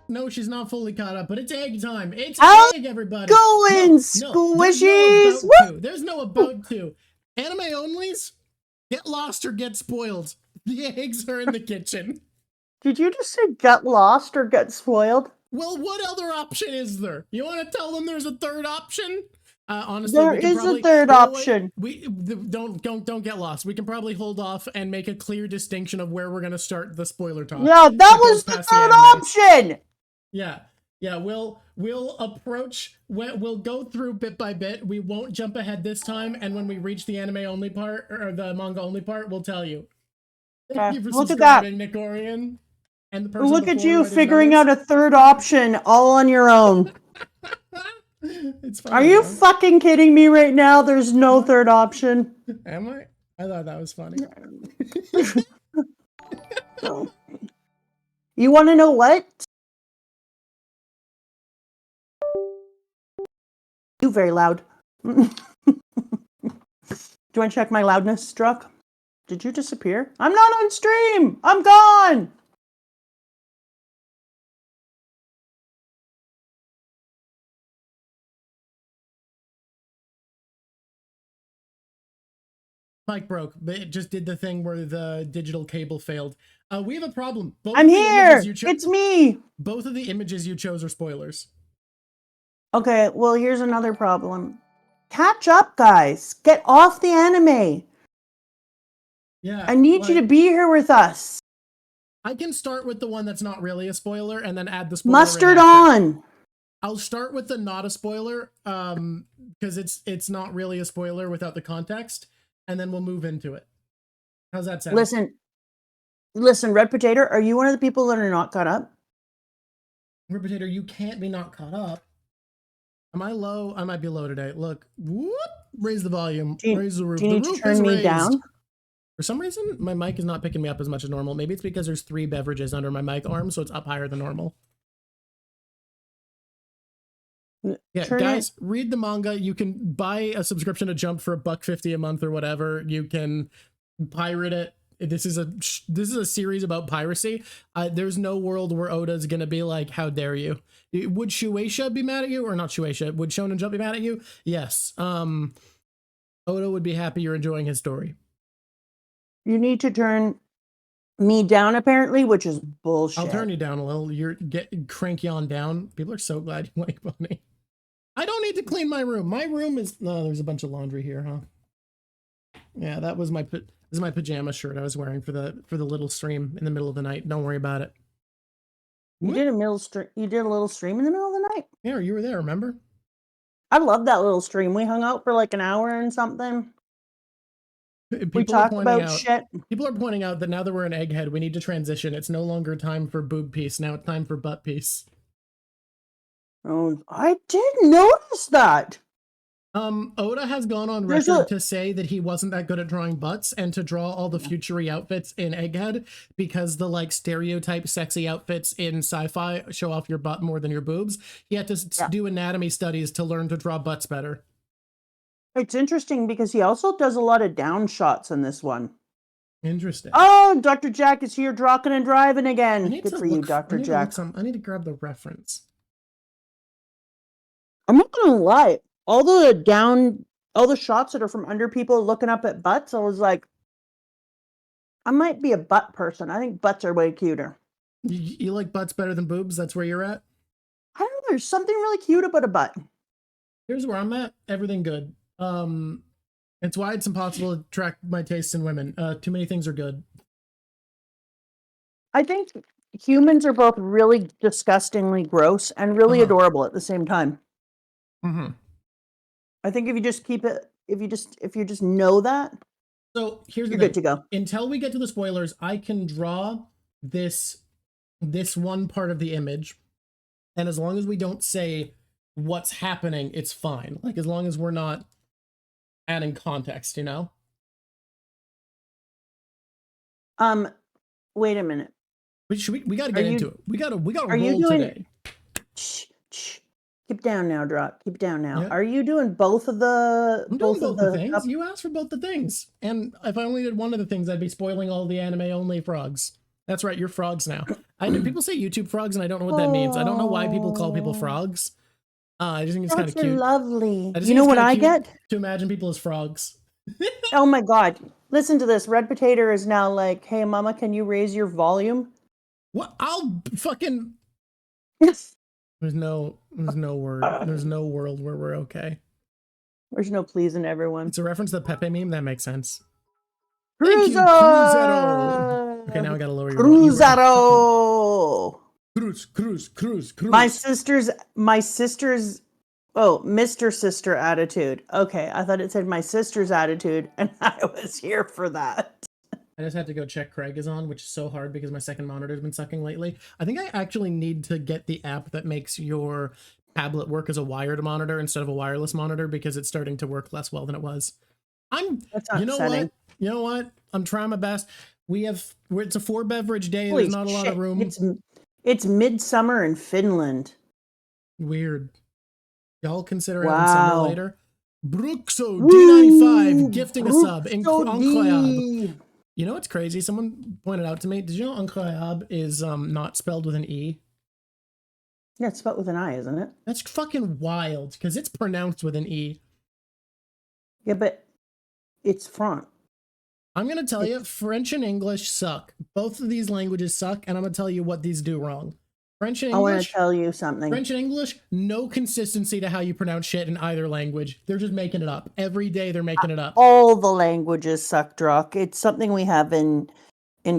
No, she's not fully caught up, but it's egg time. It's How's egg, everybody. going, squishies? There's no about to. Anime onlys, get lost or get spoiled. The eggs are in the kitchen. Did you just say get lost or get spoiled? Well, what other option is there? You want to tell them there's a third option? Honestly, there is a third option. Don't get lost. We can probably hold off and make a clear distinction of where we're gonna start the spoiler talk. Yeah, that was the third option. Yeah. We'll approach. We'll go through bit by bit. We won't jump ahead this time. And when we reach the anime only part or the manga only part, we'll tell you. Thank you for subscribing, Nicorian. And the person look at you figuring out a third option all on your own. It's funny. Are you fucking kidding me right now? There's no third option. Am I? I thought that was funny. You want to know what? You very loud. Do you want to check my loudness, Drawk? Did you disappear? I'm not on stream! I'm gone! Mic broke, but it just did the thing where the digital cable failed. We have a problem. I'm here! It's me! Both of the images you chose are spoilers. Okay, well, here's another problem. Catch up, guys. Get off the anime. Yeah. I need you to be here with us. I can start with the one that's not really a spoiler and then add the spoiler. Mustard on. I'll start with the not a spoiler, because it's not really a spoiler without the context, and then we'll move into it. How's that sound? Listen, Red Potato, are you one of the people that are not caught up? Red Potato, you can't be not caught up. Am I low? I might be low today. Look, whoop, raise the volume, raise the roof. Do you need to turn me down? For some reason, my mic is not picking me up as much as normal. Maybe it's because there's 3 beverages under my mic arm, so it's up higher than normal. Yeah, guys, read the manga. You can buy a subscription to Jump for $1.50 a month or whatever. You can pirate it. This is a series about piracy. There's no world where Oda's gonna be like, "How dare you?" Would Shueisha be mad at you, or not Shueisha? Would Shonen Jump be mad at you? Yes. Oda would be happy you're enjoying his story. You need to turn me down, apparently, which is bullshit. I'll turn you down a little. You're cranky on down. People are so glad you like Bunny. I don't need to clean my room. My room is there's a bunch of laundry here, huh? Yeah, that was this is my pajama shirt I was wearing for the little stream in the middle of the night. Don't worry about it. You did a little stream in the middle of the night? Yeah, you were there, remember? I love that little stream. We hung out for like an hour and something. We talked about shit. People are pointing out that now that we're in Egghead, we need to transition. It's no longer time for boob piece. Now it's time for butt piece. Oh, I did notice that. Oda has gone on record to say that he wasn't that good at drawing butts and to draw all the futury outfits in Egghead because the like stereotype sexy outfits in sci-fi show off your butt more than your boobs. He had to do anatomy studies to learn to draw butts better. It's interesting because he also does a lot of down shots in this one. Interesting. Oh, Dr. Jack is here drawking and driving again. Good for you, Dr. Jack. I need to grab the reference. I'm not gonna lie. All the shots that are from under people looking up at butts, I was like, I might be a butt person. I think butts are way cuter. You like butts better than boobs? That's where you're at? I don't know. There's something really cute about a butt. Here's where I'm at. Everything good. It's why it's impossible to track my tastes in women. Too many things are good. I think humans are both really disgustingly gross and really adorable at the same time. Mm-hmm. I think if you just keep it, if you just know that, so here's you're good to go. Until we get to the spoilers, I can draw this one part of the image, and as long as we don't say what's happening, it's fine. Like as long as we're not adding context, you know. Wait a minute. We gotta get into it. We gotta roll today. Keep down now, Drawk. Keep down now. Yeah. Are you doing both of the? I'm doing both the things. You asked for both the things, and if I only did one of the things, I'd be spoiling all the anime only frogs. That's right, you're frogs now. I know people say YouTube frogs, and I don't know what that means. I don't know why people call people frogs. I just think it's kind of cute. Lovely. I just you know what I get? To imagine people as frogs. Oh my god! Listen to this. Red Potato is now like, "Hey, Mama, can you raise your volume?" What? I'll fucking. Yes. There's no word. There's no world where we're okay. There's no pleasing everyone. It's a reference to the Pepe meme. That makes sense. Cruiser! Thank you, Cruzero. Okay, now I gotta lower your Cruzero. Cruise. My sister's. Oh, Mr. Sister attitude. Okay, I thought it said my sister's attitude, and I was here for that. I just had to go check Craig is on, which is so hard because my second monitor's been sucking lately. I think I actually need to get the app that makes your tablet work as a wired monitor instead of a wireless monitor because it's starting to work less well than it was. You know what? I'm trying my best. It's a 4 beverage day. Holy There's not a lot of room. It's midsummer in Finland. Weird. Y'all consider having summer later? Bruxo D95 gifting a sub. Incroyable. You know what's crazy? Someone pointed out to me. Did you know incroyable is not spelled with an E? Yeah, it's spelled with an I, isn't it? That's fucking wild because it's pronounced with an E. Yeah, but it's front. I'm going to tell you, French and English suck. Both of these languages suck, and I'm going to tell you what these do wrong. French and English. I want to tell you something. French and English, no consistency to how you pronounce shit in either language. They're just making it up. Every day they're making it up. All the languages suck, Drawk. It's something we have in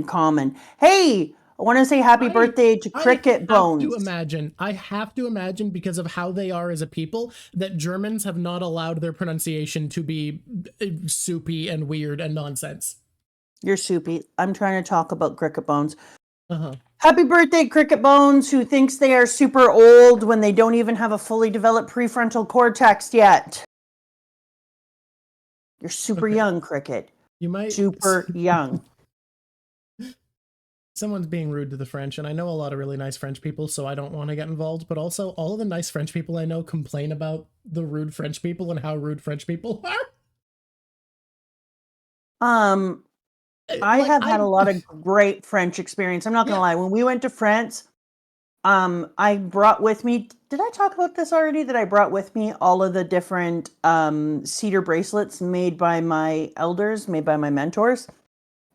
common. Hey, I want to say happy birthday to Cricket Bones. I have to imagine because of how they are as a people that Germans have not allowed their pronunciation to be soupy and weird and nonsense. You're soupy. I'm trying to talk about Cricket Bones. Happy birthday, Cricket Bones, who thinks they are super old when they don't even have a fully developed prefrontal cortex yet. You're super young, Cricket. You might super young. Someone's being rude to the French, and I know a lot of really nice French people, so I don't want to get involved, but also all of the nice French people I know complain about the rude French people and how rude French people are. I have had a lot of great French experience. I'm not going to lie. When we went to France, I brought with me, did I talk about this already? That I brought with me all of the different cedar bracelets made by my elders, made by my mentors.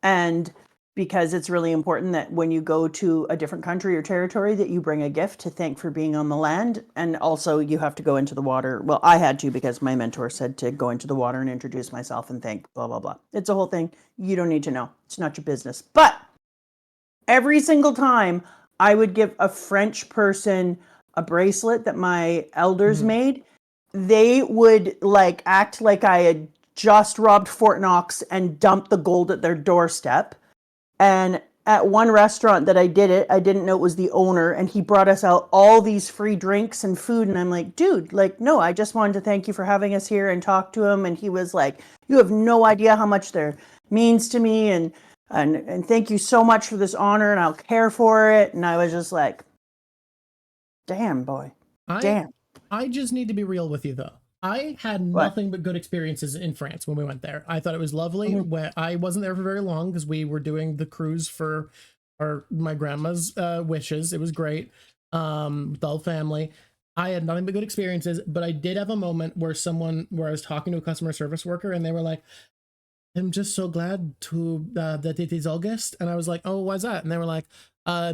And because it's really important that when you go to a different country or territory that you bring a gift to thank for being on the land. And also you have to go into the water. Well, I had to because my mentor said to go into the water and introduce myself and thank blah, blah, blah. It's a whole thing. You don't need to know. It's not your business. But every single time I would give a French person a bracelet that my elders made, they would act like I had just robbed Fort Knox and dumped the gold at their doorstep. And at one restaurant that I did it, I didn't know it was the owner, and he brought us out all these free drinks and food. And I'm like, dude, no, I just wanted to thank you for having us here and talk to him. And he was like, you have no idea how much that means to me. And thank you so much for this honor, and I'll care for it. And I was just like, damn, boy. Damn. I just need to be real with you, though. I had nothing but good experiences in France when we went there. I thought it was lovely. I wasn't there for very long because we were doing the cruise for my grandma's wishes. It was great. With the whole family. I had nothing but good experiences, but I did have a moment where I was talking to a customer service worker and they were like, I'm just so glad that it is August. And I was like, oh, why's that? And they were like,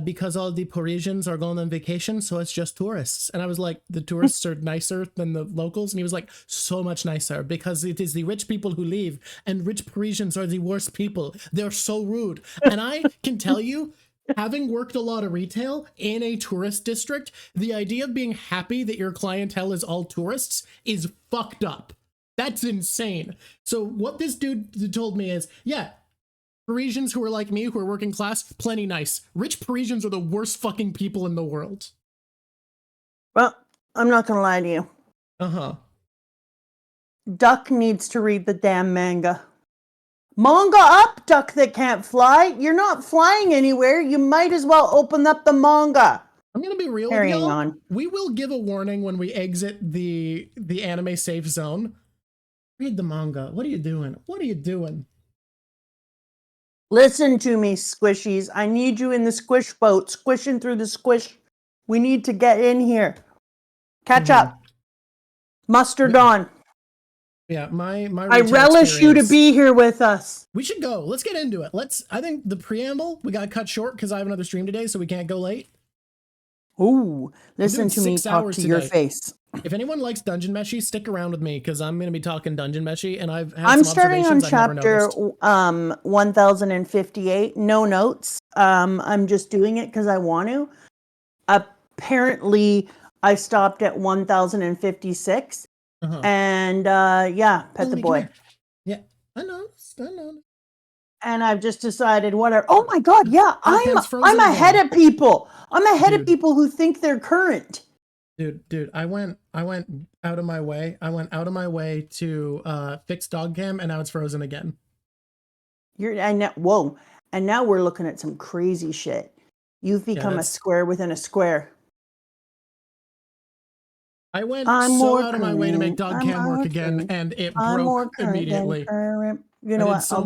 because all the Parisians are going on vacation, so it's just tourists. And I was like, the tourists are nicer than the locals? And he was like, so much nicer, because it is the rich people who leave, and rich Parisians are the worst people. They're so rude. And I can tell you, having worked a lot of retail in a tourist district, the idea of being happy that your clientele is all tourists is fucked up. That's insane. So what this dude told me is, yeah, Parisians who are like me, who are working class, plenty nice. Rich Parisians are the worst fucking people in the world. Well, I'm not gonna lie to you. Duck needs to read the damn manga. Manga up, duck that can't fly. You're not flying anywhere. You might as well open up the manga. I'm gonna be real with y'all. We will give a warning when we exit the anime safe zone. Read the manga. What are you doing? What are you doing? Listen to me, squishies. I need you in the squish boat, squishing through the squish. We need to get in here. Catch up. Mustard on. Yeah, my I relish you to be here with us. We should go. Let's get into it. I think the preamble, we got to cut short because I have another stream today, so we can't go late. Ooh, listen to me talk to your face. If anyone likes Dungeon Meshi, stick around with me because I'm going to be talking Dungeon Meshi, and I'm starting on chapter 1058. No notes. I'm just doing it because I want to. Apparently, I stopped at 1056, and pet the boy. Yeah, I know. And I've just decided whatever. Oh my god, yeah, I'm ahead of people. I'm ahead of people who think they're current. Dude, I went out of my way. I went out of my way to fix dog cam, and now it's frozen again. And now we're looking at some crazy shit. You've become a square within a square. I went so out of my way to make dog cam work again, and it broke immediately. You know what? I'll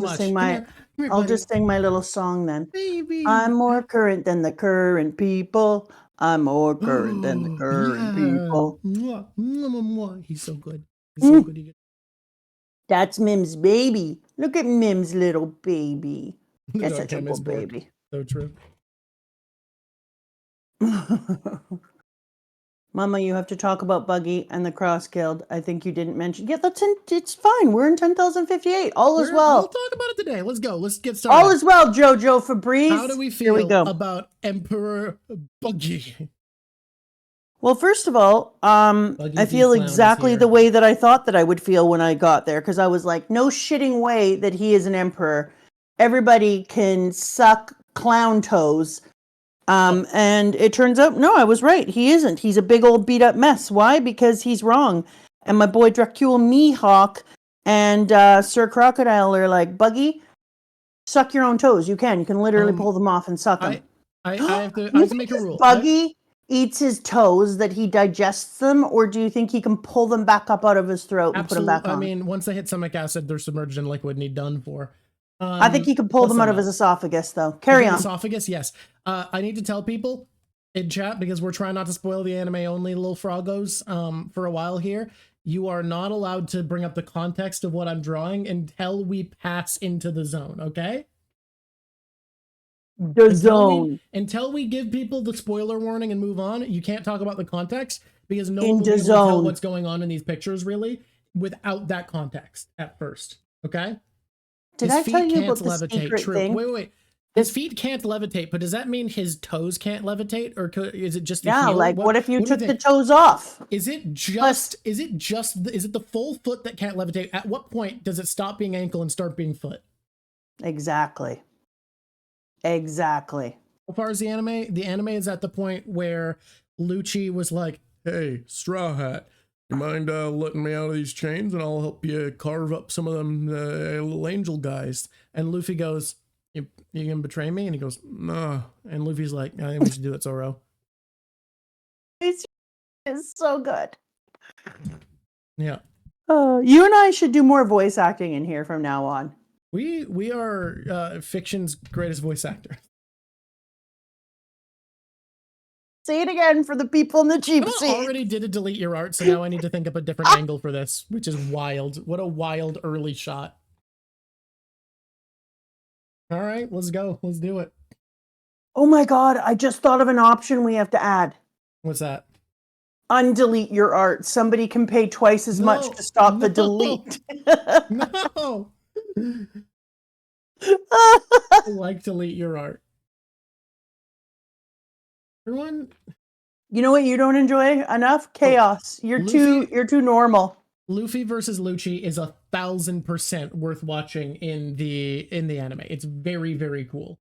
just sing my little song then. Baby. I'm more current than the current people. I'm more current than the current people. He's so good. He's so good. That's Mim's baby. Look at Mim's little baby. That's such a little baby. So true. Mama, you have to talk about Buggy and the Cross Guild. I think you didn't mention. Yeah, it's fine. We're in 10,058. All is well. We'll talk about it today. Let's go. Let's get started. All is well, Jojo Fabrice. How do we feel about Emperor Buggy? Well, first of all, I feel exactly the way that I thought that I would feel when I got there, because I was like, no shitting way that he is an emperor. Everybody can suck clown toes. And it turns out, no, I was right. He isn't. He's a big old beat up mess. Why? Because he's wrong. And my boy Dracula Mihawk and Sir Crocodile are like, Buggy, suck your own toes. You can literally pull them off and suck them. I have to make a rule. Buggy eats his toes, that he digests them, or do you think he can pull them back up out of his throat and put them back on? I mean, once they hit stomach acid, they're submerged in liquid and he's done for. I think he can pull them out of his esophagus, though. Carry on. Esophagus, yes. I need to tell people in chat, because we're trying not to spoil the anime only little froggos for a while here. You are not allowed to bring up the context of what I'm drawing until we pass into the zone, okay? Until we give people the spoiler warning and move on, you can't talk about the context, because no one will be able to tell what's going on in these pictures, really, without that context at first, okay? Did I tell you about the secret thing? Wait. His feet can't levitate, but does that mean his toes can't levitate, or is it just the heel? Like what if you took the toes off? Is it the full foot that can't levitate? At what point does it stop being ankle and start being foot? Exactly. As far as the anime is at the point where Lucci was like, "Hey, Straw Hat, you mind letting me out of these chains, and I'll help you carve up some of them little angel guys?" And Luffy goes, You can betray me? And he goes, "Nah." And Luffy's like, "I think we should do it, Zoro." It's so good. Yeah. You and I should do more voice acting in here from now on. We are fiction's greatest voice actor. Say it again for the people in the cheap seat. I already did a delete your art, so now I need to think up a different angle for this, which is wild. What a wild early shot. All right, let's go. Let's do it. Oh my god, I just thought of an option we have to add. What's that? Undelete your art. Somebody can pay twice as much to stop the delete. No. I like delete your art. Everyone, you know what you don't enjoy enough? Chaos. You're too normal. Luffy versus Lucci is 1,000% worth watching in the anime. It's very, very cool.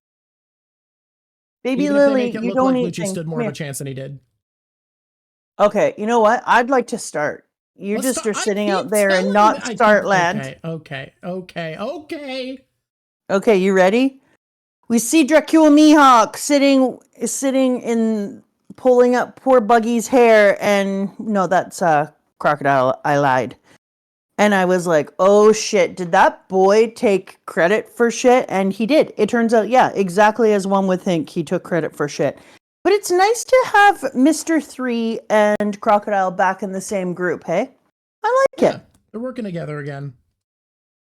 Baby Lily, you don't like Lucci stood more of a chance than he did. Okay, you know what? I'd like to start. You just are sitting out there and not start land. Okay. Okay, you ready? We see Dracula Mihawk sitting in, pulling up poor Buggy's hair, and no, that's Crocodile. I lied. And I was like, oh shit, did that boy take credit for shit? And he did. It turns out, yeah, exactly as one would think, he took credit for shit. But it's nice to have Mr. 3 and Crocodile back in the same group, hey? I like it. They're working together again.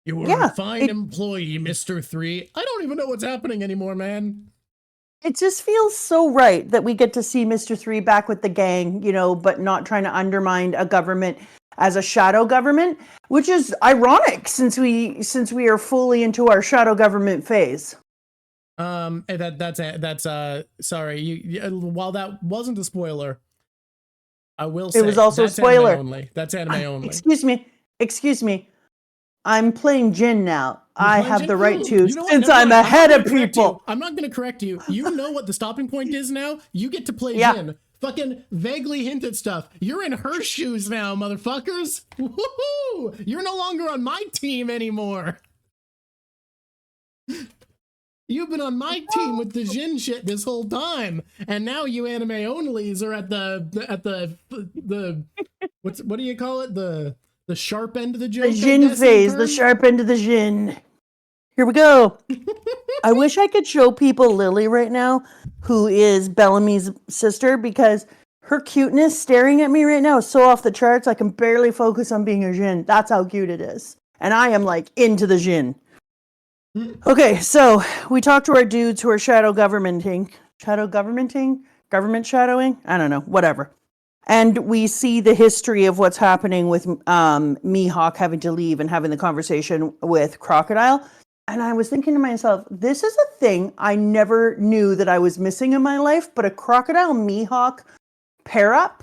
You were a fine employee, Mr. 3. I don't even know what's happening anymore, man. It just feels so right that we get to see Mr. 3 back with the gang, you know, but not trying to undermine a government as a shadow government, which is ironic since we are fully into our shadow government phase. That's sorry. While that wasn't a spoiler, I will say it was also a spoiler. Anime only. That's anime only. Excuse me. I'm playing Jin now. I have the right to, you know since I'm ahead of people. I'm not going to correct you. You know what the stopping point is now? You get to play Jin. Fucking vaguely hinted stuff. You're in her shoes now, motherfuckers. Woohoo! You're no longer on my team anymore. You've been on my team with the Jin shit this whole time, and now you anime onlys are at the what do you call it? The sharp end of the joke. The Jin phase, the sharp end of the Jin. Here we go. I wish I could show people Lily right now, who is Bellamy's sister, because her cuteness staring at me right now is so off the charts. I can barely focus on being a Jin. That's how cute it is. And I am like into the Jin. Okay, so we talked to our dudes who are government shadowing? I don't know, whatever. And we see the history of what's happening with Mihawk having to leave and having the conversation with Crocodile. And I was thinking to myself, this is a thing I never knew that I was missing in my life, but a Crocodile Mihawk pair up?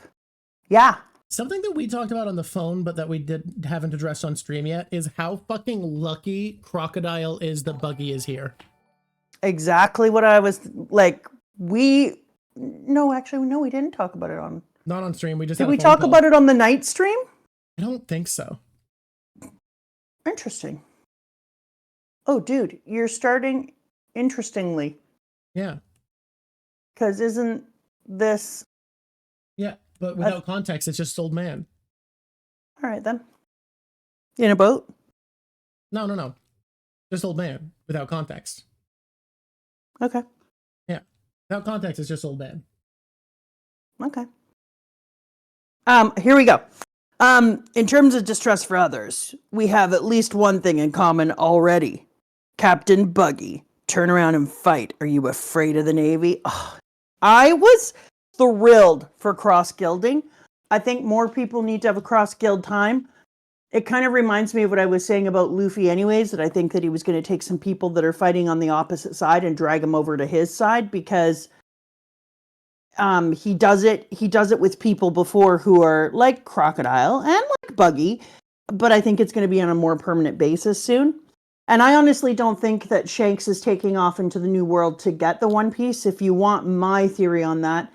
Yeah. Something that we talked about on the phone, but that we haven't addressed on stream yet, is how fucking lucky Crocodile is that Buggy is here. Exactly what I was like. We didn't talk about it on. Not on stream. Did we talk about it on the night stream? I don't think so. Interesting. Oh, dude, you're starting interestingly. Yeah. Because isn't this... Yeah, but without context, it's just old man. All right, then. In a boat? No. Just old man, without context. Okay. Yeah. Without context, it's just old man. Okay. Here we go. In terms of distress for others, we have at least one thing in common already. Captain Buggy, turn around and fight. Are you afraid of the Navy? Oh, I was thrilled for cross-guilding. I think more people need to have a cross-guild time. It kind of reminds me of what I was saying about Luffy anyways, that I think that he was going to take some people that are fighting on the opposite side and drag them over to his side, because he does it with people before who are like Crocodile and like Buggy, but I think it's going to be on a more permanent basis soon. And I honestly don't think that Shanks is taking off into the New World to get the One Piece. If you want my theory on that,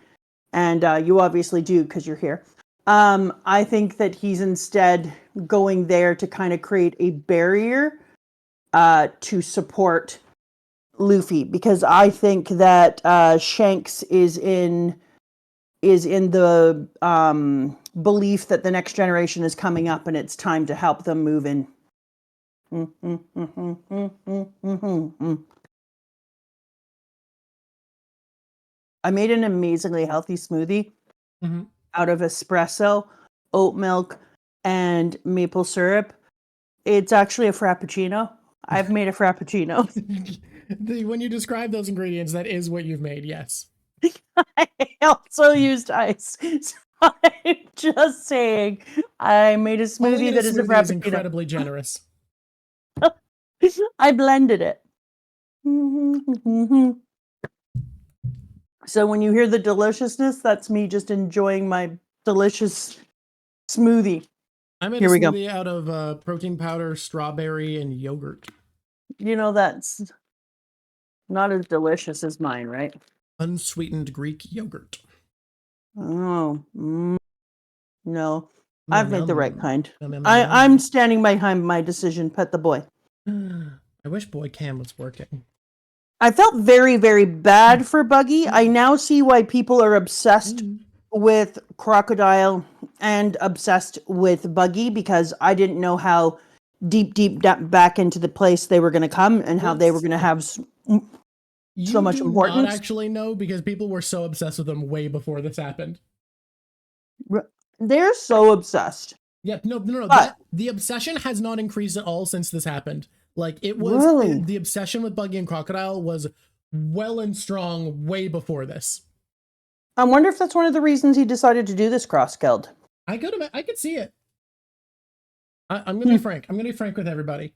and you obviously do because you're here, I think that he's instead going there to kind of create a barrier to support Luffy, because I think that Shanks is in the belief that the next generation is coming up and it's time to help them move in. I made an amazingly healthy smoothie out of espresso, oat milk, and maple syrup. It's actually a frappuccino. I've made a frappuccino. When you describe those ingredients, that is what you've made, yes. I also used ice. So I'm just saying, I made a smoothie that is a frappuccino. Is incredibly generous. I blended it. So when you hear the deliciousness, that's me just enjoying my delicious smoothie. I made a smoothie out of protein powder, strawberry, and yogurt. You know, that's not as delicious as mine, right? Unsweetened Greek yogurt. Oh, no. I've made the right kind. I'm standing behind my decision, pet the boy. I wish Boy Cam was working. I felt very, very bad for Buggy. I now see why people are obsessed with Crocodile and obsessed with Buggy because I didn't know how deep back into the place they were going to come and how they were going to have so much importance. Not actually know because people were so obsessed with them way before this happened. They're so obsessed. Yeah, no. The obsession has not increased at all since this happened. Like it was the obsession with Buggy and Crocodile was well and strong way before this. I wonder if that's one of the reasons he decided to do this cross guild. I could see it. I'm gonna be frank. I'm gonna be frank with everybody.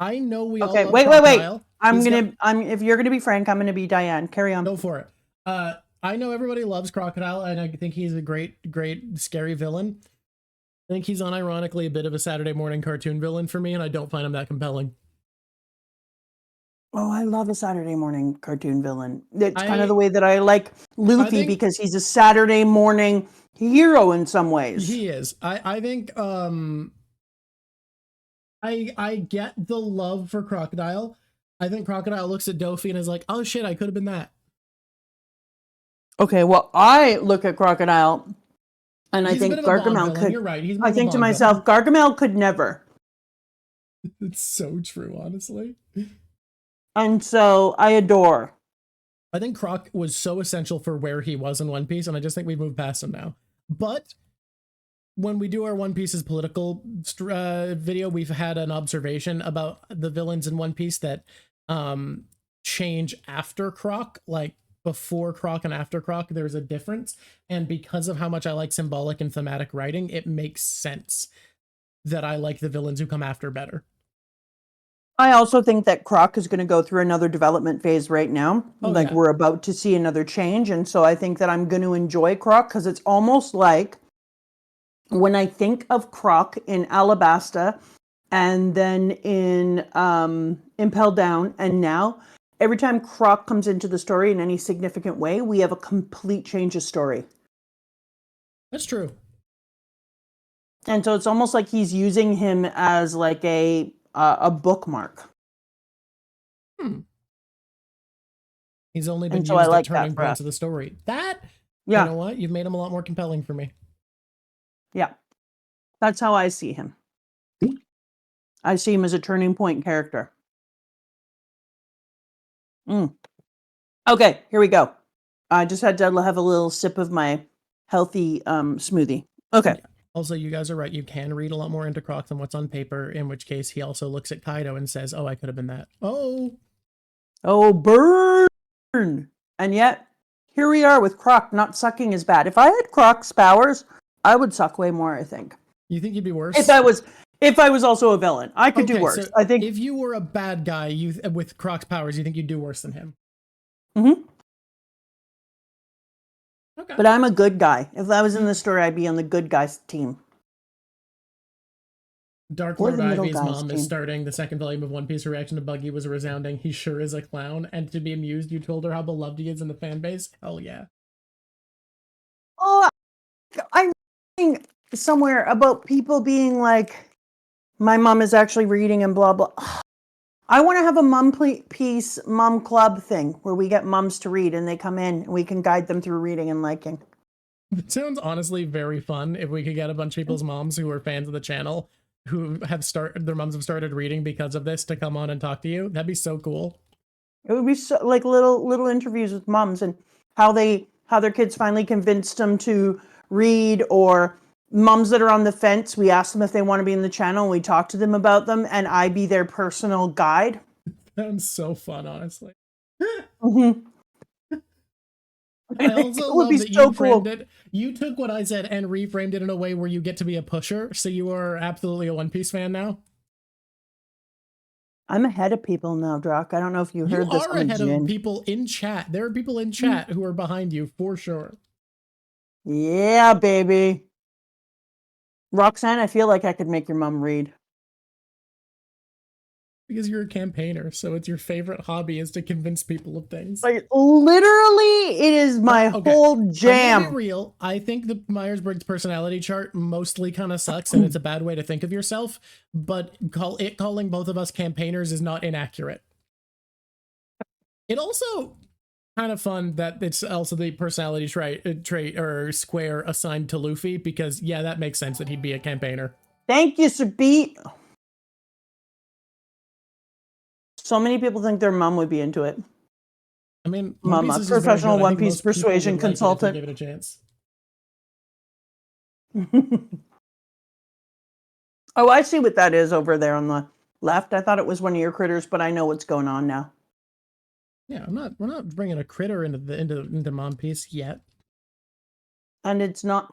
I know we all love Crocodile. Wait. If you're gonna be frank, I'm gonna be Diane. Carry on. Go for it. I know everybody loves Crocodile, and I think he's a great scary villain. I think he's unironically a bit of a Saturday morning cartoon villain for me, and I don't find him that compelling. Oh, I love a Saturday morning cartoon villain. It's kind of the way that I like Luffy because he's a Saturday morning hero in some ways. He is. I think I get the love for Crocodile. I think Crocodile looks at Dofi and is like, oh shit, I could have been that. Okay, well, I look at Crocodile and I think Gargamel could. You're right. I think to myself, Gargamel could never. It's so true, honestly. And so I adore. I think Croc was so essential for where he was in One Piece, and I just think we've moved past him now. But when we do our One Piece's political video, we've had an observation about the villains in One Piece that change after Croc, like before Croc and after Croc, there's a difference. And because of how much I like symbolic and thematic writing, it makes sense that I like the villains who come after better. I also think that Croc is going to go through another development phase right now. We're about to see another change. And so I think that I'm going to enjoy Croc because it's almost like when I think of Croc in Alabasta and then in Impel Down and now, every time Croc comes into the story in any significant way, we have a complete change of story. That's true. And so it's almost like he's using him as like a bookmark. He's only been used at turning points of the story. You know what? You've made him a lot more compelling for me. Yeah. That's how I see him. I see him as a turning point character. Okay, here we go. I just had to have a little sip of my healthy smoothie. Okay. Yeah. Also, you guys are right. You can read a lot more into Croc than what's on paper, in which case he also looks at Kaido and says, oh, I could have been that. Oh, burn. And yet, here we are with Croc not sucking as bad. If I had Croc's powers, I would suck way more, I think. You think you'd be worse? If I was also a villain, I could do worse. So I think if you were a bad guy with Croc's powers, you think you'd do worse than him? Mm-hmm. Okay. But I'm a good guy. If I was in the story, I'd be on the good guys team. Dark Lord Ivy's mom is starting the second volume of One Piece. Her reaction to Buggy was a resounding, he sure is a clown. And to be amused, you told her how beloved he is in the fan base? Hell yeah. Oh, I'm reading somewhere about people being like, my mom is actually reading and blah, blah. I want to have a mom club thing where we get moms to read and they come in and we can guide them through reading and liking. It sounds honestly very fun if we could get a bunch of people's moms who are fans of the channel who have their moms have started reading because of this to come on and talk to you. That'd be so cool. It would be so, like little interviews with moms and how their kids finally convinced them to read, or moms that are on the fence. We ask them if they want to be in the channel and we talk to them about them and I be their personal guide. Sounds so fun, honestly. Mm-hmm. I also love that you framed it. You took what I said and reframed it in a way where you get to be a pusher, so you are absolutely a One Piece fan now. I'm ahead of people now, Drawk. I don't know if you heard this. You are ahead of people in chat. There are people in chat who are behind you for sure. Yeah, baby. Roxanne, I feel like I could make your mom read. Because you're a campaigner, so it's your favorite hobby is to convince people of things. Like, literally, it is my whole jam. I'm gonna be real. I think the Myers-Briggs personality chart mostly kind of sucks, and it's a bad way to think of yourself, but calling both of us campaigners is not inaccurate. It also, kind of fun that it's also the personality trait or square assigned to Luffy, because yeah, that makes sense that he'd be a campaigner. Thank you, Sabit. So many people think their mom would be into it. I mean, Mama, professional One Piece persuasion consultant. Give it a chance. Oh, I see what that is over there on the left. I thought it was one of your critters, but I know what's going on now. Yeah, we're not bringing a critter into One Piece yet. And it's not.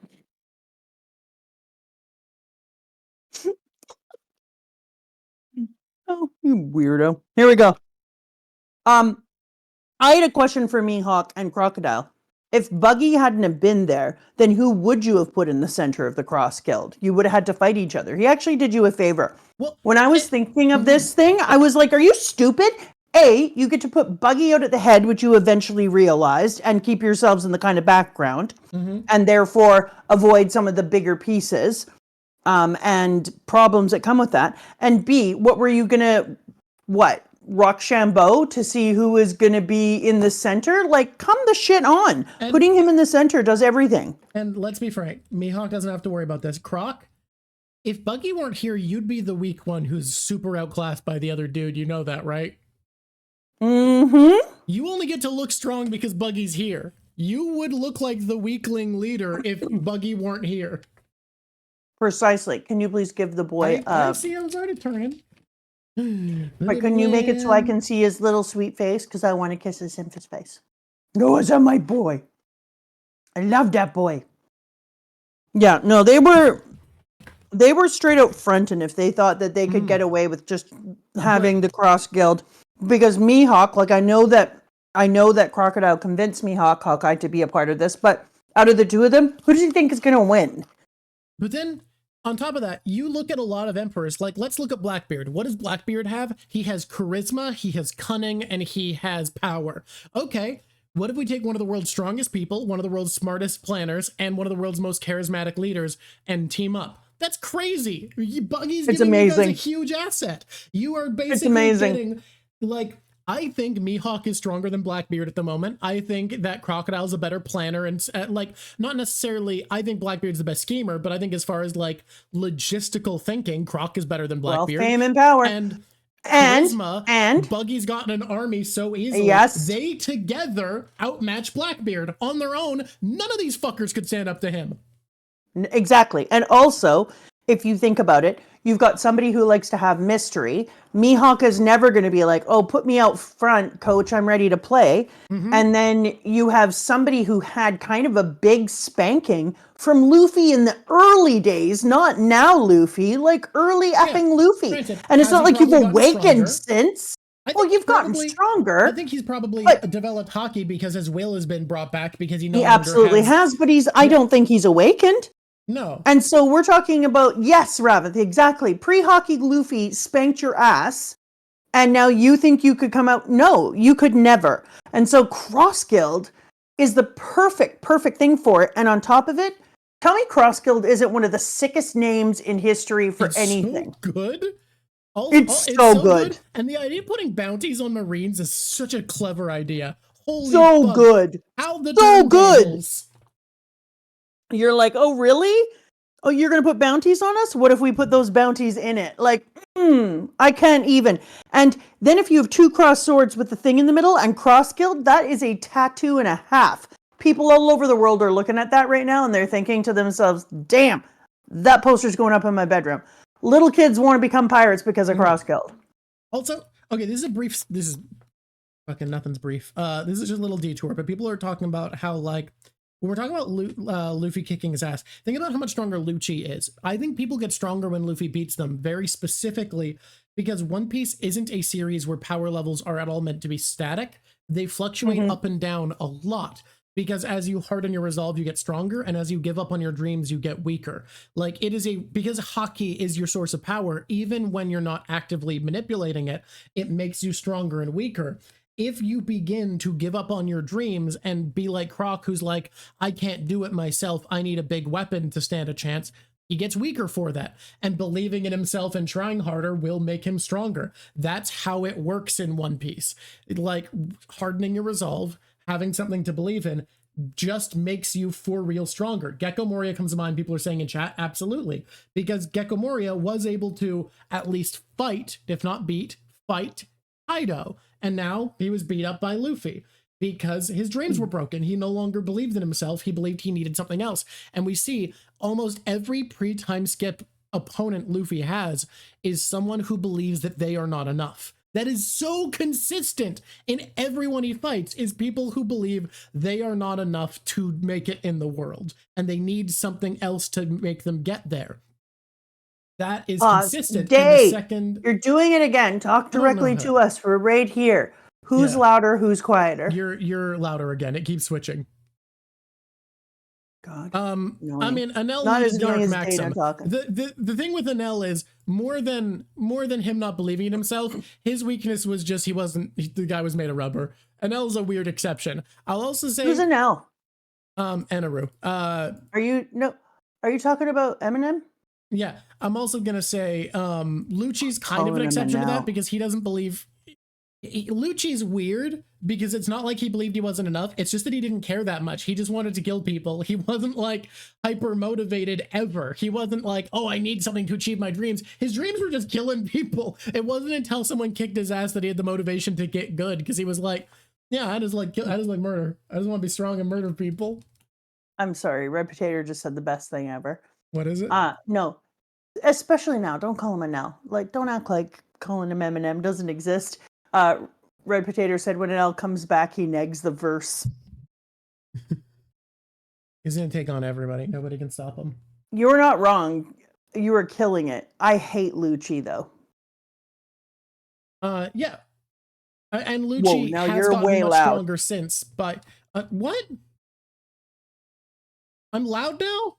Oh, you weirdo. Here we go. I had a question for Mihawk and Crocodile. If Buggy hadn't have been there, then who would you have put in the center of the Cross Guild? You would have had to fight each other. He actually did you a favor. Well, when I was thinking of this thing, I was like, are you stupid? A, you get to put Buggy out at the head, which you eventually realized, and keep yourselves in the kind of background, and therefore avoid some of the bigger pieces and problems that come with that. And B, what were you going to, Rochambeau to see who is going to be in the center? Like, come the shit on. And putting him in the center does everything. And let's be frank, Mihawk doesn't have to worry about this. Croc, if Buggy weren't here, you'd be the weak one who's super outclassed by the other dude. You know that, right? You only get to look strong because Buggy's here. You would look like the weakling leader if Buggy weren't here. Precisely. Can you please give the boy I see, I was already turning. But can you make it so I can see his little sweet face? Because I want to kiss his face. No, is that my boy? I love that boy. Yeah, no, they were straight out front, and if they thought that they could get away with just having the Cross Guild, because Mihawk, like I know that Crocodile convinced Mihawk, Hawkeye to be a part of this, but out of the two of them, who do you think is going to win? But then, on top of that, you look at a lot of emperors, like let's look at Blackbeard. What does Blackbeard have? He has charisma, he has cunning, and he has power. Okay, what if we take one of the world's strongest people, one of the world's smartest planners, and one of the world's most charismatic leaders and team up? That's crazy. Buggy's giving you guys a huge asset. You are basically getting, like, I think Mihawk is stronger than Blackbeard at the moment. I think that Crocodile's a better planner, and like, not necessarily, I think Blackbeard's the best schemer, but I think as far as like logistical thinking, Croc is better than Blackbeard. Well, fame and power. And charisma, and Buggy's gotten an army so easily. Yes. They together outmatch Blackbeard. On their own, none of these fuckers could stand up to him. Exactly. And also, if you think about it, you've got somebody who likes to have mystery. Mihawk is never going to be like, oh, put me out front, coach, I'm ready to play. And then you have somebody who had kind of a big spanking from Luffy in the early days, not now Luffy, like early effing Luffy. Granted, and it's not like you've awakened since. Well, you've gotten stronger. I think he's probably developed hockey because his will has been brought back because he absolutely has, but I don't think he's awakened. No. And so we're talking about, yes, Ravith, exactly. Pre-hockey Luffy spanked your ass, and now you think you could come out? No, you could never. And so Cross Guild is the perfect thing for it. And on top of it, tell me Cross Guild isn't one of the sickest names in history for anything. So good. It's so good. And the idea of putting bounties on Marines is such a clever idea. Holy fuck. Good. How the so good. Tables. You're like, oh, really? Oh, you're going to put bounties on us? What if we put those bounties in it? Like, I can't even. And then if you have two cross swords with the thing in the middle and Cross Guild, that is a tattoo and a half. People all over the world are looking at that right now and they're thinking to themselves, damn, that poster's going up in my bedroom. Little kids want to become pirates because of Cross Guild. Also, okay, this is fucking nothing's brief. This is just a little detour, but people are talking about how, like, when we're talking about Luffy kicking his ass, think about how much stronger Lucci is. I think people get stronger when Luffy beats them, very specifically because One Piece isn't a series where power levels are at all meant to be static. They fluctuate up and down a lot because as you harden your resolve, you get stronger, and as you give up on your dreams, you get weaker. Like, it is because hockey is your source of power, even when you're not actively manipulating it, it makes you stronger and weaker. If you begin to give up on your dreams and be like Croc, who's like, I can't do it myself, I need a big weapon to stand a chance, He gets weaker for that, and believing in himself and trying harder will make him stronger. That's how it works in One Piece. Like, hardening your resolve, having something to believe in, just makes you for real stronger. Gecko Moria comes to mind. People are saying in chat, absolutely, because Gecko Moria was able to at least fight, if not beat, fight Kaido, and now he was beat up by Luffy because his dreams were broken. He no longer believed in himself. He believed he needed something else. And we see almost every pre-time skip opponent Luffy has is someone who believes that they are not enough. That is so consistent in everyone he fights, is people who believe they are not enough to make it in the world, and they need something else to make them get there. That is consistent. Day, in the second... You're doing it again. Talk directly to us for right here. Who's louder? Who's quieter? You're louder again. It keeps switching. God. I mean, Enel not needs as the Arc annoying as Maxim. talking. The thing with Enel is more than him not believing in himself, his weakness was just the guy was made of rubber. Enel's a weird exception. I'll also say, who's Enel? Enaru. Are you talking about Eminem? Yeah, I'm also gonna say Lucci's kind of an exception to that, because he doesn't believe. Lucci's weird because it's not like he believed he wasn't enough. It's just that he didn't care that much. He just wanted to kill people. He wasn't like hyper motivated ever. He wasn't like, oh, I need something to achieve my dreams. His dreams were just killing people. It wasn't until someone kicked his ass that he had the motivation to get good, because he was like, yeah, I just like murder. I just want to be strong and murder people. I'm sorry, Red Potato just said the best thing ever. What is it? No, especially now. Don't call him Enel. Like, don't act like calling him Eminem doesn't exist. Red Potato said when Enel comes back, he negs the verse. He's gonna take on everybody. Nobody can stop him. You're not wrong. You were killing it. I hate Lucci though. Yeah. And Lucci has gotten much stronger since. But what? I'm loud now?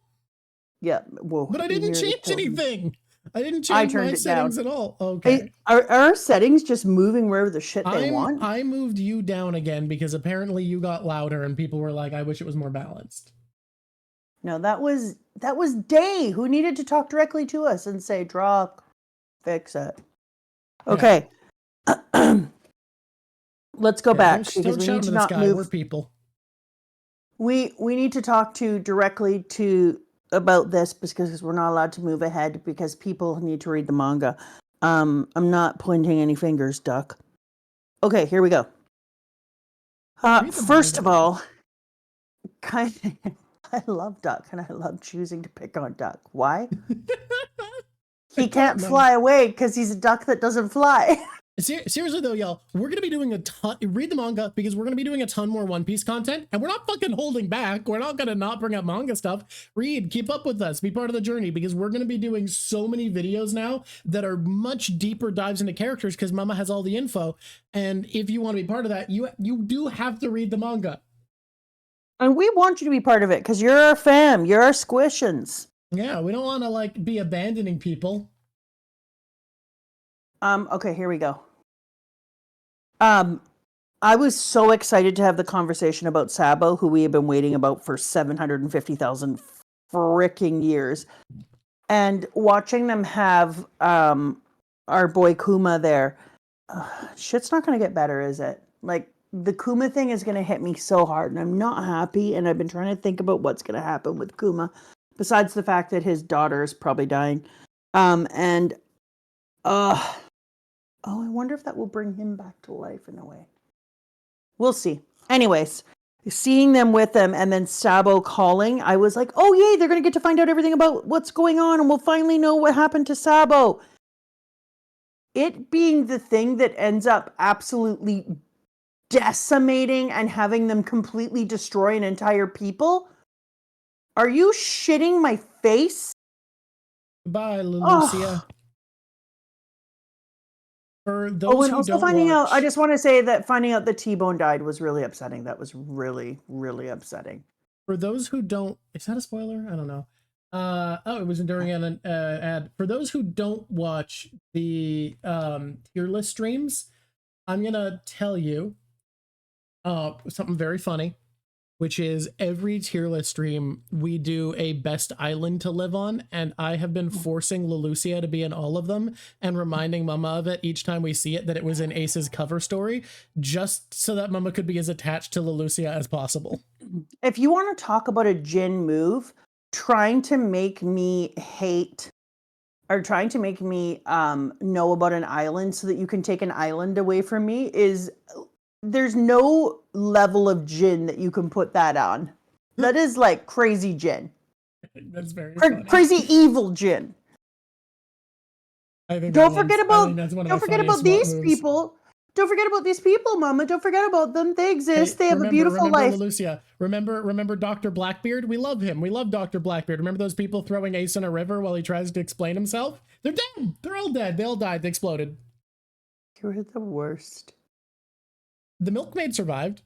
Yeah. Well, but I didn't change anything. I didn't change my settings at all. Okay. Hey, are our settings just moving wherever the shit they want? I moved you down again because apparently you got louder and people were like, I wish it was more balanced. No, that was Day who needed to talk directly to us and say, Drawk, fix it. Okay. Yeah. Let's go back because we need to not move. We're people. We need to talk directly to about this because we're not allowed to move ahead because people need to read the manga. I'm not pointing any fingers, Duck. Okay, here we go. First of all, I love Duck and I love choosing to pick on Duck. Why? He can't fly away because he's a duck that doesn't fly. Seriously though, y'all, we're gonna be doing a ton. Read the manga because we're gonna be doing a ton more One Piece content, and we're not fucking holding back. We're not gonna not bring up manga stuff. Read, keep up with us, be part of the journey, because we're gonna be doing so many videos now that are much deeper dives into characters because Mama has all the info. And if you want to be part of that, you do have to read the manga. And we want you to be part of it because you're our fam, you're our squishins. Yeah, we don't want to like be abandoning people. Okay, here we go. I was so excited to have the conversation about Sabo, who we have been waiting about for 750,000 freaking years. And watching them have our boy Kuma there, shit's not going to get better, is it? Like, the Kuma thing is going to hit me so hard, and I'm not happy, and I've been trying to think about what's going to happen with Kuma, besides the fact that his daughter is probably dying. Oh, I wonder if that will bring him back to life in a way. We'll see. Anyways, seeing them with them and then Sabo calling, I was like, oh, yay, they're going to get to find out everything about what's going on and we'll finally know what happened to Sabo. It being the thing that ends up absolutely decimating and having them completely destroy an entire people? Are you shitting my face? Bye, Lulusia. Oh. For those who also don't finding watch... out, I just want to say that finding out that T-Bone died was really upsetting. That was really, really upsetting. For those who don't, is that a spoiler? I don't know. Oh, it was during an ad. For those who don't watch the tier list streams, I'm gonna tell you something very funny. which is every tier list stream, we do a best island to live on. And I have been forcing Lulusia to be in all of them and reminding Mama of it each time we see it, that it was in Ace's cover story, just so that Mama could be as attached to Lulusia as possible. If you want to talk about a Jin move, trying to make me hate or trying to make me know about an island so that you can take an island away from me is, there's no level of Jin that you can put that on. That is like crazy Jin. That's very funny. Crazy evil Jin. I think don't forget about these moves. people. Don't forget about these people, Mama. Don't forget about them. They exist. Hey, they have a beautiful life. Lulusia. Remember Dr. Blackbeard? We love him. We love Dr. Blackbeard. Remember those people throwing Ace in a river while he tries to explain himself? They're dead. They're all dead. They all died. They exploded. You're the worst. The milkmaid survived.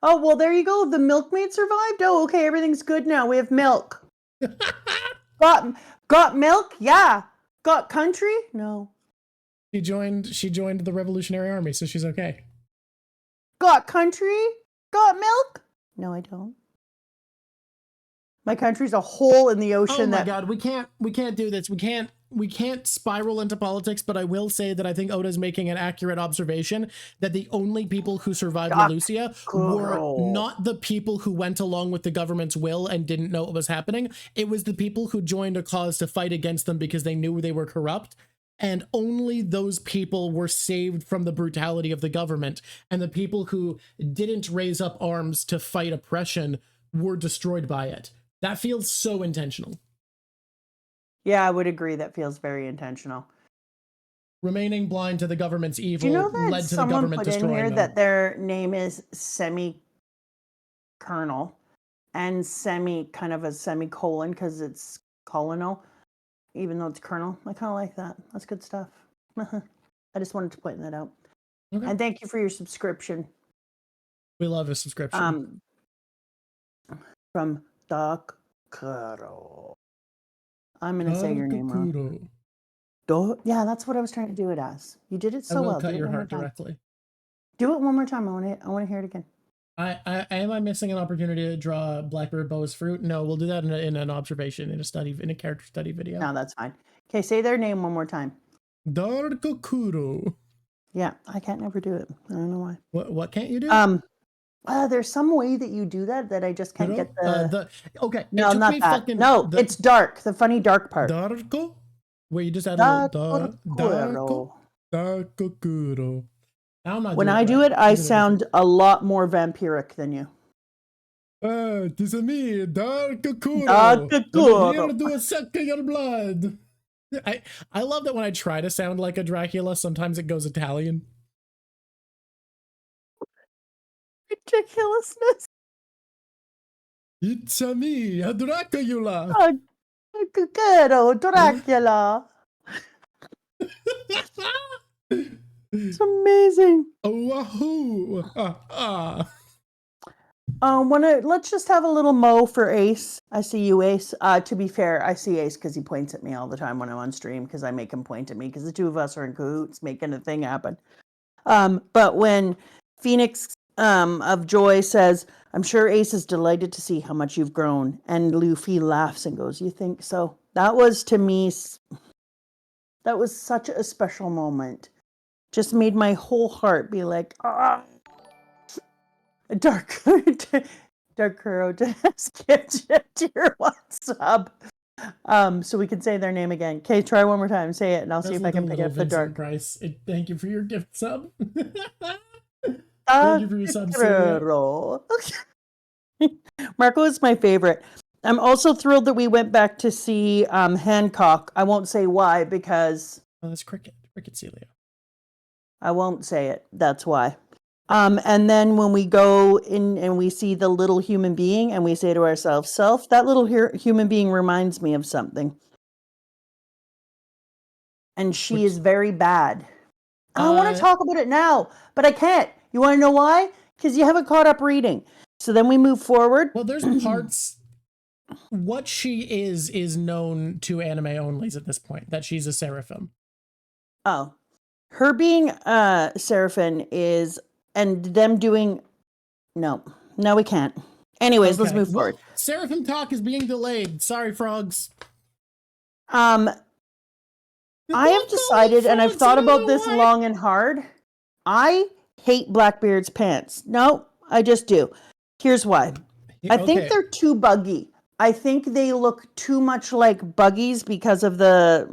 Oh, well, there you go. The milkmaid survived. Oh, okay. Everything's good now. We have milk. Got milk? Yeah. Got country? No. She joined the Revolutionary Army, so she's okay. Got country? Got milk? No, I don't. My country's a hole in the ocean. Oh my God, we can't do this. We can't spiral into politics, but I will say that I think Oda's making an accurate observation that the only people who survived Lulusia were not the people who went along with the government's will and didn't know what was happening. It was the people who joined a cause to fight against them because they knew they were corrupt. And only those people were saved from the brutality of the government. And the people who didn't raise up arms to fight oppression were destroyed by it. That feels so intentional. Yeah, I would agree. That feels very intentional. Remaining blind to the government's evil led to the government destroying them. That their name is semi-colonel and kind of a semicolon because it's colonel, even though it's colonel. I kind of like that. That's good stuff. I just wanted to point that out. Okay. And thank you for your subscription. We love a subscription. From Doc Kuro. I'm going to say your name wrong. Yeah, that's what I was trying to do it as. You did it so well. I will cut your heart directly. Do it one more time. I want to hear it again. Am I missing an opportunity to draw Blackbeard Boa's fruit? No, we'll do that in an observation, in a character study video. No, that's fine. Okay, say their name one more time. Darkokuro. Yeah, I can't never do it. I don't know why. What can't you do? There's some way that you do that I just can't get the. Okay. No, not that. No, it's dark. The funny dark part. Darko? Where you just add a little Darkokuro. When I do it, I sound a lot more vampiric than you. This is me, Darkokuro. Darkokuro. I'm here to suck your blood. I love that when I try to sound like a Dracula, sometimes it goes Italian. Ridiculousness. It's me, a Dracula. Dracula. It's amazing. Oh, let's just have a little mo for Ace. I see you, Ace. To be fair, I see Ace because he points at me all the time when I'm on stream because I make him point at me because the two of us are in cahoots making a thing happen. But when Phoenix of Joy says, I'm sure Ace is delighted to see how much you've grown. And Luffy laughs and goes, you think so? That was, to me, that was such a special moment. Just made my whole heart be like, ah. Dark Kuro just gift tier 1 sub. So we can say their name again. Okay, try one more time. Say it, and I'll see if I can pick up the Dark. Price. Thank you for your gift sub. Thank you for your sub. Marco is my favorite. I'm also thrilled that we went back to see Hancock. I won't say why because. Oh, that's Cricket Celia. I won't say it. That's why. And then when we go in and we see the little human being and we say to ourselves, self, that little human being reminds me of something. And she is very bad. I want to talk about it now, but I can't. You want to know why? Because you haven't caught up reading. So then we move forward. Well, there's parts. What she is known to anime onlys at this point, that she's a Seraphim. Oh. Her being Seraphim is... And them doing... No, No, we can't. Anyways, let's move forward. Seraphim talk is being delayed. Sorry, frogs. I have decided, and I've thought about this long and hard. I hate Blackbeard's pants. No, I just do. Here's why. I think they're too buggy. I think they look too much like buggies because of the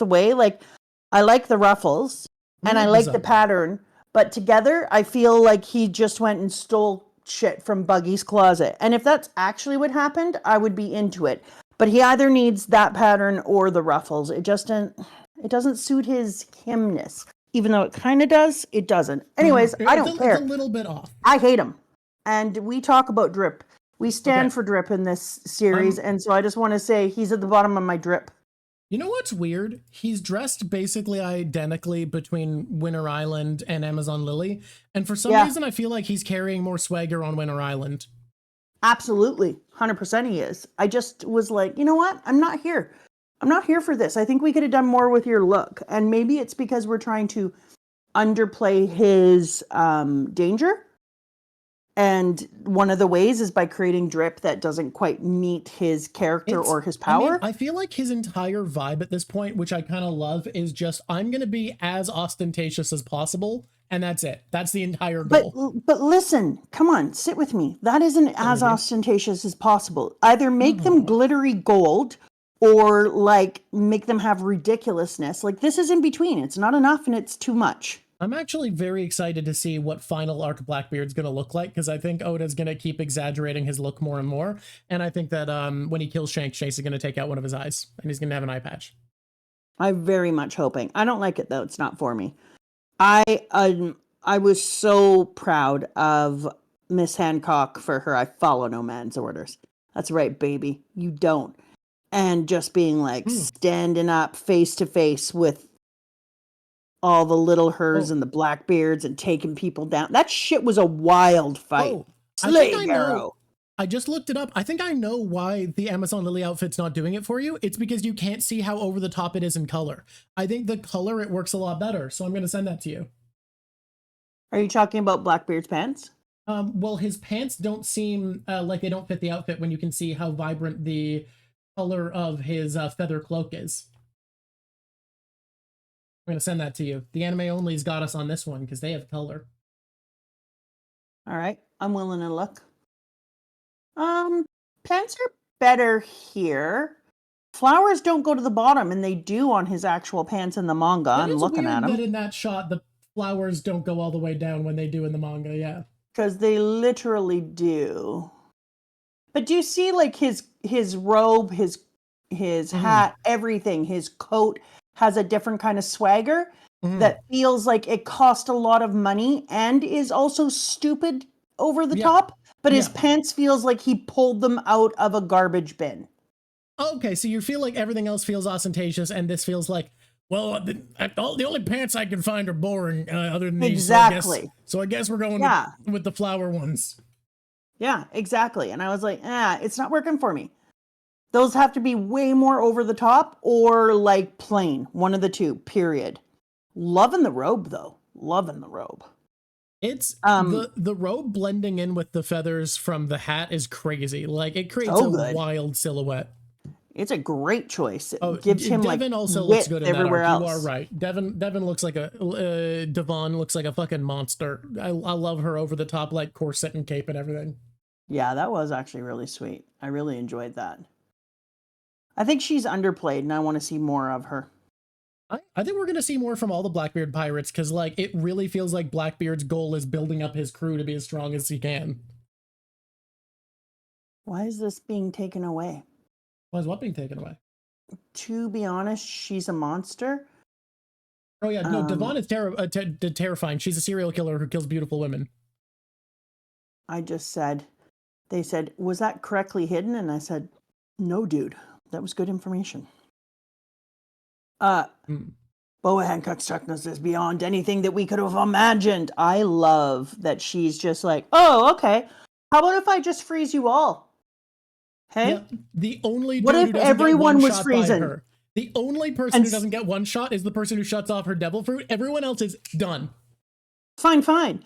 way. Like, I like the ruffles and I like the pattern, but together I feel like he just went and stole shit from Buggy's closet. And if that's actually what happened, I would be into it. But he either needs that pattern or the ruffles. It doesn't suit his himness. Even though it kind of does, it doesn't. Anyways, I don't care. It's a little bit off. I hate him. And we talk about drip. We stand for drip in this series. And so I just want to say he's at the bottom of my drip. You know what's weird? He's dressed basically identically between Winter Island and Amazon Lily. And for some reason, I feel like he's carrying more swagger on Winter Island. Absolutely. 100% he is. I just was like, you know what? I'm not here. I'm not here for this. I think we could have done more with your look. And maybe it's because we're trying to underplay his danger. And one of the ways is by creating drip that doesn't quite meet his character or his power. I feel like his entire vibe at this point, which I kind of love, is just, I'm going to be as ostentatious as possible. And that's it. That's the entire goal. But listen, come on, sit with me. That isn't as ostentatious as possible. Either make them glittery gold or like make them have ridiculousness. Like, this is in between. It's not enough and it's too much. I'm actually very excited to see what final arc Blackbeard's going to look like, because I think Oda's going to keep exaggerating his look more and more. And I think that when he kills Shanks, Shanks is going to take out one of his eyes and he's going to have an eye patch. I'm very much hoping. I don't like it though. It's not for me. I was so proud of Miss Hancock for her I follow no man's orders. That's right, baby. You don't. And just being like standing up face to face with all the little hers and the Blackbeards and taking people down. That shit was a wild fight. I just looked it up. I think I know why the Amazon Lily outfit's not doing it for you. It's because you can't see how over the top it is in color. I think the color, it works a lot better. So I'm going to send that to you. Are you talking about Blackbeard's pants? Well, his pants don't seem like they don't fit the outfit when you can see how vibrant the color of his feather cloak is. I'm going to send that to you. The anime only's got us on this one because they have color. All right. I'm willing to look. Pants are better here. Flowers don't go to the bottom, and they do on his actual pants in the manga. I'm looking at them. That in that shot, the flowers don't go all the way down when they do in the manga, yeah. Because they literally do. But do you see, like, his robe, his hat, everything, his coat has a different kind of swagger that feels like it cost a lot of money and is also stupid over the top, but his pants feels like he pulled them out of a garbage bin. Okay, so you feel like everything else feels ostentatious and this feels like, well, the only pants I can find are boring other than these. Exactly. So I guess we're going with the flower ones. Yeah, exactly. And I was like, it's not working for me. Those have to be way more over the top or like plain. One of the two, period. Loving the robe, though. Loving the robe. It's the robe blending in with the feathers from the hat is crazy. Like, it creates a wild silhouette. It's a great choice. It gives him Devin like also looks good in everywhere that arc. else. You are right. Devin looks like Devon looks like a fucking monster. I love her over the top like corset and cape and everything. Yeah, that was actually really sweet. I really enjoyed that. I think she's underplayed, and I want to see more of her. I think we're going to see more from all the Blackbeard Pirates, because like it really feels like Blackbeard's goal is building up his crew to be as strong as he can. Why is this being taken away? Why is what being taken away? To be honest, she's a monster. Oh yeah, no, Devon is terrifying. She's a serial killer who kills beautiful women. I just said, they said, was that correctly hidden? And I said, no, dude. That was good information. Boa Hancock's toughness is beyond anything that we could have imagined. I love that she's just like, oh, okay. How about if I just freeze you all? Hey? Yeah, the only dude what if who doesn't everyone get one was shot freezing? by her. The only person who doesn't get one shot is the person who shuts off her devil fruit. Everyone else is done. Fine.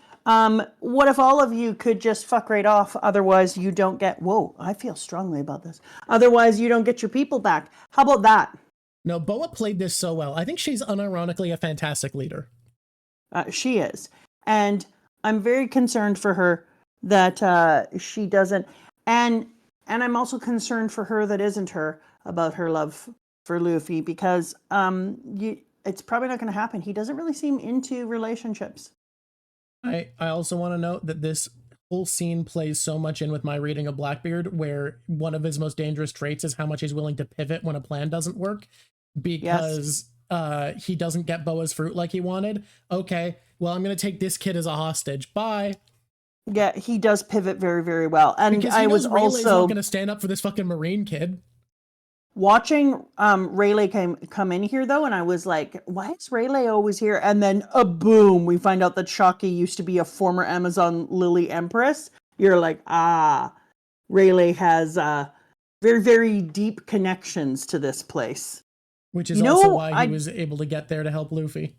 What if all of you could just fuck right off? Otherwise, you don't get. Whoa, I feel strongly about this. Otherwise, you don't get your people back. How about that? No, Boa played this so well. I think she's unironically a fantastic leader. She is, and I'm very concerned for her that she doesn't. And I'm also concerned for her that isn't her about her love for Luffy because it's probably not going to happen. He doesn't really seem into relationships. I also want to note that this whole scene plays so much in with my reading of Blackbeard, where one of his most dangerous traits is how much he's willing to pivot when a plan doesn't work, because he doesn't get Boa's fruit like he wanted. Okay, well, I'm going to take this kid as a hostage. Bye. Yeah, he does pivot very, very well. And because I was Rayleigh's also not going to stand up for this fucking Marine kid. Watching Rayleigh come in here though, and I was like, why is Rayleigh always here? And then boom, we find out that Shocky used to be a former Amazon Lily Empress. You're like, Rayleigh has very, very deep connections to this place. Which is also why he was able to get there to help Luffy.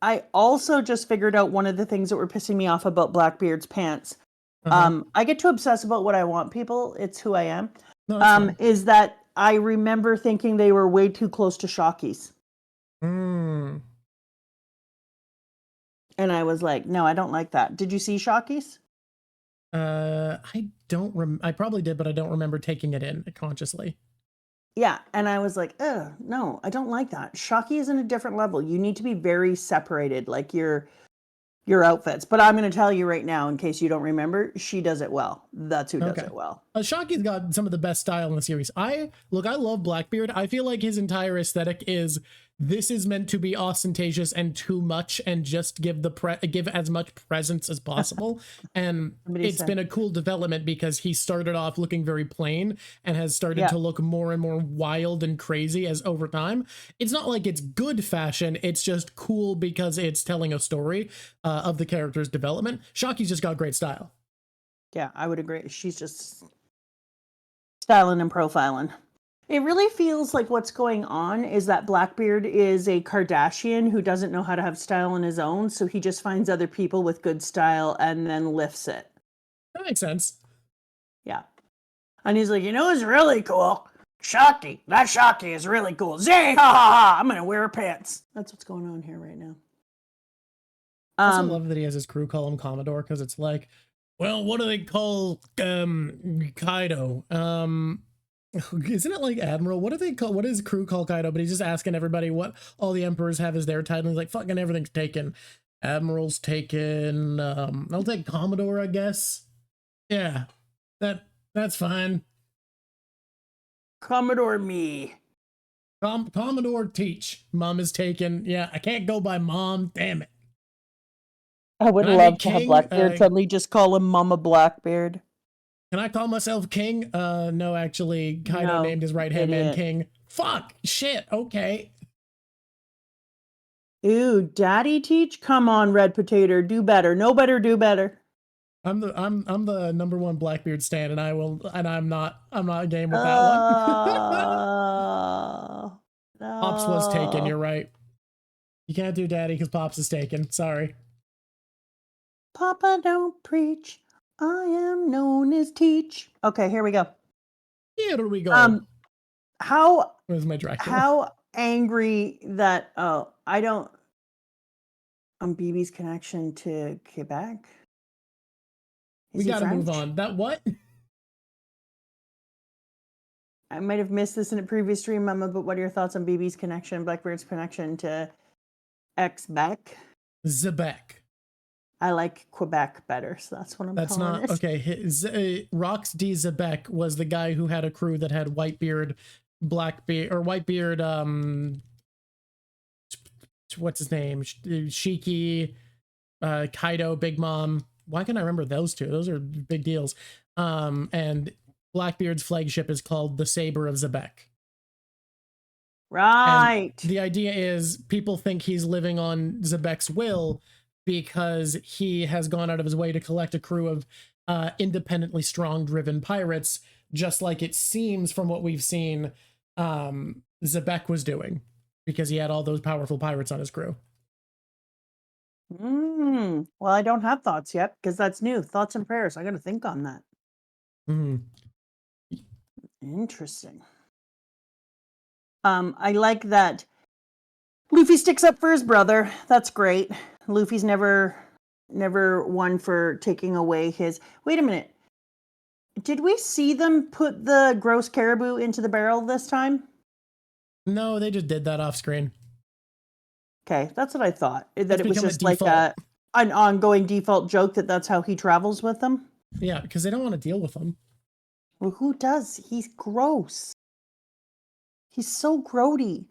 I also just figured out one of the things that were pissing me off about Blackbeard's pants. I get too obsessed about what I want, people. It's who I am. No, is that I remember thinking they were way too close to Shocky's. And I was like, no, I don't like that. Did you see Shocky's? I don't I probably did, but I don't remember taking it in consciously. Yeah, and I was like, no, I don't like that. Shocky is in a different level. You need to be very separated, like your outfits. But I'm going to tell you right now, in case you don't remember, she does it well. That's who does it well. Shocky's got some of the best style in the series. I love Blackbeard. I feel like his entire aesthetic is, this is meant to be ostentatious and too much, and just give as much presence as possible. And it's been a cool development because he started off looking very plain and has started to look more and more wild and crazy as over time. It's not like it's good fashion. It's just cool because it's telling a story of the character's development. Shocky's just got great style. Yeah, I would agree. She's just styling and profiling. It really feels like what's going on is that Blackbeard is a Kardashian who doesn't know how to have style on his own, so he just finds other people with good style and then lifts it. That makes sense. Yeah. And he's like, who's really cool? Shocky. That Shocky is really cool. Zing! Ha ha ha! I'm gonna wear her pants. That's what's going on here right now. I also love that he has his crew call him Commodore, because it's like, well, what do they call Kaido? Isn't it like Admiral? What do they call? What does crew call Kaido? But he's just asking everybody what all the emperors have as their title. He's like, fucking everything's taken. Admiral's taken. I'll take Commodore, I guess. Yeah, that's fine. Commodore me. Commodore teach. Mom is taken. Yeah, I can't go by mom. Damn it. I would love to have Blackbeard suddenly just call him Mama Blackbeard. Can I call myself King? No, actually, Kaido named his right-hand man King. Fuck! Shit, okay. Ooh, daddy teach? Come on, Red Potato, do better. No better, do better. I'm the #1 Blackbeard stan, and I'm not game with that one. No. Pops was taken, you're right. You can't do daddy because Pops is taken. Sorry. Papa don't preach. I am known as Teach. Okay, here we go. Here we go. Where's my Dracula? How angry that I don't BB's connection to Quebec. We gotta move on. That what? I might have missed this in a previous stream, Mama, but what are your thoughts on BB's connection, Blackbeard's connection to Xebec? Xebec. I like Quebec better, so that's what I'm calling it. Okay. Rox D. Xebec was the guy who had a crew that had Whitebeard, Blackbeard, or Whitebeard, what's his name? Shiki, Kaido, Big Mom. Why can't I remember those two? Those are big deals. And Blackbeard's flagship is called the Saber of Xebec. Right. And the idea is people think he's living on Xebec's will, because he has gone out of his way to collect a crew of independently strong driven pirates, just like it seems from what we've seen Xebec was doing, because he had all those powerful pirates on his crew. Well, I don't have thoughts yet because that's new. Thoughts and prayers. I got to think on that. Interesting. I like that Luffy sticks up for his brother. That's great. Luffy's never one for taking away his. Wait a minute. Did we see them put the gross caribou into the barrel this time? No, they just did that off screen. Okay, that's what I thought. That it was just like an ongoing default joke that's how he travels with them. Yeah, because they don't want to deal with them. Well, who does? He's gross. He's so grody.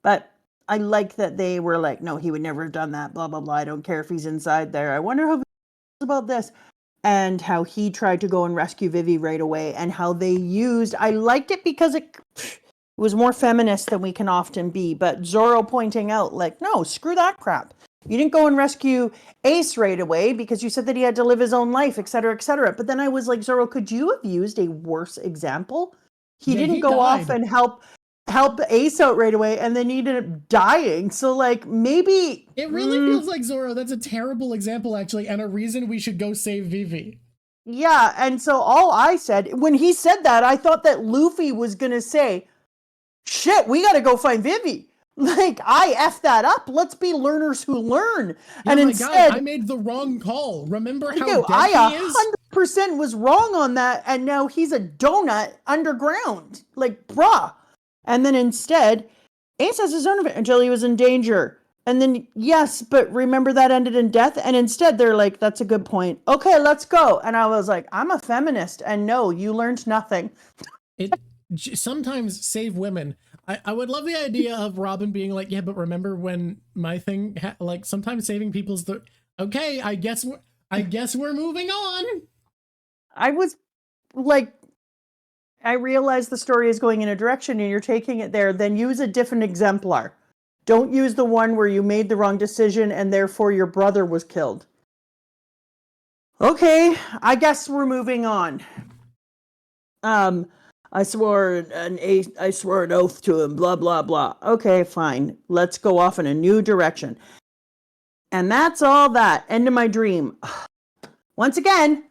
But I like that they were like, no, he would never have done that, blah, blah, blah. I don't care if he's inside there. I wonder how he feels about this. And how he tried to go and rescue Vivi right away. And how they used, I liked it because it was more feminist than we can often be. But Zoro pointing out, like, no, screw that crap. You didn't go and rescue Ace right away because you said that he had to live his own life, et cetera, et cetera. But then I was like, Zoro, could you have used a worse example? He didn't go off and help Ace out right away, and then he ended up dying. So, like, maybe it really feels like, Zoro, that's a terrible example, actually, and a reason we should go save Vivi. Yeah, and so all I said, when he said that, I thought that Luffy was gonna say, shit, we gotta go find Vivi. Like, I F that up. Let's be learners who learn. Yeah, and instead, God, I made the wrong call. Remember how dead he is? 100% was wrong on that, and now he's a donut underground. Like, bruh. And then instead, Ace has his own of it until he was in danger. And then, yes, but remember that ended in death? And instead, they're like, that's a good point. Okay, let's go. And I was like, I'm a feminist. And no, you learned nothing. Sometimes save women. I would love the idea of Robin being like, yeah, but remember when my thing, like, sometimes saving people's the, okay, I guess we're moving on. I was like, I realize the story is going in a direction and you're taking it there, then use a different exemplar. Don't use the one where you made the wrong decision and therefore your brother was killed. Okay, I guess we're moving on. I swore an oath to him, blah, blah, blah. Okay, fine. Let's go off in a new direction. And that's all that. End of my dream. Once again,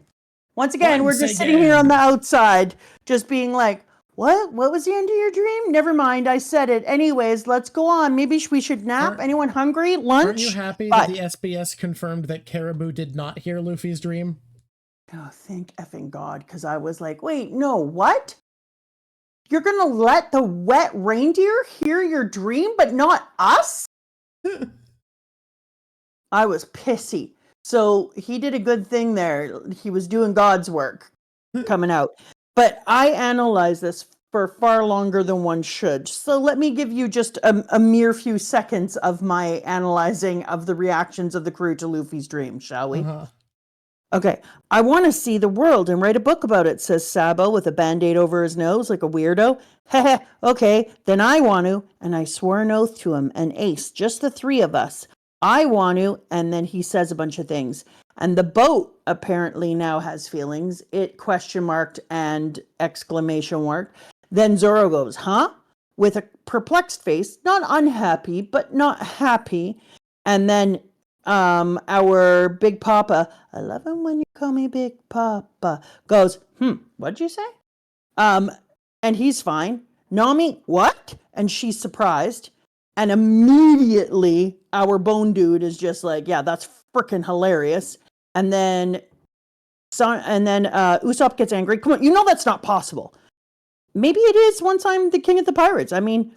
we're just sitting here on the outside, just being like, what? What was the end of your dream? Never mind, I said it. Anyways, let's go on. Maybe we should nap. Anyone hungry? Lunch? Aren't you happy that the SBS confirmed that Caribou did not hear Luffy's dream? Oh, thank effing God, because I was like, wait, no, what? You're going to let the wet reindeer hear your dream, but not us? I was pissy. So he did a good thing there. He was doing God's work coming out. But I analyzed this for far longer than one should. So let me give you just a mere few seconds of my analyzing of the reactions of the crew to Luffy's dream, shall we? Okay. I want to see the world and write a book about it, says Sabo with a Band-Aid over his nose like a weirdo. Heh, okay, then I want to. And I swore an oath to him and Ace, just the three of us. I want to, and then he says a bunch of things. And the boat apparently now has feelings. It question marked and exclamation mark. Then Zoro goes, huh? With a perplexed face, not unhappy, but not happy. And then our Big Papa, I love him when you call me Big Papa, goes, what'd you say? And he's fine. Nami, what? And she's surprised. And immediately our bone dude is just like, yeah, that's freaking hilarious. And then Usopp gets angry. Come on, you know that's not possible. Maybe it is once I'm the king of the pirates. I mean,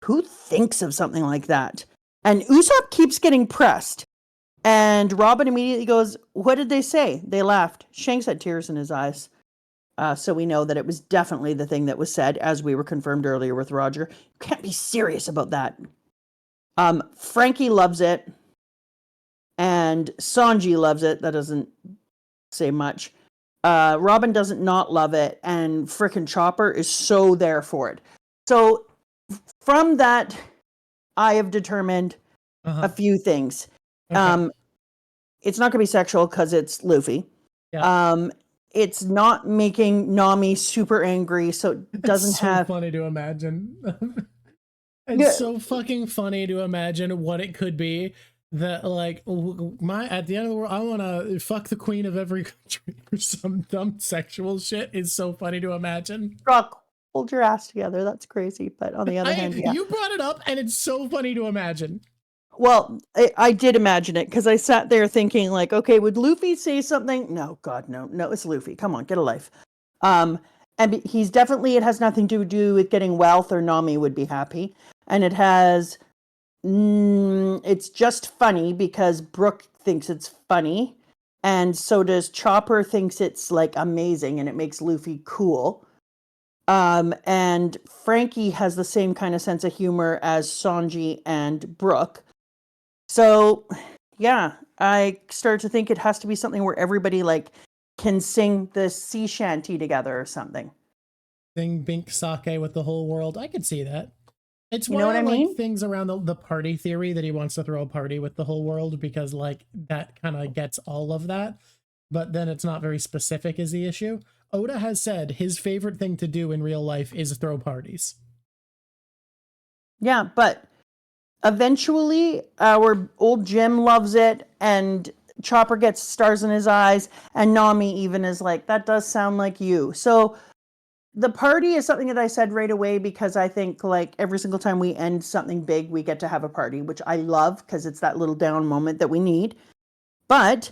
who thinks of something like that? And Usopp keeps getting pressed. And Robin immediately goes, what did they say? They laughed. Shanks had tears in his eyes. So we know that it was definitely the thing that was said, as we were confirmed earlier with Roger. You can't be serious about that. Frankie loves it. And Sanji loves it. That doesn't say much. Robin doesn't not love it. And frickin' Chopper is so there for it. So from that, I have determined a few things. Okay. It's not going to be sexual because it's Luffy. Yeah. It's not making Nami super angry, so it doesn't have... It's so funny to imagine. It's so fucking funny to imagine what it could be. That like at the end of the world, I want to fuck the queen of every country or some dumb sexual shit is so funny to imagine. Drawk, hold your ass together. That's crazy. But on the other hand, yeah. You brought it up and it's so funny to imagine. Well, I did imagine it because I sat there thinking like, okay, would Luffy say something? No, God, no, it's Luffy. Come on, get a life. And he's definitely, it has nothing to do with getting wealth or Nami would be happy. And it has, it's just funny because Brooke thinks it's funny. And so does Chopper thinks it's like amazing and it makes Luffy cool. And Frankie has the same kind of sense of humor as Sanji and Brooke. So, yeah, I started to think it has to be something where everybody like can sing the sea shanty together or something. Sing Bink Sake with the whole world. I could see that. It's you know what I mean? Like things around the party theory that he wants to throw a party with the whole world because like that kind of gets all of that, but then it's not very specific is the issue. Oda has said his favorite thing to do in real life is throw parties. Yeah, but eventually our old Jim loves it and Chopper gets stars in his eyes and Nami even is like, that does sound like you. So the party is something that I said right away because I think like every single time we end something big, we get to have a party, which I love because it's that little down moment that we need. But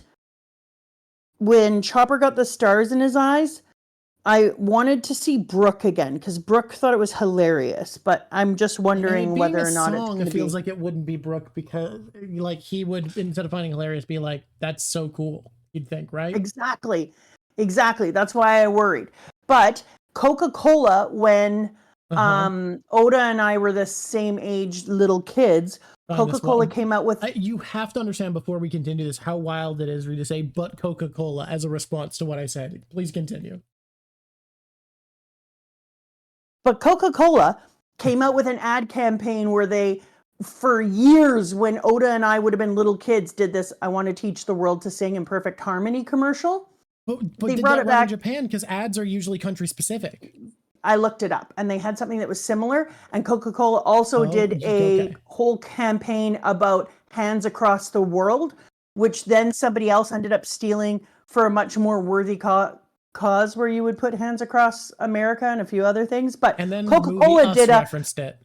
when Chopper got the stars in his eyes, I wanted to see Brooke again because Brooke thought it was hilarious, but I'm just wondering whether or not it feels like it wouldn't be Brooke because like he would, instead of finding hilarious, be like, that's so cool, you'd think, right? Exactly. That's why I worried. But Coca-Cola, when Oda and I were the same age little kids, Coca-Cola came out with... You have to understand before we continue this how wild it is for you to say but Coca-Cola as a response to what I said. Please continue. But Coca-Cola came out with an ad campaign where they, for years, when Oda and I would have been little kids, did this I want to teach the world to sing in perfect harmony commercial. But they brought it back in Japan because ads are usually country specific. I looked it up and they had something that was similar. And Coca-Cola also did a whole campaign about hands across the world, which then somebody else ended up stealing for a much more worthy cause where you would put hands across America and a few other things. But and then Coca-Cola referenced it.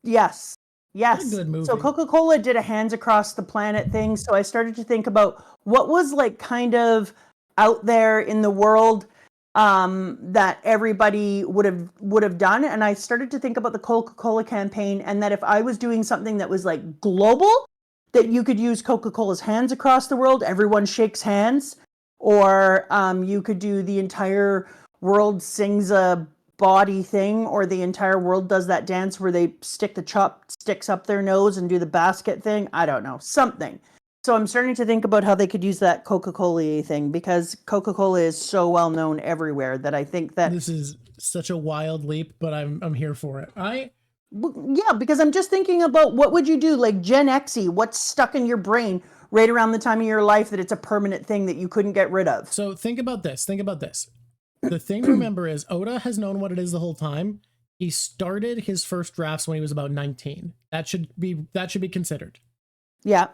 Yes. What a good movie. So Coca-Cola did a hands across the planet thing. So I started to think about what was like kind of out there in the world that everybody would have done. And I started to think about the Coca-Cola campaign and that if I was doing something that was like global, that you could use Coca-Cola's hands across the world, everyone shakes hands, or you could do the entire world sings a body thing, or the entire world does that dance where they stick the chopsticks up their nose and do the basket thing. I don't know, something. So I'm starting to think about how they could use that Coca-Cola thing because Coca-Cola is so well known everywhere that I think that this is such a wild leap, but I'm here for it. Yeah, because I'm just thinking about what would you do, like Gen Xy, what's stuck in your brain right around the time of your life that it's a permanent thing that you couldn't get rid of. So think about this. The thing to remember is Oda has known what it is the whole time. He started his first drafts when he was about 19. That should be considered. Yeah.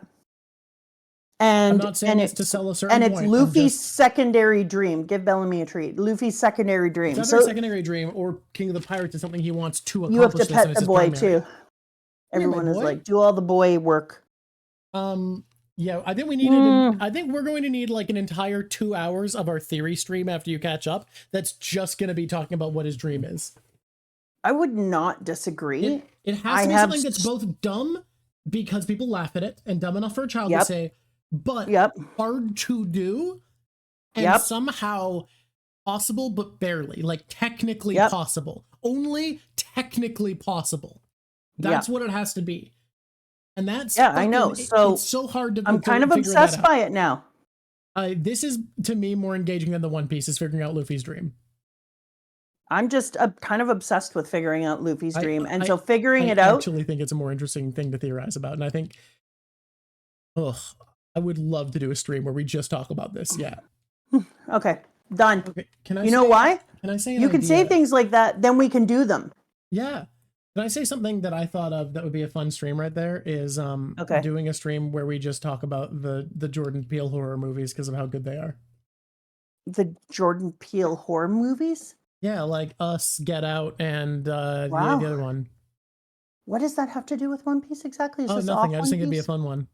And, I'm not saying it's to sell a certain point. And it's Luffy's secondary dream. Give Bellamy a treat. Luffy's secondary dream. It's either a secondary dream or King of the Pirates is something he wants to accomplish. You have to pet the boy too. Everyone is like, do all the boy work. Yeah, I think we needed. I think we're going to need like an entire 2 hours of our theory stream after you catch up. That's just going to be talking about what his dream is. I would not disagree. It has to be something that's both dumb because people laugh at it and dumb enough for a child to say, but hard to do and somehow possible, but barely, like technically possible. Only technically possible. That's what it has to be. And that's I know. So it's so hard to. I'm kind of obsessed by it now. This is to me more engaging than the One Piece is figuring out Luffy's dream. I'm just kind of obsessed with figuring out Luffy's dream, and so figuring it out. I actually think it's a more interesting thing to theorize about, and I think, I would love to do a stream where we just talk about this. Yeah. Okay, done. Okay, can I? You know why? Can I say? You can say things like that, then we can do them. Yeah. Can I say something that I thought of that would be a fun stream right there is Okay. doing a stream where we just talk about the Jordan Peele horror movies because of how good they are. The Jordan Peele horror movies? Yeah, like Us, Get Out, and the Wow. other one. What does that have to do with One Piece exactly? Is Oh, this nothing. off I just One think it'd be a Piece? fun one.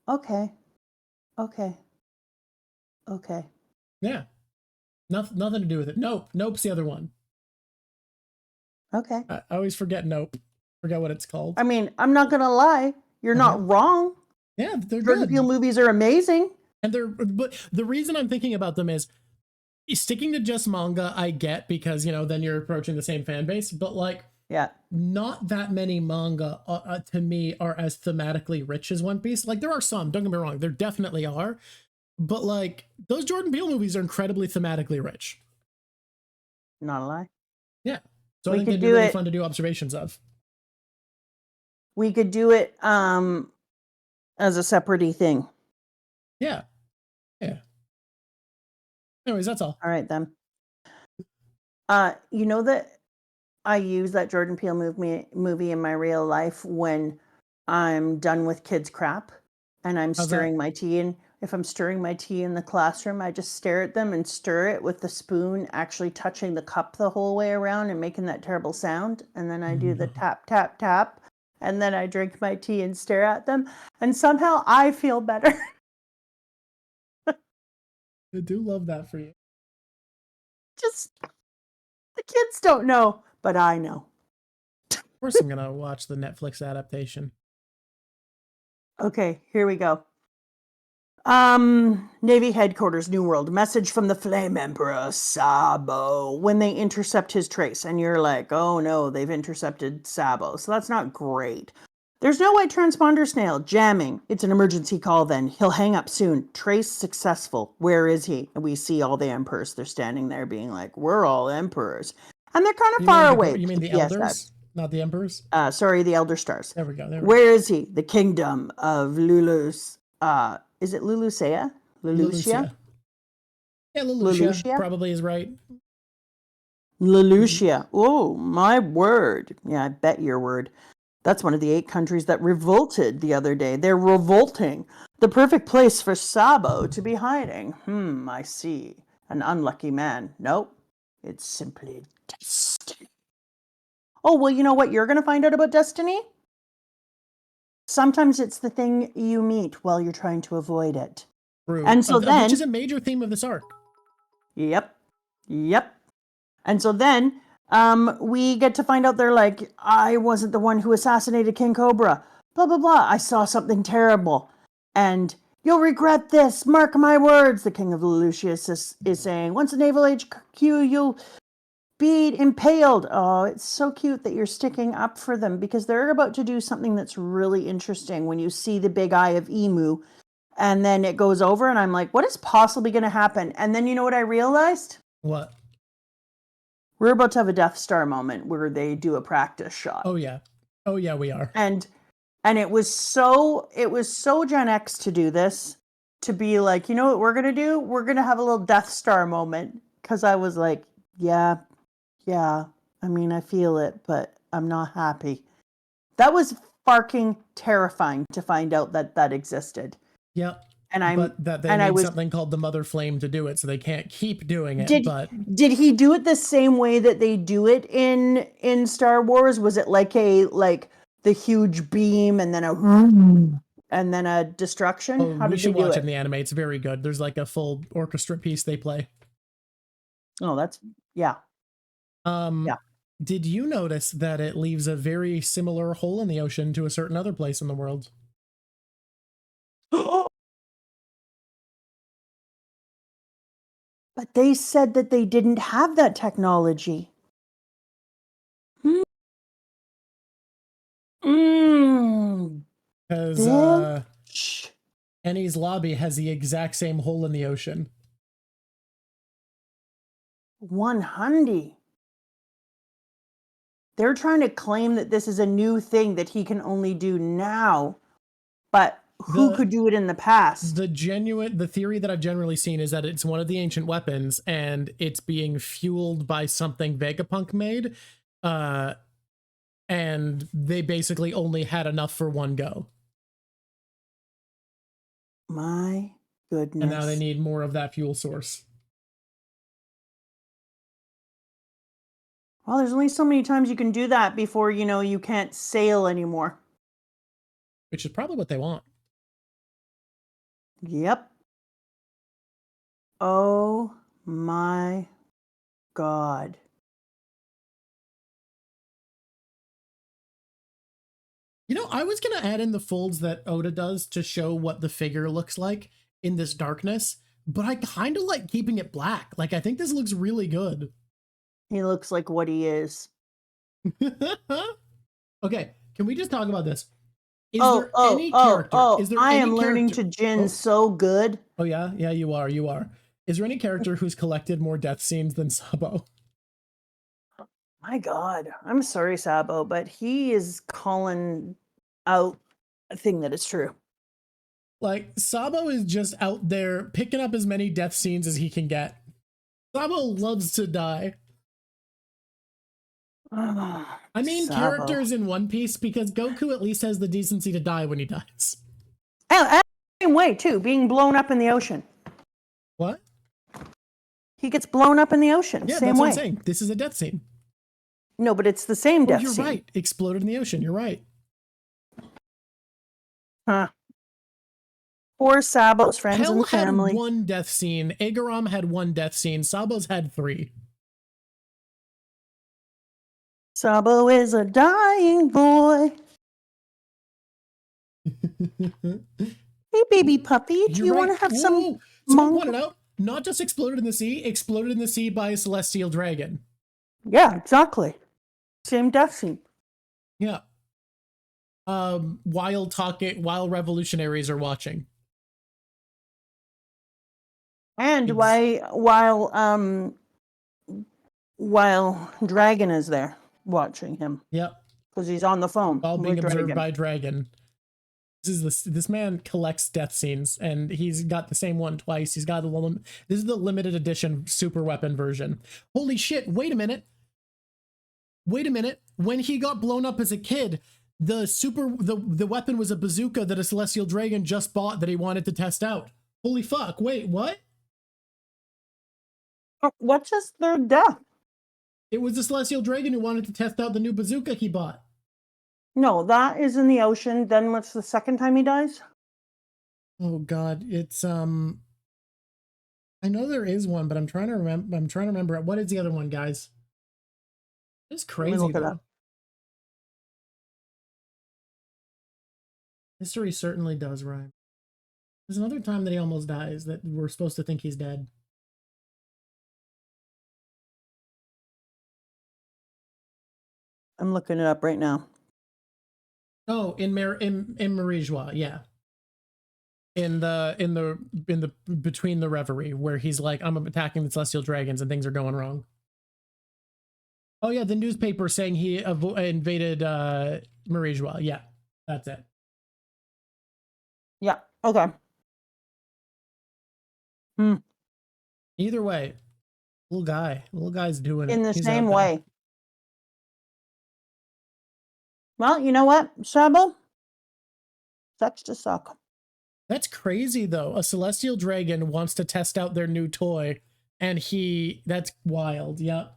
Okay. Okay. Okay. Yeah. Nothing to do with it. Nope's the other one. Okay. I always forget Nope. Forget what it's called. I mean, I'm not gonna lie. You're not wrong. Yeah, they're Jordan good. Peele movies are amazing. And but the reason I'm thinking about them is sticking to just manga, I get, because, you know, then you're approaching the same fan base, but like, yeah, not that many manga to me are as thematically rich as One Piece. Like, there are some, don't get me wrong, there definitely are, but like, those Jordan Peele movies are incredibly thematically rich. not a lie. Yeah. So We I think could it'd be do really it. fun to do observations of. We could do it as a separate thing. Yeah. Yeah. Anyways, that's all. All right, then. You know that I use that Jordan Peele movie in my real life when I'm done with kids' crap and I'm stirring my tea in. If I'm stirring my tea in the classroom, I just stare at them and stir it with the spoon actually touching the cup the whole way around and making that terrible sound. And then I do the tap, tap, tap. And then I drink my tea and stare at them. And somehow I feel better. I do love that for you. Just, the kids don't know, but I know. Of course I'm going to watch the Netflix adaptation. Okay, here we go. Navy headquarters, New World. Message from the Flame Emperor, Sabo. When they intercept his trace, and you're like, oh no, they've intercepted Sabo. So that's not great. There's no white transponder snail. Jamming. It's an emergency call then. He'll hang up soon. Trace successful. Where is he? And we see all the emperors. They're standing there being like, we're all emperors. And they're kind of far away. You mean the elders? Not the emperors? Sorry, the Elder Stars. There we go. Where is he? The kingdom of Lulus. Is it Lulusia? Lulusia? Yeah, Lulusia probably is right. Lulusia. Oh, my word. Yeah, I bet your word. That's one of the 8 countries that revolted the other day. They're revolting. The perfect place for Sabo to be hiding. I see. An unlucky man. Nope. It's simply destiny. Oh, well, you know what you're going to find out about destiny? Sometimes it's the thing you meet while you're trying to avoid it. True. And so then, which is a major theme of this arc. Yep. And so then, we get to find out they're like, I wasn't the one who assassinated King Cobra. Blah, blah, blah. I saw something terrible. And you'll regret this. Mark my words. The king of Lulusia is saying, once the naval HQ, you'll be impaled. Oh, it's so cute that you're sticking up for them because they're about to do something that's really interesting when you see the big eye of Emu and then it goes over and I'm like, what is possibly going to happen? And then you know what I realized? What? We're about to have a Death Star moment where they do a practice shot. Oh yeah, we are. And it was so Gen X to do this, to be like, you know what we're going to do? We're going to have a little Death Star moment. Because I was like, yeah, I mean, I feel it, but I'm not happy. That was fucking terrifying to find out that existed. Yep. And but that they made something called the Mother Flame to do it, so they can't keep doing it. Did he do it the same way that they do it in Star Wars? Was it like the huge beam and then a destruction? Oh, we should watch it in the anime. It's very good. There's like a full orchestra piece they play. Oh, that's yeah. Did you notice that it leaves a very similar hole in the ocean to a certain other place in the world? But they said that they didn't have that technology. Because Eni's lobby has the exact same hole in the ocean. 100. They're trying to claim that this is a new thing that he can only do now, but who could do it in the past? The theory that I've generally seen is that it's one of the ancient weapons and it's being fueled by something Vegapunk made. and they basically only had enough for one go. My goodness. And now they need more of that fuel source. Well, there's only so many times you can do that before, you know, you can't sail anymore. Which is probably what they want. Yep. Oh my God. You know, I was going to add in the folds that Oda does to show what the figure looks like in this darkness, but I kind of like keeping it black. Like, I think this looks really good. He looks like what he is. Okay, can we just talk about this? Is there any character? Is there I any am learning to Jin so good. Oh yeah? Yeah, you are. You are. Is there any character who's collected more death scenes than Sabo? My God. I'm sorry, Sabo, but he is calling out a thing that is true. Like, Sabo is just out there picking up as many death scenes as he can get. Sabo loves to die. I mean, Sabo. characters in One Piece, because Goku at least has the decency to die when he dies. And same way, too, being blown up in the ocean. What? He gets blown up in the ocean. Yeah, same that's way. what I'm saying. This is a death scene. No, but it's the same death you're scene. Right. Exploded in the ocean. You're right. Huh. Poor Sabo's friends Hell and family. had one death scene. Igaram had one death scene. Sabo's had 3. Sabo is a dying boy. Hey, baby puppy, do you want to have some Someone pointed out, not just exploded in the sea by a celestial dragon. Yeah, exactly. Same death scene. Yeah. While revolutionaries are watching. And while Dragon is there watching him. Yep. Because he's on the phone. While being observed by Dragon. This man collects death scenes, and he's got the same one twice. He's got this is the limited edition super weapon version. Holy shit! Wait a minute. When he got blown up as a kid, the weapon was a bazooka that a celestial dragon just bought that he wanted to test out. Holy fuck! Wait, what? What's his third death? It was the celestial dragon who wanted to test out the new bazooka he bought. No, that is in the ocean. Then what's the second time he dies? Oh God, it's I know there is one, but I'm trying to remember. What is the other one, guys? It's crazy though. History certainly does rhyme. There's another time that he almost dies that we're supposed to think he's dead. I'm looking it up right now. Oh, in Marijua, yeah. In the between the reverie where he's like, I'm attacking the celestial dragons and things are going wrong. Oh yeah, the newspaper saying he invaded Marijua. Yeah, that's it. Yeah. Okay. Either way, little guy's doing it. In the same way. Well, you know what, Sabo? Sucks to suck. That's crazy, though. A celestial dragon wants to test out their new toy, and that's wild. Yeah.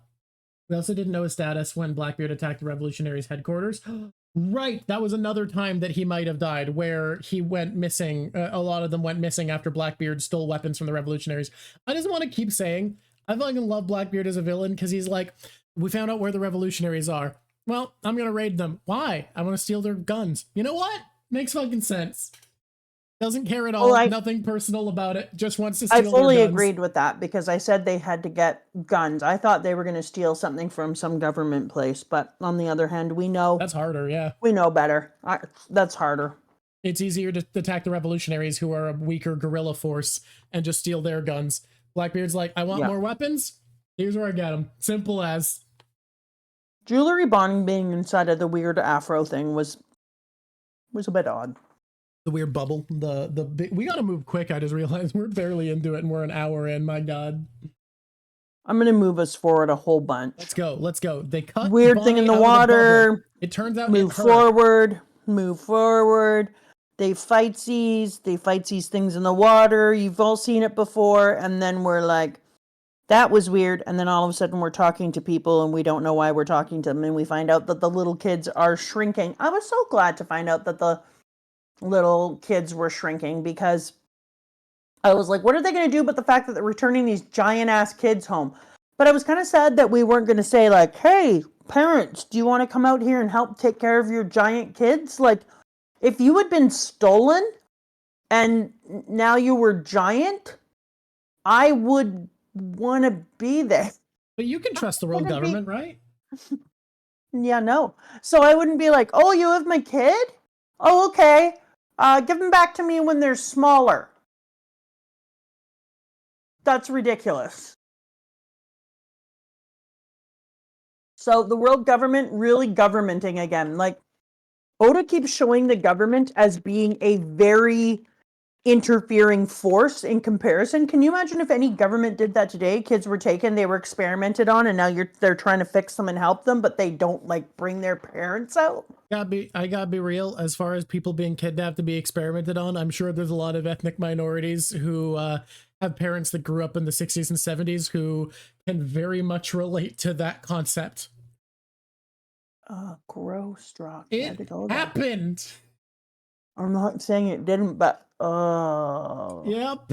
We also didn't know his status when Blackbeard attacked the revolutionaries' headquarters. Right, that was another time that he might have died, where he went missing. A lot of them went missing after Blackbeard stole weapons from the revolutionaries. I just want to keep saying, I fucking love Blackbeard as a villain, because he's like, we found out where the revolutionaries are. Well, I'm going to raid them. Why? I want to steal their guns. You know what? Makes fucking sense. Doesn't care at all. Nothing personal about it. Just wants to steal their guns. I fully agreed with that because I said they had to get guns. I thought they were going to steal something from some government place. But on the other hand, we know... That's harder, yeah. We know better. That's harder. It's easier to attack the revolutionaries who are a weaker guerrilla force and just steal their guns. Blackbeard's like, I want more weapons. Here's where I get them. Simple as... Jewelry Bond being inside of the weird afro thing was a bit odd. The weird bubble. We gotta move quick. I just realized we're barely into it and we're an hour in. My God. I'm gonna move us forward a whole bunch. Let's go. They cut weird thing in the water. It turns out move forward. They fight these things in the water. You've all seen it before. And then we're like, that was weird. And then all of a sudden we're talking to people and we don't know why we're talking to them. And we find out that the little kids are shrinking. I was so glad to find out that the little kids were shrinking, because I was like, what are they going to do but the fact that they're returning these giant ass kids home? But I was kind of sad that we weren't going to say like, hey, parents, do you want to come out here and help take care of your giant kids? Like, if you had been stolen and now you were giant, I would want to be there. But you can trust the world government, right? Yeah, no. So I wouldn't be like, oh, you have my kid? Oh, okay. Give them back to me when they're smaller. That's ridiculous. So the world government really governmenting again. Like, Oda keeps showing the government as being a very interfering force in comparison. Can you imagine if any government did that today? Kids were taken, they were experimented on, and now they're trying to fix them and help them, but they don't like bring their parents out. I gotta be real. As far as people being kidnapped to be experimented on, I'm sure there's a lot of ethnic minorities who have parents that grew up in the 60s and 70s who can very much relate to that concept. Gross, Drawk. It happened. I'm not saying it didn't, but Yep.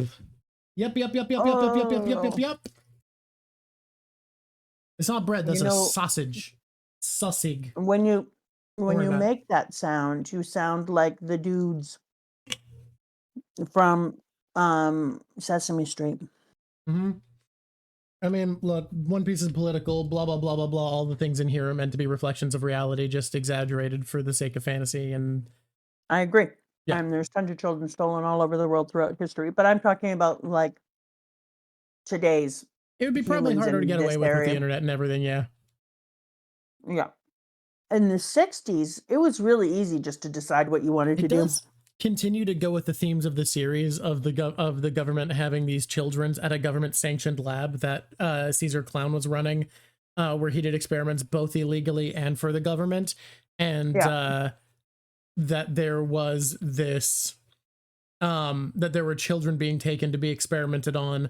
It's not bread, that's a sausage. Sussig. When you make that sound, you sound like the dudes from Sesame Street. Mm-hmm. I mean, look, One Piece is political, blah, blah, blah, blah, blah. All the things in here are meant to be reflections of reality, just exaggerated for the sake of fantasy. And I agree. Yeah. And there's tons of children stolen all over the world throughout history. But I'm talking about like today's. It would be probably harder to get away with the internet and everything, yeah. Yeah. In the 60s, it was really easy just to decide what you wanted to do. Continue to go with the themes of the series of the government having these children at a government sanctioned lab that Caesar Clown was running, where he did experiments both illegally and for the government, and that there was this that there were children being taken to be experimented on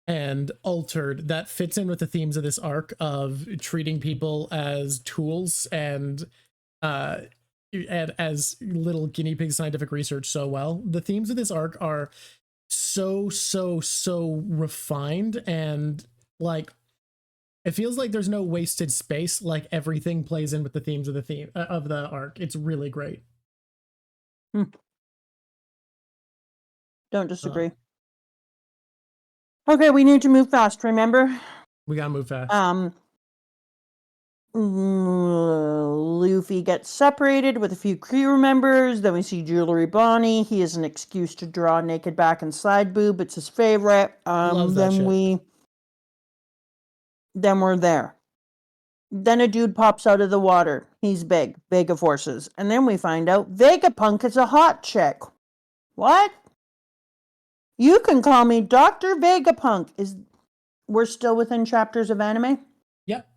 and altered. That fits in with the themes of this arc of treating people as tools and as little guinea pig scientific research so well. The themes of this arc are so refined, and like it feels like there's no wasted space. Like everything plays in with the themes of the arc. It's really great. Don't disagree. Okay, we need to move fast, remember? We gotta move fast. Luffy gets separated with a few crew members. Then we see Jewelry Bonnie. He has an excuse to draw naked back and side boob. It's his favorite. Love that shit. Then we're there. Then a dude pops out of the water. He's big of horses. And then we find out Vegapunk is a hot chick. What? You can call me Dr. Vegapunk. We're still within chapters of anime? Yep.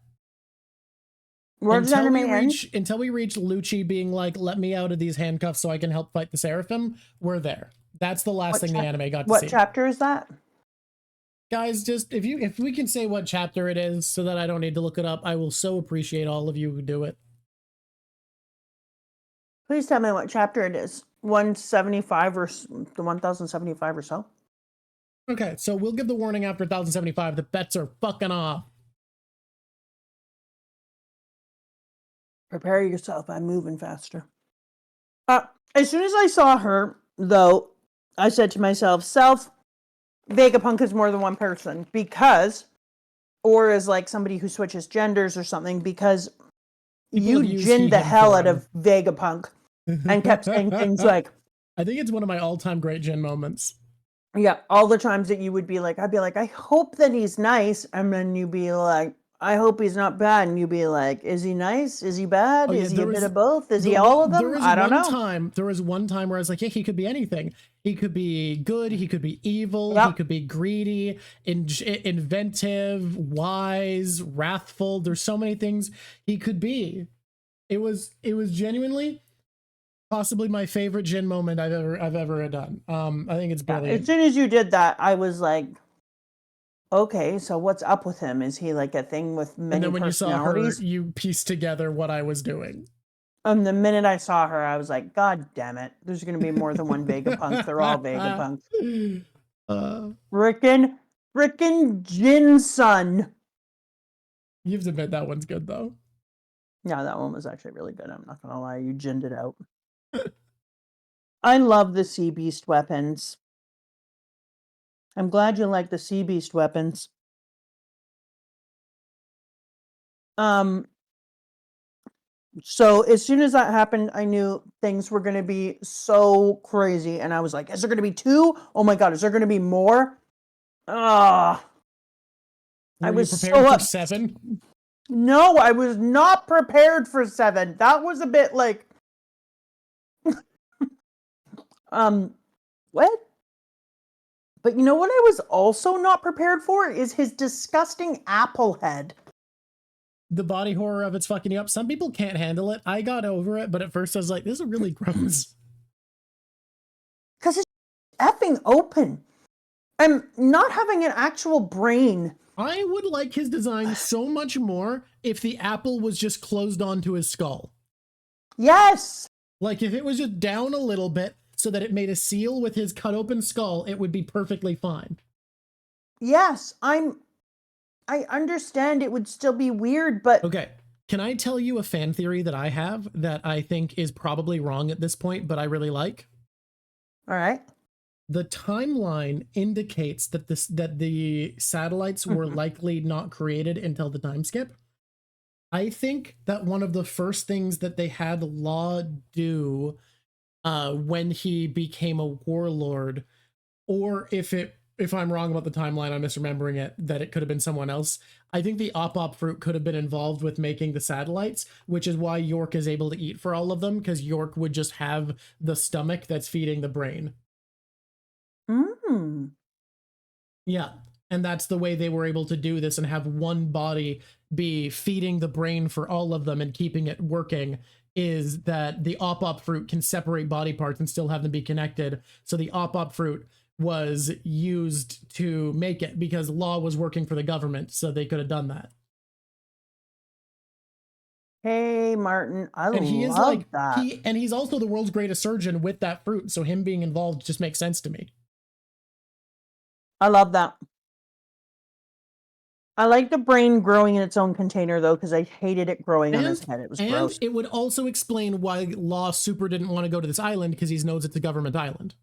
Until we reach Lucci being like, let me out of these handcuffs so I can help fight the Seraphim, we're there. That's the last thing the anime got to see. What chapter is that? Guys, just if we can say what chapter it is so that I don't need to look it up, I will so appreciate all of you who do it. Please tell me what chapter it is. 175 or the 1075 or so. Okay, so we'll give the warning after 1075. The bets are fucking off. Prepare yourself. I'm moving faster. As soon as I saw her, though, I said to myself, Vegapunk is more than one person, because, or is like somebody who switches genders or something, because you ginned the hell out of Vegapunk and kept saying things like, I think it's one of my all-time great Jin moments. Yeah, all the times that you would be like, I'd be like, I hope that he's nice, and then you'd be like, I hope he's not bad, and you'd be like, is he nice? Is he bad? Is he a bit of both? Is he all of them? I don't know. There was one time where I was like, yeah, he could be anything. He could be good, he could be evil, he could be greedy, inventive, wise, wrathful. There's so many things he could be. It was genuinely possibly my favorite Jin moment I've ever done. I think it's brilliant. As soon as you did that, I was like, okay, so what's up with him? Is he like a thing with many and then when personalities? you saw her, you pieced together what I was doing. And the minute I saw her, I was like, God damn it. There's going to be more than one Vegapunk. They're all Vegapunk. Frickin' Jin Sun. You have to admit that one's good, though. Yeah, that one was actually really good. I'm not going to lie. You ginned it out. I love the Sea Beast weapons. I'm glad you like the Sea Beast weapons. So as soon as that happened, I knew things were going to be so crazy. And I was like, is there going to be 2? Oh my God, is there going to be more? I was prepared for 7? No, I was not prepared for 7. That was a bit like, what? But you know what I was also not prepared for is his disgusting apple head. The body horror of it's fucking you up. Some people can't handle it. I got over it, but at first I was like, this is really gross. Because it's effing open. And not having an actual brain. I would like his design so much more if the apple was just closed onto his skull. Yes! Like if it was just down a little bit so that it made a seal with his cut open skull, it would be perfectly fine. Yes, I understand it would still be weird, but... Okay, can I tell you a fan theory that I have that I think is probably wrong at this point, but I really like? All right. The timeline indicates that the satellites were likely not created until the time skip. I think that one of the first things that they had Law do when he became a warlord, or if I'm wrong about the timeline, I'm misremembering it, that it could have been someone else. I think the op fruit could have been involved with making the satellites, which is why York is able to eat for all of them, because York would just have the stomach that's feeding the brain. Yeah, and that's the way they were able to do this and have one body be feeding the brain for all of them and keeping it working, is that the op fruit can separate body parts and still have them be connected. So the op fruit was used to make it because Law was working for the government, so they could have done that. Hey, Martin, I love that. He's also the world's greatest surgeon with that fruit, so him being involved just makes sense to me. I love that. I like the brain growing in its own container, though, because I hated it growing on his head. It was gross. It would also explain why Law super didn't want to go to this island, because he knows it's a government island.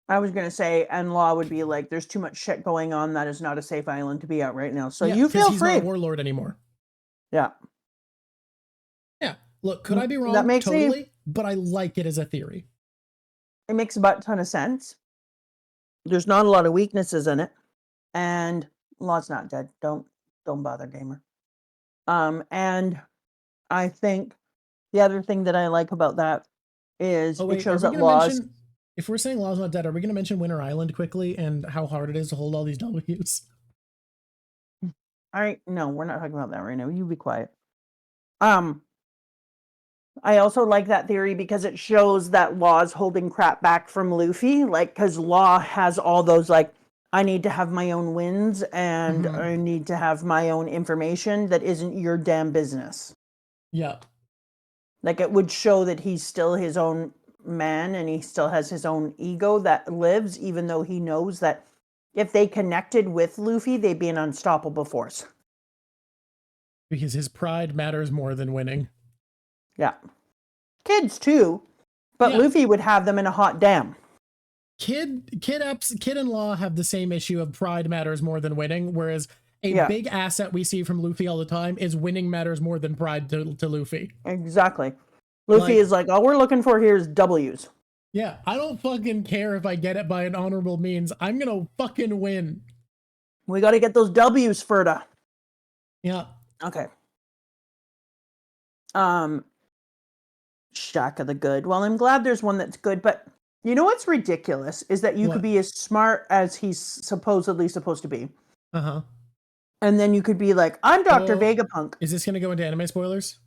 I was going to say, and Law would be like, there's too much shit going on. That is not a safe island to be at right now. So yeah, you feel free. He's not a warlord anymore. Yeah. Yeah. Look, could I be wrong? That makes totally, but I like it as a theory. It makes a butt ton of sense. There's not a lot of weaknesses in it. And Law's not dead. Don't bother, gamer. And I think the other thing that I like about that is it shows that Law's... If we're saying Law's not dead, are we going to mention Winter Island quickly and how hard it is to hold all these W's? All right, no, we're not talking about that right now. You be quiet. I also like that theory because it shows that Law's holding crap back from Luffy, like, because Law has all those, like, I need to have my own wins and I need to have my own information that isn't your damn business. Yeah. Like, it would show that he's still his own man and he still has his own ego that lives, even though he knows that if they connected with Luffy, they'd be an unstoppable force. Because his pride matters more than winning. Yeah. Kids too, but yeah. Luffy would have them in a hot dam. Kid and Law have the same issue of pride matters more than winning, whereas a big asset we see from Luffy all the time is winning matters more than pride to Luffy. Exactly. Luffy is like, all we're looking for here is W's. Yeah, I don't fucking care if I get it by an honorable means. I'm gonna fucking win. We gotta get those W's, Ferda. Yeah. Okay. Shack of the Good. Well, I'm glad there's one that's good, but you know what's ridiculous is that you could be as smart as he's supposedly supposed to be. Uh-huh. And then you could be like, I'm Dr. Vegapunk. Is this going to go into anime spoilers?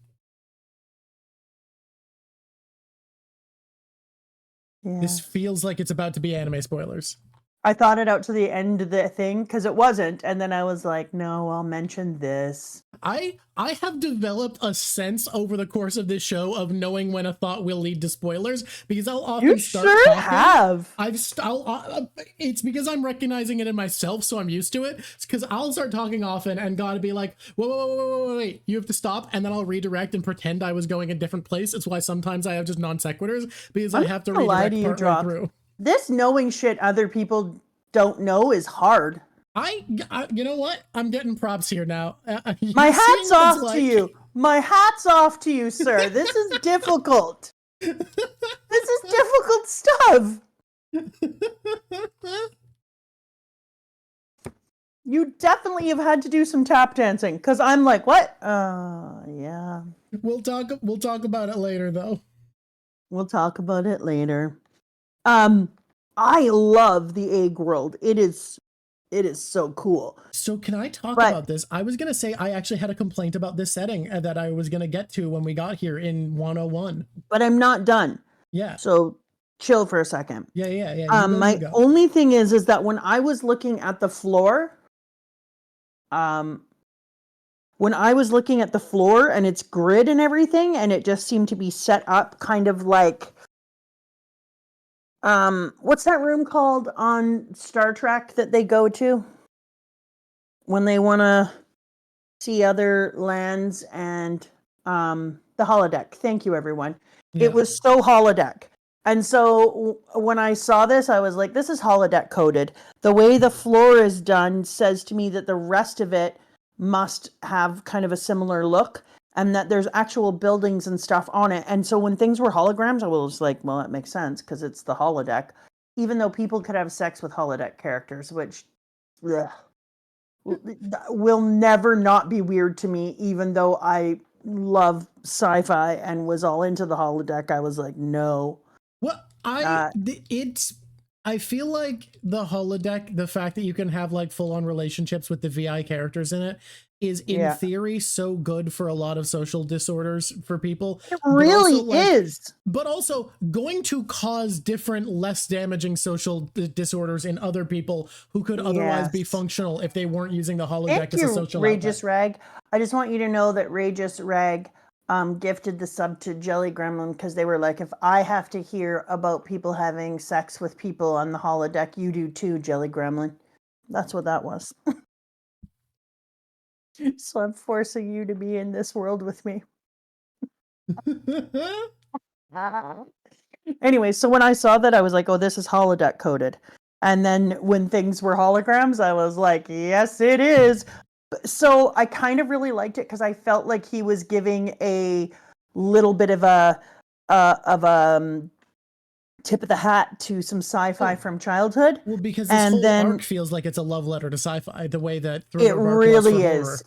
Yeah. This feels like it's about to be anime spoilers. I thought it out to the end of the thing because it wasn't, and then I was like, no, I'll mention this. I have developed a sense over the course of this show of knowing when a thought will lead to spoilers, because I'll often start talking. Have. It's because I'm recognizing it in myself, so I'm used to it. It's because I'll start talking often and gotta be like, whoa, wait, you have to stop, and then I'll redirect and pretend I was going a different place. It's why sometimes I have just non sequiturs, because I have to redirect partway through. This knowing shit other people don't know is hard. I you know what? I'm getting props here now. My hat's off to you. My hat's off to you, sir. This is difficult. This is difficult stuff. You definitely have had to do some tap dancing, because I'm like, what? Yeah. We'll talk about it later, though. We'll talk about it later. I love the egg world. It is so cool. So can I talk about this? I was gonna say I actually had a complaint about this setting that I was gonna get to when we got here in 101. But I'm not done. Yeah. So chill for a second. Yeah. My only thing is that when I was looking at the floor, and its grid and everything, and it just seemed to be set up kind of like, what's that room called on Star Trek that they go to when they want to see other lands? And the holodeck. Thank you, everyone. Yeah. It was so holodeck. And so when I saw this, I was like, this is holodeck coded. The way the floor is done says to me that the rest of it must have kind of a similar look, and that there's actual buildings and stuff on it. And so when things were holograms, I was like, well, that makes sense because it's the holodeck. Even though people could have sex with holodeck characters, which will never not be weird to me, even though I love sci-fi and was all into the holodeck. I was like, no. Well, I feel like the holodeck, the fact that you can have like full-on relationships with the VI characters in it, is in theory so good for a lot of social disorders for people. It really is. But also going to cause different, less damaging social disorders in other people who could otherwise be functional if they weren't using the holodeck as a social Rageous Rag. I just want you to know that Rageous Rag gifted the sub to Jelly Gremlin because they were like, if I have to hear about people having sex with people on the holodeck, you do too, Jelly Gremlin. That's what that was. So I'm forcing you to be in this world with me. Anyway, so when I saw that, I was like, oh, this is holodeck coded. And then when things were holograms, I was like, yes, it is. So I kind of really liked it because I felt like he was giving a little bit of a tip of the hat to some sci-fi from childhood. Well, because this whole arc feels like it's a love letter to sci-fi, the way that it really is.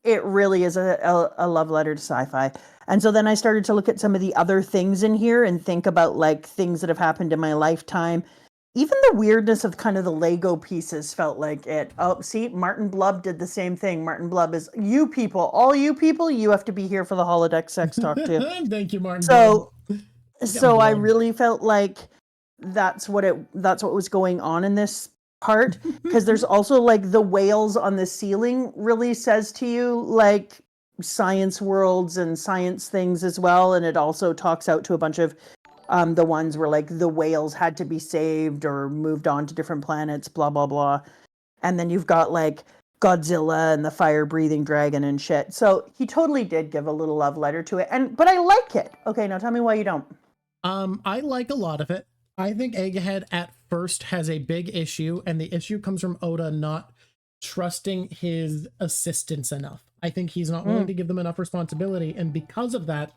It really is a love letter to sci-fi. And so then I started to look at some of the other things in here and think about like things that have happened in my lifetime. Even the weirdness of kind of the Lego pieces felt like it. Oh, see, Martin Blub did the same thing. Martin Blub is, you people, all you people, you have to be here for the holodeck sex talk too. Thank you, Martin. So I really felt like that's what was going on in this part, because there's also like the whales on the ceiling really says to you like science worlds and science things as well, and it also talks out to a bunch of the ones where like the whales had to be saved or moved on to different planets, blah blah blah. And then you've got like Godzilla and the fire-breathing dragon and shit. So he totally did give a little love letter to it, but I like it. Okay, now tell me why you don't. I like a lot of it. I think Egghead at first has a big issue, and the issue comes from Oda not trusting his assistants enough. I think he's not willing to give them enough responsibility, and because of that,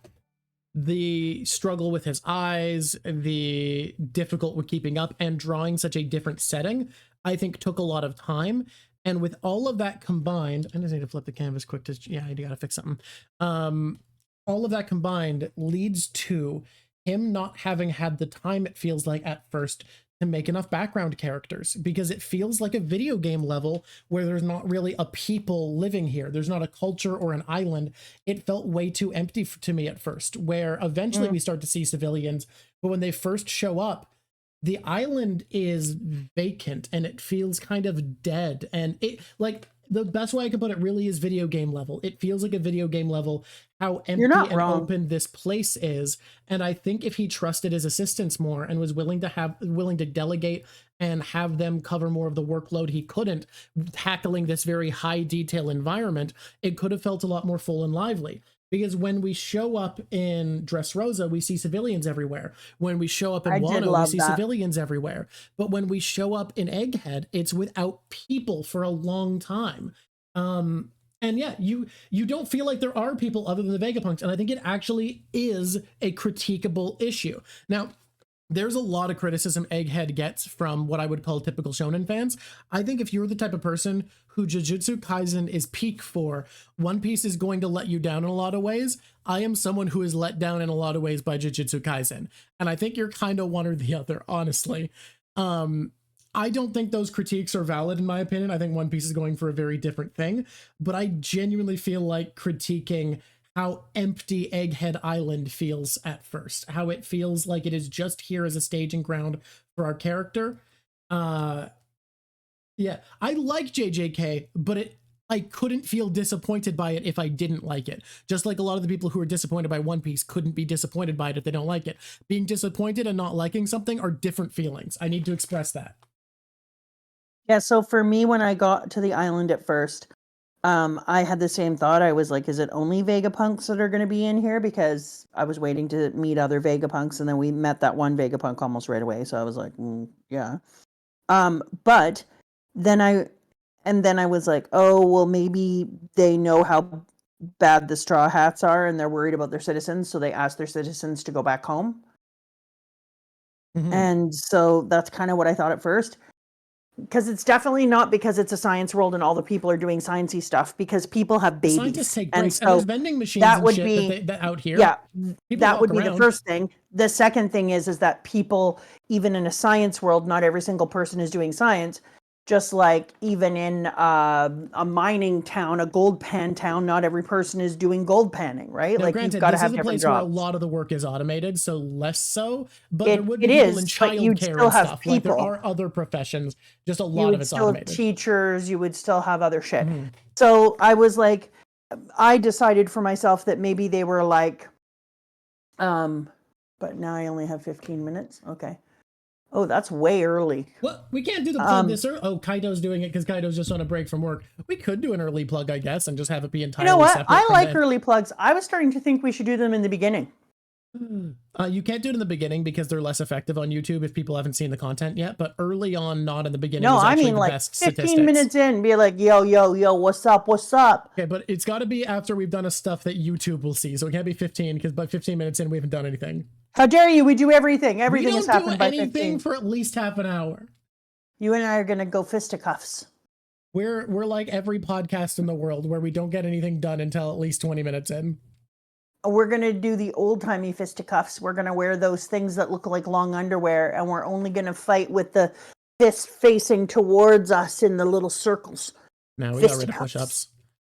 the struggle with his eyes, the difficult with keeping up and drawing such a different setting, I think took a lot of time. And with all of that combined, I just need to flip the canvas quick to, I gotta fix something. All of that combined leads to him not having had the time, it feels like at first, to make enough background characters, because it feels like a video game level where there's not really a people living here. There's not a culture or an island. It felt way too empty to me at first, where eventually we start to see civilians, but when they first show up, the island is vacant and it feels kind of dead. And it, like, the best way I can put it really is video game level. It feels like a video game level, how empty and open this place is. And I think if he trusted his assistants more and was willing to delegate and have them cover more of the workload he couldn't, tackling this very high detail environment, it could have felt a lot more full and lively. Because when we show up in Dressrosa, we see civilians everywhere. When we show up in Wano, we see civilians everywhere. But when we show up in Egghead, it's without people for a long time. And yeah, you don't feel like there are people other than the Vegapunks. And I think it actually is a critiquable issue. Now, there's a lot of criticism Egghead gets from what I would call typical shonen fans. I think if you're the type of person who Jujutsu Kaisen is peak for, One Piece is going to let you down in a lot of ways. I am someone who is let down in a lot of ways by Jujutsu Kaisen. And I think you're kind of one or the other, honestly. I don't think those critiques are valid in my opinion. I think One Piece is going for a very different thing. But I genuinely feel like critiquing how empty Egghead Island feels at first, how it feels like it is just here as a staging ground for our character. Yeah, I like JJK, but I couldn't feel disappointed by it if I didn't like it. Just like a lot of the people who are disappointed by One Piece couldn't be disappointed by it if they don't like it. Being disappointed and not liking something are different feelings. I need to express that. Yeah, so for me, when I got to the island at first, I had the same thought. I was like, is it only Vegapunks that are going to be in here? Because I was waiting to meet other Vegapunks, and then we met that one Vegapunk almost right away. So I was like, yeah. But then I was like, oh, well, maybe they know how bad the Straw Hats are, and they're worried about their citizens, so they ask their citizens to go back home. Mm-hmm. And so that's kind of what I thought at first. Because it's definitely not because it's a science world and all the people are doing sciencey stuff, because people have babies. Scientists take breaks, and there's vending machines that and would shit be, that out here. Yeah, people that would be around. the first thing. The second thing is that people, even in a science world, not every single person is doing science. Just like even in a mining town, a gold pan town, not every person is doing gold panning, right? Now, like granted, you've got to have this is a place jobs. where a lot of the work is automated, so less so. But there would be people in childcare and stuff. Like there are other professions, just a lot of it's automated. Teachers, you would still have other shit. Mm-hmm. So I was like, I decided for myself that maybe they were like, but now I only have 15 minutes. Okay. Oh, that's way early. Well, we can't do the plug this early. Oh, Kaito's doing it because Kaito's just on a break from work. We could do an early plug, I guess, and just have it be entirely separate. I like early plugs. I was starting to think we should do them in the beginning. You can't do it in the beginning because they're less effective on YouTube if people haven't seen the content yet, but early on, not in the beginning. No, I mean like 15 minutes in, be like, yo, what's up? Okay, but it's got to be after we've done a stuff that YouTube will see, so it can't be 15 because by 15 minutes in, we haven't done anything. How dare you? We do everything. Everything has happened by 15. We don't do anything for at least half an hour. You and I are going to go fisticuffs. We're like every podcast in the world where we don't get anything done until at least 20 minutes in. We're going to do the old-timey fisticuffs. We're going to wear those things that look like long underwear, and we're only going to fight with the fist facing towards us in the little circles. Now we got rid of push-ups.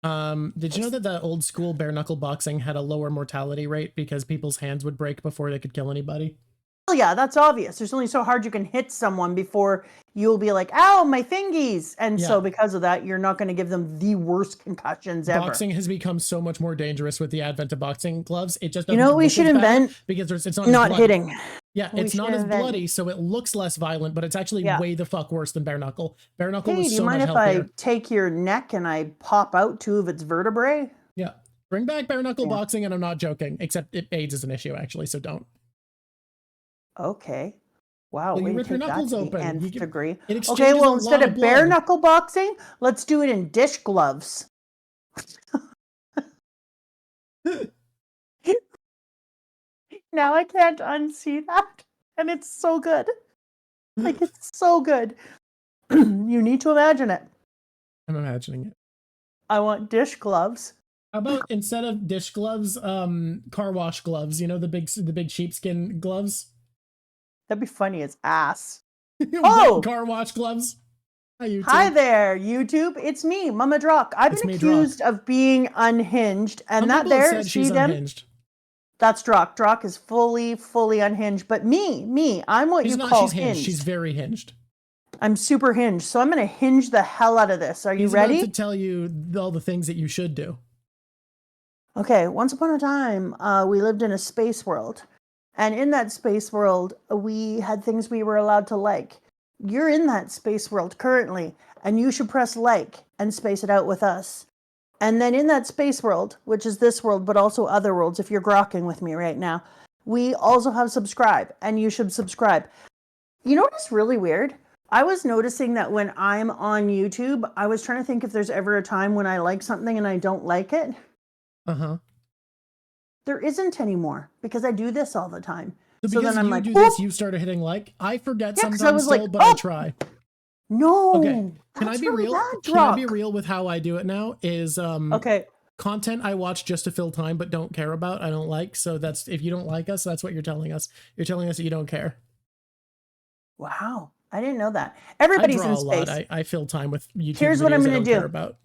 Did you know that the old school bare knuckle boxing had a lower mortality rate because people's hands would break before they could kill anybody? Well, yeah, that's obvious. There's only so hard you can hit someone before you'll be like, ow, my fingies. And so because of that, you're not going to give them the worst concussions ever. Boxing has become so much more dangerous with the advent of boxing gloves. It just doesn't we should invent because it's not hitting. Yeah, it's not as bloody, so it looks less violent, but it's actually way the fuck worse than bare knuckle. Bare knuckle was so much healthier. Do you mind if I take your neck and I pop out 2 of its vertebrae? Yeah. Bring back bare knuckle boxing, and I'm not joking, except AIDS is an issue, actually, so don't. Okay. Wow. Well, you rip your knuckles open. Degree. Okay, well, instead of bare knuckle boxing, let's do it in dish gloves. Now I can't unsee that. And it's so good. Like, it's so good. You need to imagine it. I'm imagining it. I want dish gloves. How about instead of dish gloves, car wash gloves? You know, the big sheepskin gloves? That'd be funny as ass. Oh! Car wash gloves. Hi, YouTube. Hi there, YouTube. It's me, Mama Drawk. I've been accused of being unhinged, and Some that people there, said see she's them? unhinged. That's Drawk. Drawk is fully unhinged. But me, I'm what She's you not, call she's hinged. She's very hinged. I'm super hinged, so I'm going to hinge the hell out of this. Are you ready? He's about to tell you all the things that you should do. Okay, once upon a time, we lived in a space world. And in that space world, we had things we were allowed to like. You're in that space world currently, and you should press like and space it out with us. And then in that space world, which is this world, but also other worlds, if you're grokking with me right now, we also have subscribe, and you should subscribe. You know what's really weird? I was noticing that when I'm on YouTube, I was trying to think if there's ever a time when I like something and I don't like it. Uh-huh. There isn't anymore because I do this all the time. So then I'm like, do this, you started hitting like. I forget sometimes still, like, but I try. No. Okay. Can I be real? Can I be real with how I do it now? Is okay. Content I watch just to fill time but don't care about, I don't like. So that's, if you don't like us, that's what you're telling us. You're telling us that you don't care. Wow. I didn't know that. Everybody's in space. I fill time with YouTube. Here's what I'm going to do. About.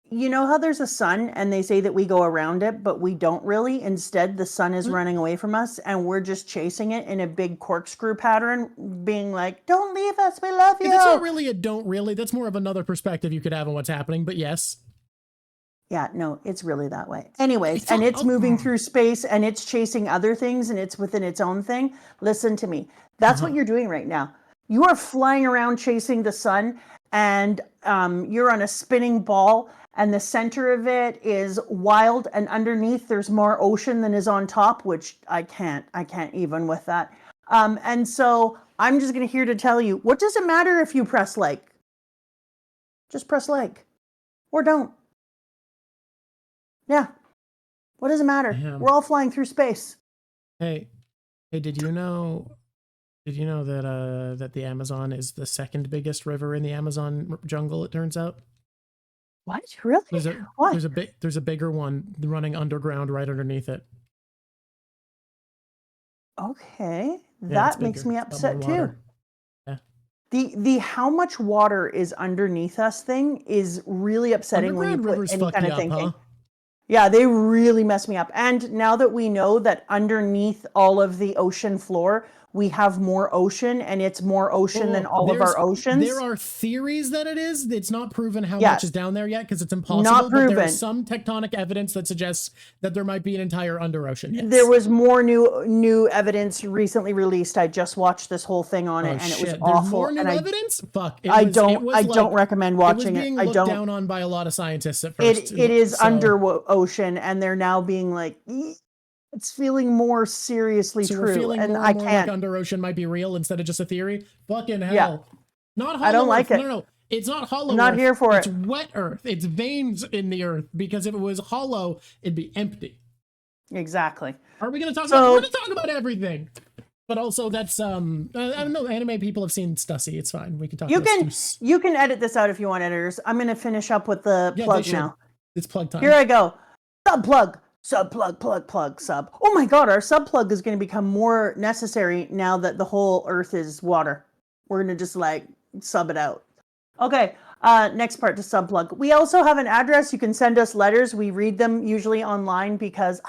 You know how there's a sun and they say that we go around it, but we don't really. Instead, the sun is running away from us and we're just chasing it in a big corkscrew pattern, being like, don't leave us, we love you. That's not really a don't really. That's more of another perspective you could have on what's happening, but yes. Yeah, no, it's really that way. Anyways, and it's moving through space and it's chasing other things and it's within its own thing. Listen to me. That's what you're doing right now. You are flying around chasing the sun and you're on a spinning ball and the center of it is wild and underneath there's more ocean than is on top, which I can't even with that. And so I'm just going to here to tell you, what does it matter if you press like? Just press like or don't. Yeah. What does it matter? Yeah. We're all flying through space. Hey, did you know that that the Amazon is the second biggest river in the Amazon jungle, it turns out? What? Really? There's a bigger one running underground right underneath it. Okay. That makes me upset too. Yeah. The how much water is underneath us thing is really upsetting when you put any kind of thinking. Huh? Yeah, they really mess me up. And now that we know that underneath all of the ocean floor, we have more ocean and it's more ocean than all of our oceans. There are theories that it is. It's not proven how much is down there yet because it's impossible. Not proven. But there is some tectonic evidence that suggests that there might be an entire under ocean. Yes. There was more new evidence recently released. I just watched this whole thing on it and it was awful. There's more new evidence? Fuck. I don't recommend watching it. It was being looked down on by a lot of scientists at first. It is under ocean and they're now being like, it's feeling more seriously true. We're feeling and more I and more can't. Like under ocean might be real instead of just a theory. Fucking hell. Yeah. Not hollow I don't like Earth. it. No. It's not hollow I'm not Earth. here for it's wet Earth. It's veins in the Earth because if it was hollow, it'd be empty. Exactly. Are we going to talk about? We're going to talk about everything. But also, that's I don't know. Anime people have seen Stussy. It's fine. We can talk. You can edit this out if you want, editors. I'm going to finish up with the plug now. It's plug time. Here I go. Sub plug. Oh my God, our sub plug is going to become more necessary now that the whole Earth is water. We're going to just like sub it out. Okay. Next part to sub plug. We also have an address. You can send us letters. We read them usually online because.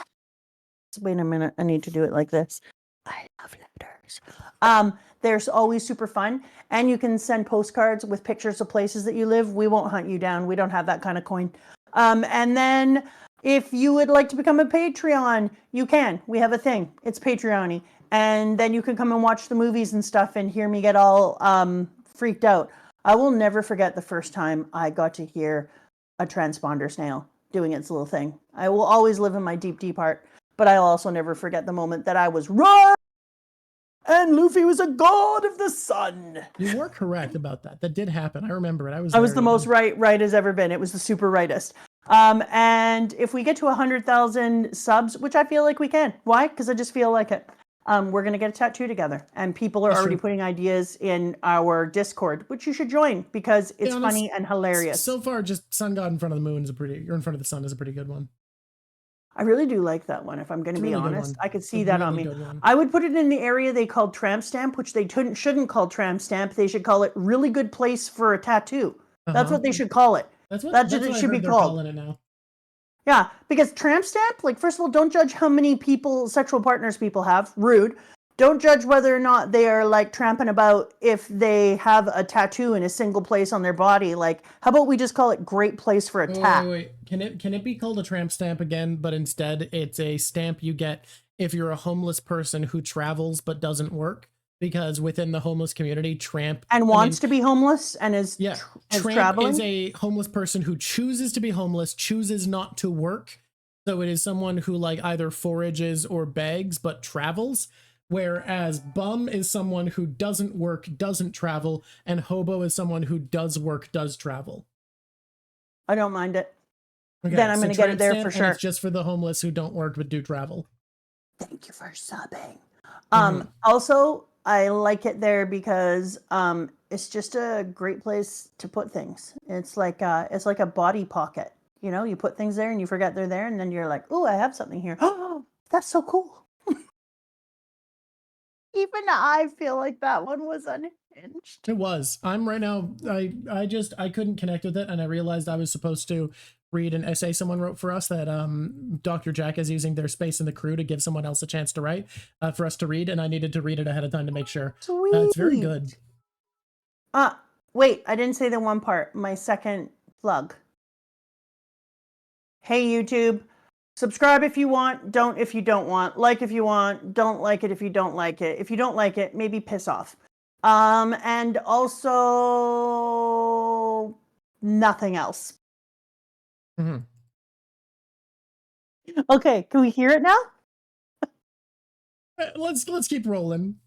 Wait a minute. I need to do it like this. I love letters. They're always super fun. And you can send postcards with pictures of places that you live. We won't hunt you down. We don't have that kind of coin. And then if you would like to become a Patreon, you can. We have a thing. It's Patreon-y. And then you can come and watch the movies and stuff and hear me get all freaked out. I will never forget the first time I got to hear a transponder snail doing its little thing. I will always live in my deep, deep heart. But I'll also never forget the moment that I was right and Luffy was a god of the sun. You were correct about that. That did happen. I remember it. I was the most right as ever been. It was the super rightest. And if we get to 100,000 subs, which I feel like we can. Why? Because I just feel like it. We're going to get a tattoo together. And people are already putting ideas in our Discord, which you should join because it's funny and hilarious. So far, just Sun God in front of the moon is or in front of the sun is a pretty good one. I really do like that one, if I'm going to be Really good honest. one. I could see It's a that on really me. good one. I would put it in the area they called tramp stamp, which they shouldn't call tramp stamp. They should call it really good place for a tattoo. That's what they should call it. That's what it I should be heard they're called. calling it now. Yeah, because tramp stamp, like, first of all, don't judge how many sexual partners people have. Rude. Don't judge whether or not they are, like, tramping about if they have a tattoo in a single place on their body. Like, how about we just call it great place for a tat? Wait. Can it be called a tramp stamp again, but instead it's a stamp you get if you're a homeless person who travels but doesn't work? Because within the homeless community, tramp and wants to be homeless and is tramp traveling is a homeless person who chooses to be homeless, chooses not to work. So it is someone who, like, either forages or begs but travels. Whereas bum is someone who doesn't work, doesn't travel, and hobo is someone who does work, does travel. I don't mind it. Okay, then I'm going to get it there for sure. It's just for the homeless who don't work but do travel. Thank you for subbing. Also, I like it there because it's just a great place to put things. It's like a body pocket. You know, you put things there and you forget they're there, and then you're like, "Oh, I have something here. Oh, that's so cool." Even I feel like that one was unhinged. It was. I'm right now. I couldn't connect with it, and I realized I was supposed to read an essay someone wrote for us that Dr. Jack is using their space in the crew to give someone else a chance to write for us to read, and I needed to read it ahead of time to make sure. Sweet. It's very good. Wait, I didn't say the one part. My second plug. Hey, YouTube. Subscribe if you want, don't if you don't want, like if you want, don't like it if you don't like it. If you don't like it, maybe piss off. And also nothing else. Okay, can we hear it now? Let's keep rolling.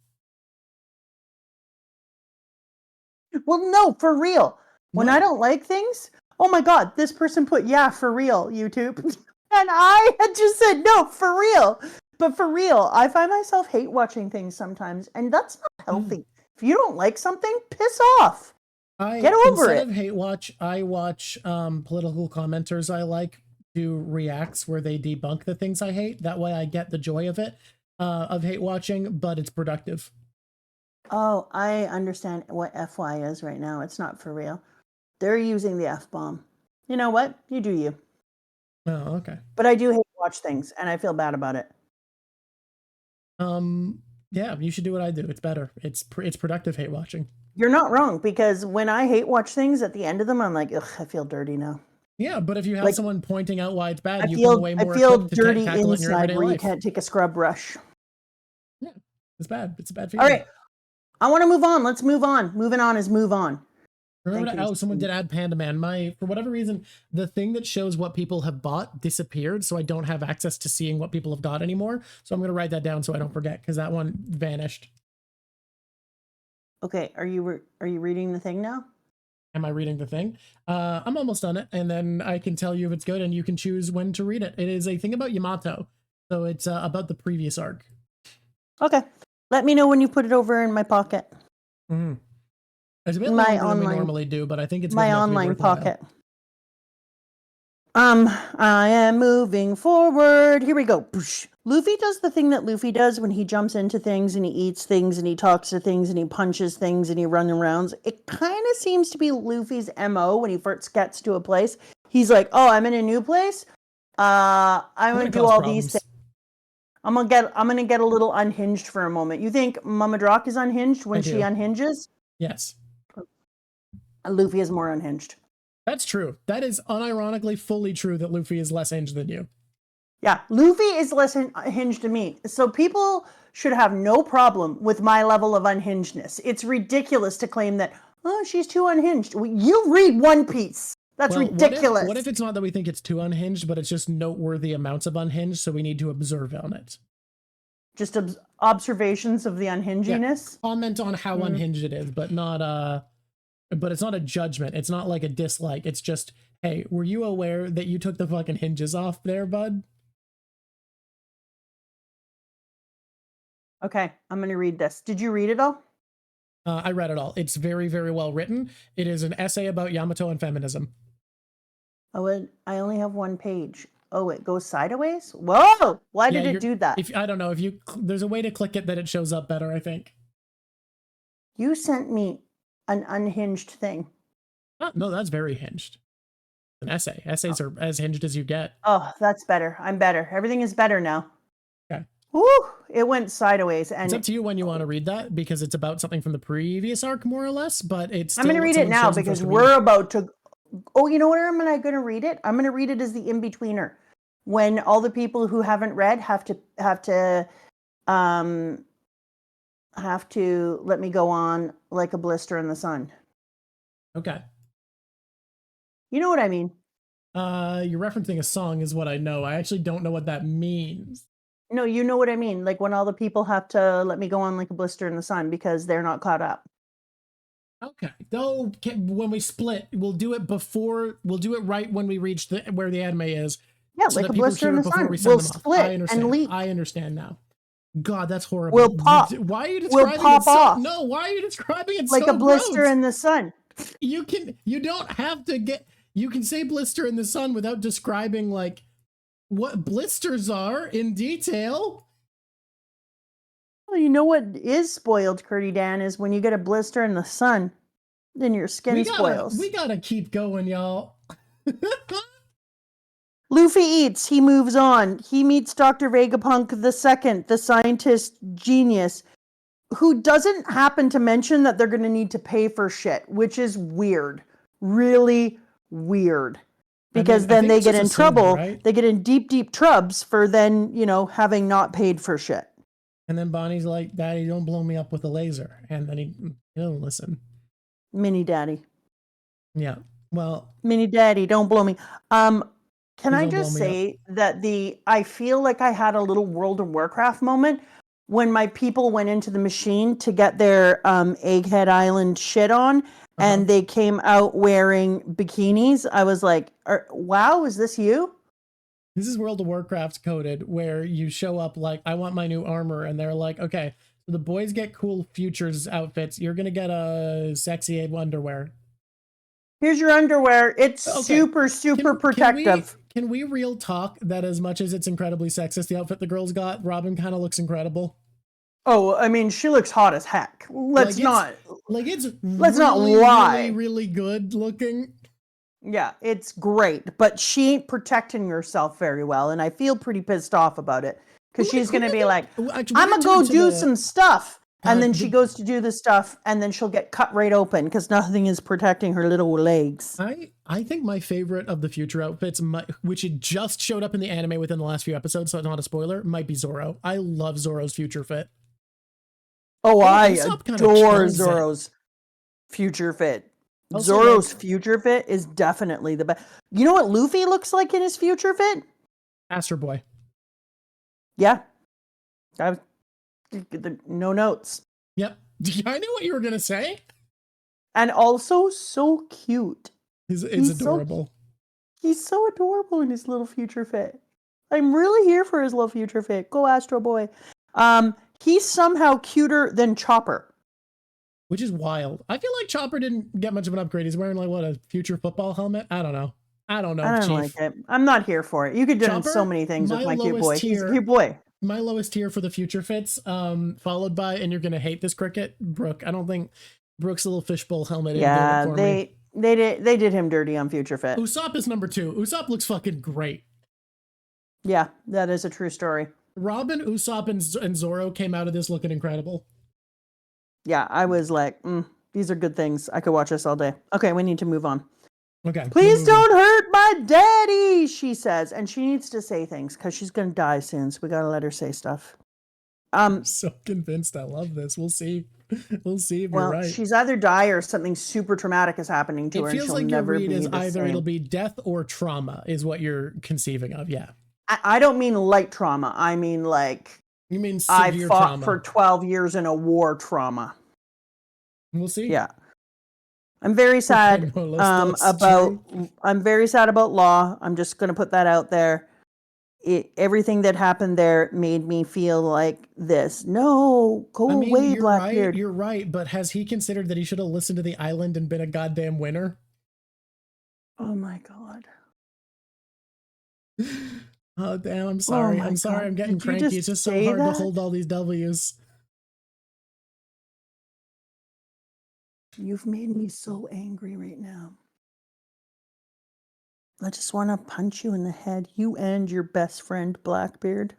Well, no, for real. When I don't like things, oh my God, this person put, yeah, for real, YouTube. And I had just said, no, for real. But for real, I find myself hate watching things sometimes, and that's not healthy. If you don't like something, piss off. Get over it. Instead of hate watch, I watch political commenters I like do reacts where they debunk the things I hate. That way I get the joy of it, of hate watching, but it's productive. Oh, I understand what FY is right now. It's not for real. They're using the F-bomb. You know what? You do you. Oh, okay. But I do hate watch things, and I feel bad about it. Yeah, you should do what I do. It's better. It's productive hate watching. You're not wrong, because when I hate watch things, at the end of them, I'm like, ugh, I feel dirty now. Yeah, but if you have like, someone pointing out why it's bad, I feel dirty inside where life. You can't take a scrub brush. Yeah, it's bad. It's a bad feeling. All right, I want to move on. Let's move on. Moving on is move on. Remember, someone did add Panda Man. For whatever reason, the thing that shows what people have bought disappeared, so I don't have access to seeing what people have got anymore. So I'm going to write that down so I don't forget, because that one vanished. Okay, are you reading the thing now? Am I reading the thing? I'm almost on it, and then I can tell you if it's good, and you can choose when to read it. It is a thing about Yamato, so it's about the previous arc. Okay, let me know when you put it over in my pocket. It's a bit longer than we normally do, but I think it's my online pocket. I am moving forward. Here we go. Luffy does the thing that Luffy does when he jumps into things and he eats things and he talks to things and he punches things and he runs around. It kind of seems to be Luffy's MO when he first gets to a place. He's like, oh, I'm in a new place. I'm going to do all these things. I'm gonna get a little unhinged for a moment. You think Mama Drawk is unhinged when she unhinges? Yes. Luffy is more unhinged. That's true. That is unironically fully true that Luffy is less hinged than you. Yeah, Luffy is less hinged than me. So people should have no problem with my level of unhingedness. It's ridiculous to claim that, oh, she's too unhinged. You read One Piece. That's ridiculous. What if it's not that we think it's too unhinged, but it's just noteworthy amounts of unhinged, so we need to observe on it? Just observations of the unhinginess? Yeah. Comment on how unhinged it is, but not but it's not a judgment. It's not like a dislike. It's just, hey, were you aware that you took the fucking hinges off there, bud? Okay, I'm going to read this. Did you read it all? I read it all. It's very, very well written. It is an essay about Yamato and feminism. I only have one page. Oh, it goes sideways? Whoa! Why did it do that? I don't know. There's a way to click it that it shows up better, I think. You sent me an unhinged thing. Oh, no, that's very hinged. An essay. Essays are as hinged as you get. Oh, that's better. I'm better. Everything is better now. Okay. Woo! It went sideways. And it's up to you when you want to read that, because it's about something from the previous arc, more or less, but it's I'm going to read it now because we're about to... Oh, you know what? I'm going to read it? I'm going to read it as the in-betweener. When all the people who haven't read have to let me go on like a blister in the sun. Okay. You know what I mean? You're referencing a song is what I know. I actually don't know what that means. No, you know what I mean. Like when all the people have to let me go on like a blister in the sun because they're not caught up. Okay. Though when we split, we'll do it right when we reach where the anime is. Yeah, so like a blister in the sun. We'll split and leak. I understand now. God, that's horrible. We'll pop. Why are you describing it so? Off. No, why are you describing it like so a blister gross? in the sun? You don't have to get. You can say blister in the sun without describing like what blisters are in detail. Well, you know what is spoiled, Curdy Dan, is when you get a blister in the sun, then your skin spoils. We gotta keep going, y'all. Luffy eats, he moves on. He meets Dr. Vegapunk II, the scientist genius, who doesn't happen to mention that they're going to need to pay for shit, which is weird. Really weird. Because then they get in trouble. Right? They get in deep trubs for then, having not paid for shit. And then Bonnie's like, Daddy, don't blow me up with a laser. And then he don't listen. Mini Daddy. Yeah. Well. Mini Daddy, don't blow me. Can I just say that I feel like I had a little World of Warcraft moment when my people went into the machine to get their Egghead Island shit on, and they came out wearing bikinis. I was like, wow, is this you? This is World of Warcraft coded, where you show up like, I want my new armor, and they're like, okay, so the boys get cool futures outfits. You're going to get a sexy underwear. Here's your underwear. It's super protective. Can we real talk that as much as it's incredibly sexist, the outfit the girls got, Robin kind of looks incredible. Oh, I mean, she looks hot as heck. Let's not lie. Really good looking. Yeah, it's great, but she ain't protecting herself very well, and I feel pretty pissed off about it because she's going to be like, I'm going to go do some stuff. And then she goes to do the stuff, and then she'll get cut right open because nothing is protecting her little legs. I think my favorite of the future outfits, which it just showed up in the anime within the last few episodes, so it's not a spoiler, might be Zoro. I love Zoro's future fit. Oh, I adore Zoro's future fit. Zoro's future fit is definitely the best. You know what Luffy looks like in his future fit? Astro Boy. Yeah. No notes. Yep. I knew what you were going to say. And also so cute. He's adorable. He's so adorable in his little future fit. I'm really here for his little future fit. Go Astro Boy. He's somehow cuter than Chopper. Which is wild. I feel like Chopper didn't get much of an upgrade. He's wearing a future football helmet? I don't know. I don't Chief. Like it. I'm not here for it. You could do so many things with my cute boy. He's a cute boy. My lowest tier for the future fits, followed by, and you're gonna hate this cricket, Brooke. I don't think Brooke's little fishbowl helmet. Yeah, they did him dirty on future fit. Usopp is number 2. Usopp looks fucking great. Yeah, that is a true story. Robin, Usopp, and Zoro came out of this looking incredible. Yeah, I was like, these are good things. I could watch this all day. Okay, we need to move on. Okay. Please don't hurt my daddy, she says. And she needs to say things because she's going to die soon. So we got to let her say stuff. I'm so convinced. I love this. We'll see. We'll see if you're right. She's either die or something super traumatic is happening to her. It feels like your read is either it'll be death or trauma is what you're conceiving of. Yeah. I don't mean light trauma. I mean you mean severe I fought trauma. For 12 years in a war trauma. We'll see. Yeah. I'm very sad I'm very sad about Law. I'm just going to put that out there. Everything that happened there made me feel like this. No, go away, Blackbeard. You're right, but has he considered that he should have listened to the island and been a goddamn winner? Oh my God. Oh damn, I'm sorry. I'm sorry. I'm getting cranky. It's just so hard to hold all these W's. You've made me so angry right now. I just want to punch you in the head, you and your best friend Blackbeard.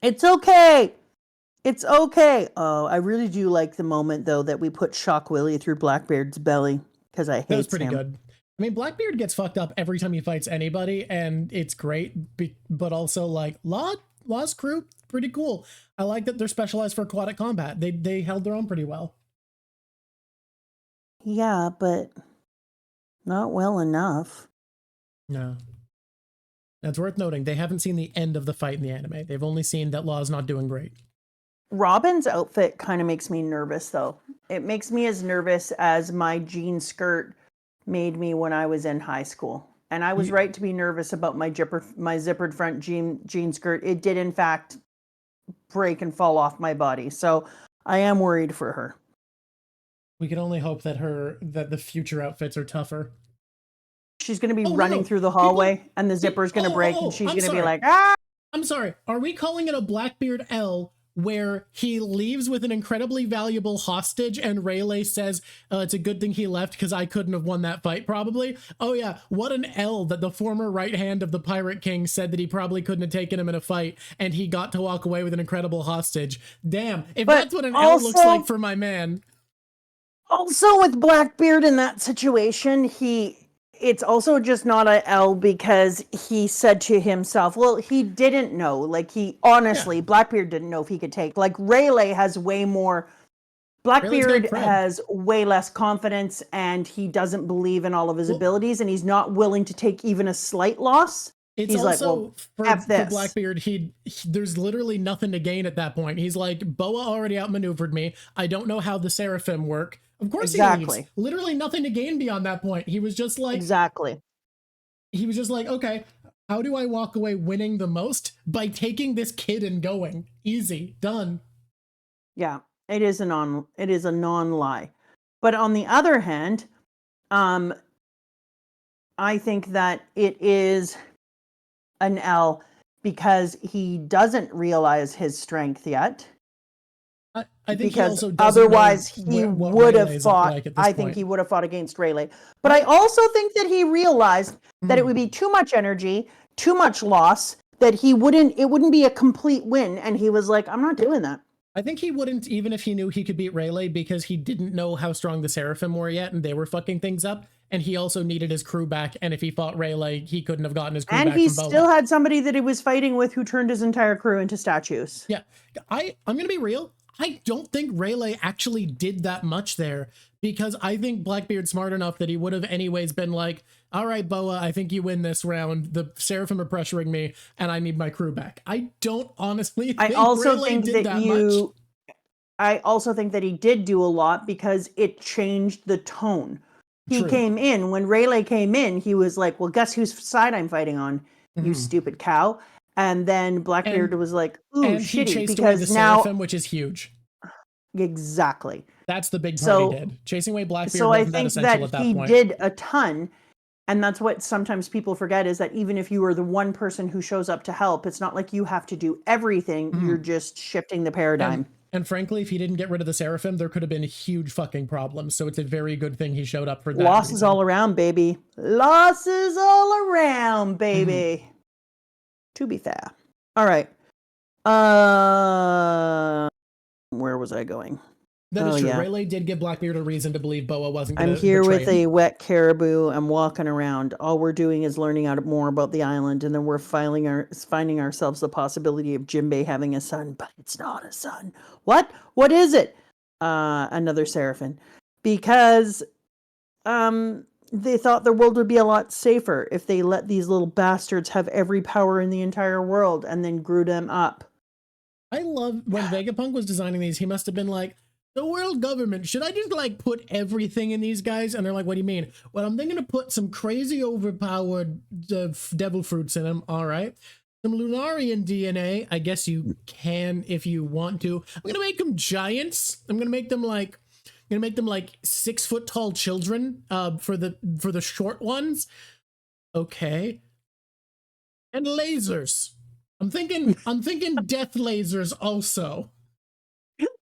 It's okay. It's okay. Oh, I really do like the moment though that we put Shock Willie through Blackbeard's belly because I hate him. That was pretty good. I mean, Blackbeard gets fucked up every time he fights anybody, and it's great. But also, like, Law's crew, pretty cool. I like that they're specialized for aquatic combat. They held their own pretty well. Yeah, but not well enough. No. That's worth noting. They haven't seen the end of the fight in the anime. They've only seen that Law's not doing great. Robin's outfit kind of makes me nervous, though. It makes me as nervous as my jean skirt made me when I was in high school. And I was right to be nervous about my zippered front jean skirt. It did, in fact, break and fall off my body. So I am worried for her. We can only hope that the future outfits are tougher. She's going to be running through the hallway and the zipper's going to break and she's going to be like, ah! I'm sorry. Are we calling it a Blackbeard L where he leaves with an incredibly valuable hostage and Rayleigh says, it's a good thing he left because I couldn't have won that fight probably? Oh yeah, what an L that the former right hand of the Pirate King said that he probably couldn't have taken him in a fight and he got to walk away with an incredible hostage. Damn, if that's what an L looks like for my man. Also with Blackbeard in that situation, it's also just not a L because he said to himself, well, he didn't know. Like, Blackbeard didn't know if he could take. Like, Rayleigh has way more. Blackbeard has way less confidence and he doesn't believe in all of his abilities and he's not willing to take even a slight loss. It's he's also, like, well, for Blackbeard, there's literally nothing to gain at that point. He's like, Boa already outmaneuvered me. I don't know how the Seraphim work. Of course he leaves. Literally nothing to gain beyond that point. He was just like... He was just like, okay, how do I walk away winning the most? By taking this kid and going. Easy. Done. Yeah, it is a non-lie. But on the other hand, I think that it is an L because he doesn't realize his strength yet. I think because otherwise he would have fought. I think he would have fought against Rayleigh. But I also think that he realized that it would be too much energy, too much loss, that it wouldn't be a complete win. And he was like, I'm not doing that. I think he wouldn't, even if he knew he could beat Rayleigh, because he didn't know how strong the Seraphim were yet, and they were fucking things up. And he also needed his crew back, and if he fought Rayleigh, he couldn't have gotten his crew back. And he still had somebody that he was fighting with who turned his entire crew into statues. Yeah, I'm gonna be real. I don't think Rayleigh actually did that much there, because I think Blackbeard's smart enough that he would have anyways been like, all right, Boa, I think you win this round. The Seraphim are pressuring me and I need my crew back. I don't honestly think Rayleigh did that much. I also think that he did do a lot because it changed the tone. He came in, when Rayleigh came in, he was like, well, guess whose side I'm fighting on, you stupid cow. And then Blackbeard was like, ooh, shitty, because the Seraphim, which is huge. Exactly. That's the big part he did. Chasing away Blackbeard so wasn't that essential at that point. So I think that he did a ton, and that's what sometimes people forget, is that even if you are the one person who shows up to help, it's not like you have to do everything, you're just shifting the paradigm. And frankly, if he didn't get rid of the Seraphim, there could have been huge fucking problems. So it's a very good thing he showed up for that. Losses all around, baby. Losses all around, baby. To be fair. All right. Where was I going? That is true. Yeah. Rayleigh did give Blackbeard a reason to believe Boa wasn't going to I'm here with a wet caribou. I'm walking around. All we're doing is learning out more about the island, and then we're finding ourselves the possibility of Jinbei having a son, but it's not a son. What? What is it? Another Seraphim. Because they thought the world would be a lot safer if they let these little bastards have every power in the entire world and then grew them up. I love when Vegapunk was designing these, he must have been like, the world government, should I just like put everything in these guys? And they're like, what do you mean? Well, I'm thinking to put some crazy overpowered devil fruits in them. All right. Some Lunarian DNA. I guess you can if you want to. I'm going to make them giants. I'm going to make them like 6 foot tall children for the short ones. Okay. And lasers. I'm thinking death lasers also.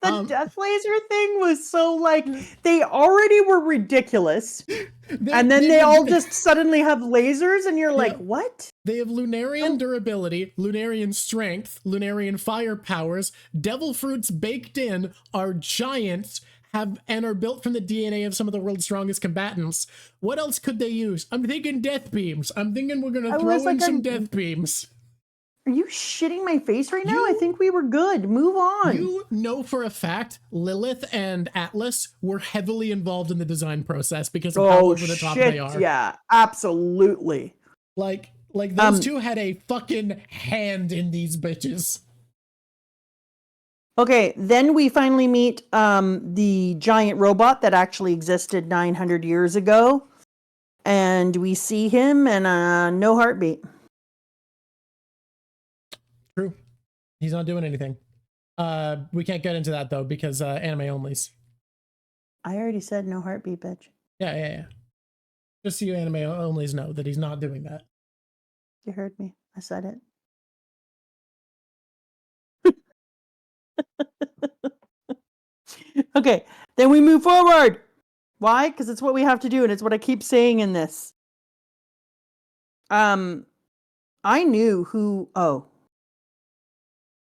The death laser thing was so like, they already were ridiculous. And then they all just suddenly have lasers and you're like, what? They have Lunarian durability, Lunarian strength, Lunarian fire powers, devil fruits baked in, are giants, and are built from the DNA of some of the world's strongest combatants. What else could they use? I'm thinking death beams. I'm thinking we're gonna throw in some death beams. Are you shitting my face right now? I think we were good. Move on. You know for a fact Lilith and Atlas were heavily involved in the design process because of how over the top they are. Yeah, absolutely. Like those two had a fucking hand in these bitches. Okay, then we finally meet the giant robot that actually existed 900 years ago. And we see him and no heartbeat. True. He's not doing anything. We can't get into that though because anime onlys. I already said no heartbeat, bitch. Yeah. Just so you anime onlys know that he's not doing that. You heard me. I said it. Okay, then we move forward. Why? Because it's what we have to do, and it's what I keep saying in this. I knew who. I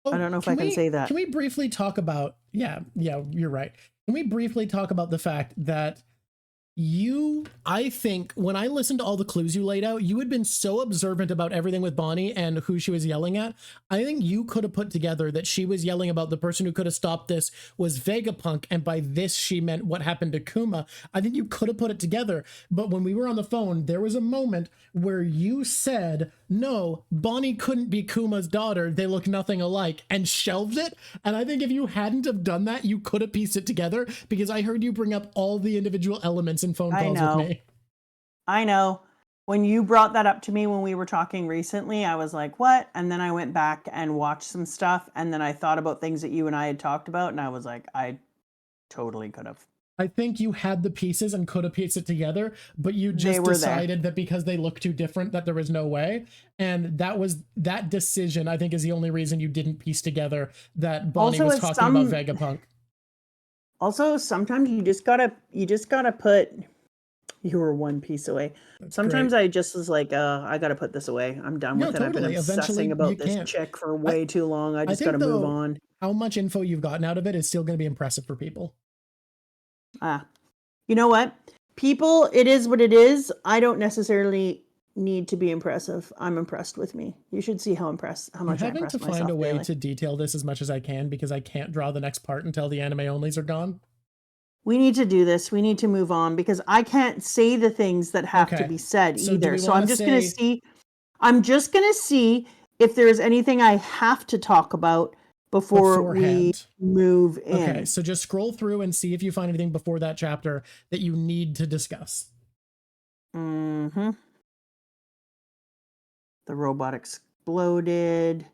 don't know if I can say that. Can we briefly talk about? Yeah, you're right. Can we briefly talk about the fact that I think when I listened to all the clues you laid out, you had been so observant about everything with Bonnie and who she was yelling at. I think you could have put together that she was yelling about the person who could have stopped this was Vegapunk, and by this she meant what happened to Kuma. I think you could have put it together, but when we were on the phone, there was a moment where you said, no, Bonnie couldn't be Kuma's daughter. They look nothing alike, and shelved it. And I think if you hadn't have done that, you could have pieced it together because I heard you bring up all the individual elements in phone calls with me. I know. When you brought that up to me when we were talking recently, I was like, what? And then I went back and watched some stuff. And then I thought about things that you and I had talked about. And I was like, I totally could have. I think you had the pieces and could have pieced it together, but you just decided that because they look too different that there was no way. And that decision, I think, is the only reason you didn't piece together that Bonnie was talking about Vegapunk. Also, sometimes you just gotta put, you were one piece away. Sometimes I just was like, I gotta put this away. I'm done with it. Totally. I've been obsessing about this chick for way too long. I just gotta move on. How much info you've gotten out of it is still gonna be impressive for people. You know what? People, it is what it is. I don't necessarily need to be impressive. I'm impressed with me. You should see how much I impress myself. I'm having to find a way to detail this as much as I can because I can't draw the next part until the anime onlys are gone. We need to do this. We need to move on because I can't say the things that have to be said either. So I'm just going to see if there's anything I have to talk about before we move in. Okay, so just scroll through and see if you find anything before that chapter that you need to discuss. Mm-hmm. The robot exploded.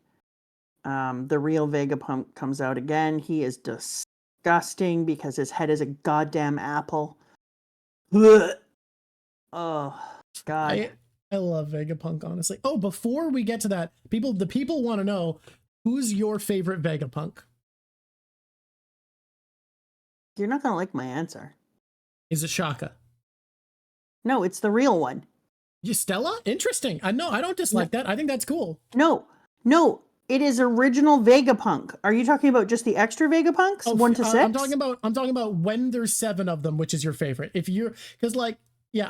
The real Vegapunk comes out again. He is disgusting because his head is a goddamn apple. Ugh. Oh, God. I love Vegapunk, honestly. Oh, before we get to that, the people want to know, who's your favorite Vegapunk? You're not going to like my answer. Is it Shaka? No, it's the real one. Stella? Interesting. I don't dislike that. I think that's cool. No, it is original Vegapunk. Are you talking about just the extra Vegapunks? 1 to 6? I'm talking about when there's 7 of them, which is your favorite. Because I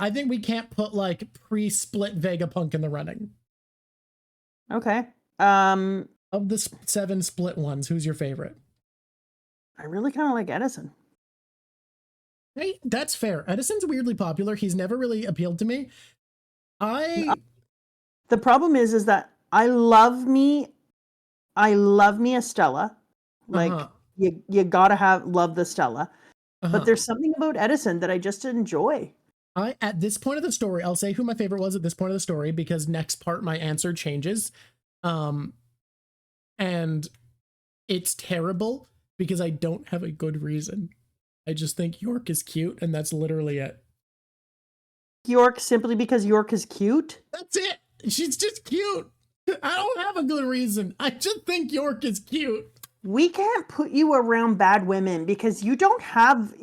think we can't put like pre-split Vegapunk in the running. Okay. Of the 7 split ones, who's your favorite? I really kind of like Edison. Hey, that's fair. Edison's weirdly popular. He's never really appealed to me. The problem is that I love me a Stella. Like you gotta love the Stella. But there's something about Edison that I just enjoy. At this point of the story, I'll say who my favorite was at this point of the story because next part my answer changes. And it's terrible because I don't have a good reason. I just think York is cute and that's literally it. York simply because York is cute? That's it. She's just cute. I don't have a good reason. I just think York is cute. We can't put you around bad women because you don't have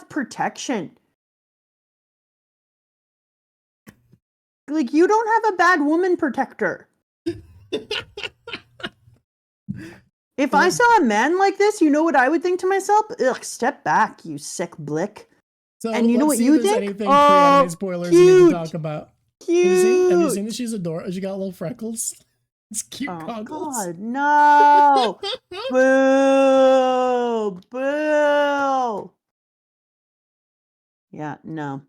protection. Like, you don't have a bad woman protector. If I saw a man like this, you know what I would think to myself? Ugh, step back, you sick blick. So and you know what you think? Anything pre-anime spoilers we need to talk about. Cute. Have you seen that she's adorable? She got little freckles. It's cute goggles. God, no. Boo. Boo. Yeah, no.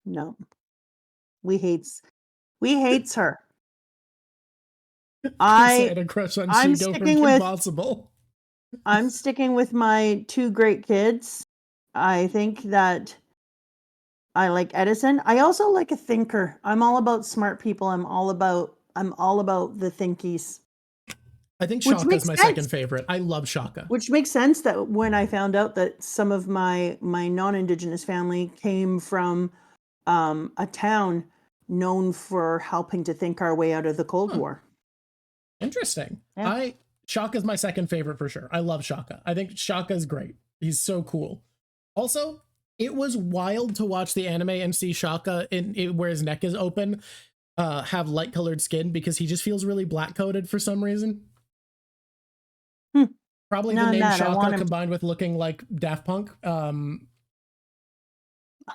No. We hates her. I had a crush on Shigo from Kim Possible. I'm sticking with my two great kids. I think that I like Edison. I also like a thinker. I'm all about smart people. I'm all about the thinkies. I think Shaka is my second favorite. I love Shaka. Which makes sense that when I found out that some of my non-Indigenous family came from a town known for helping to think our way out of the Cold War. Interesting. Yeah. Shaka's my second favorite for sure. I love Shaka. I think Shaka is great. He's so cool. Also, it was wild to watch the anime and see Shaka where his neck is open have light colored skin because he just feels really black coated for some reason. Probably the name Shaka combined with looking like Daft Punk. I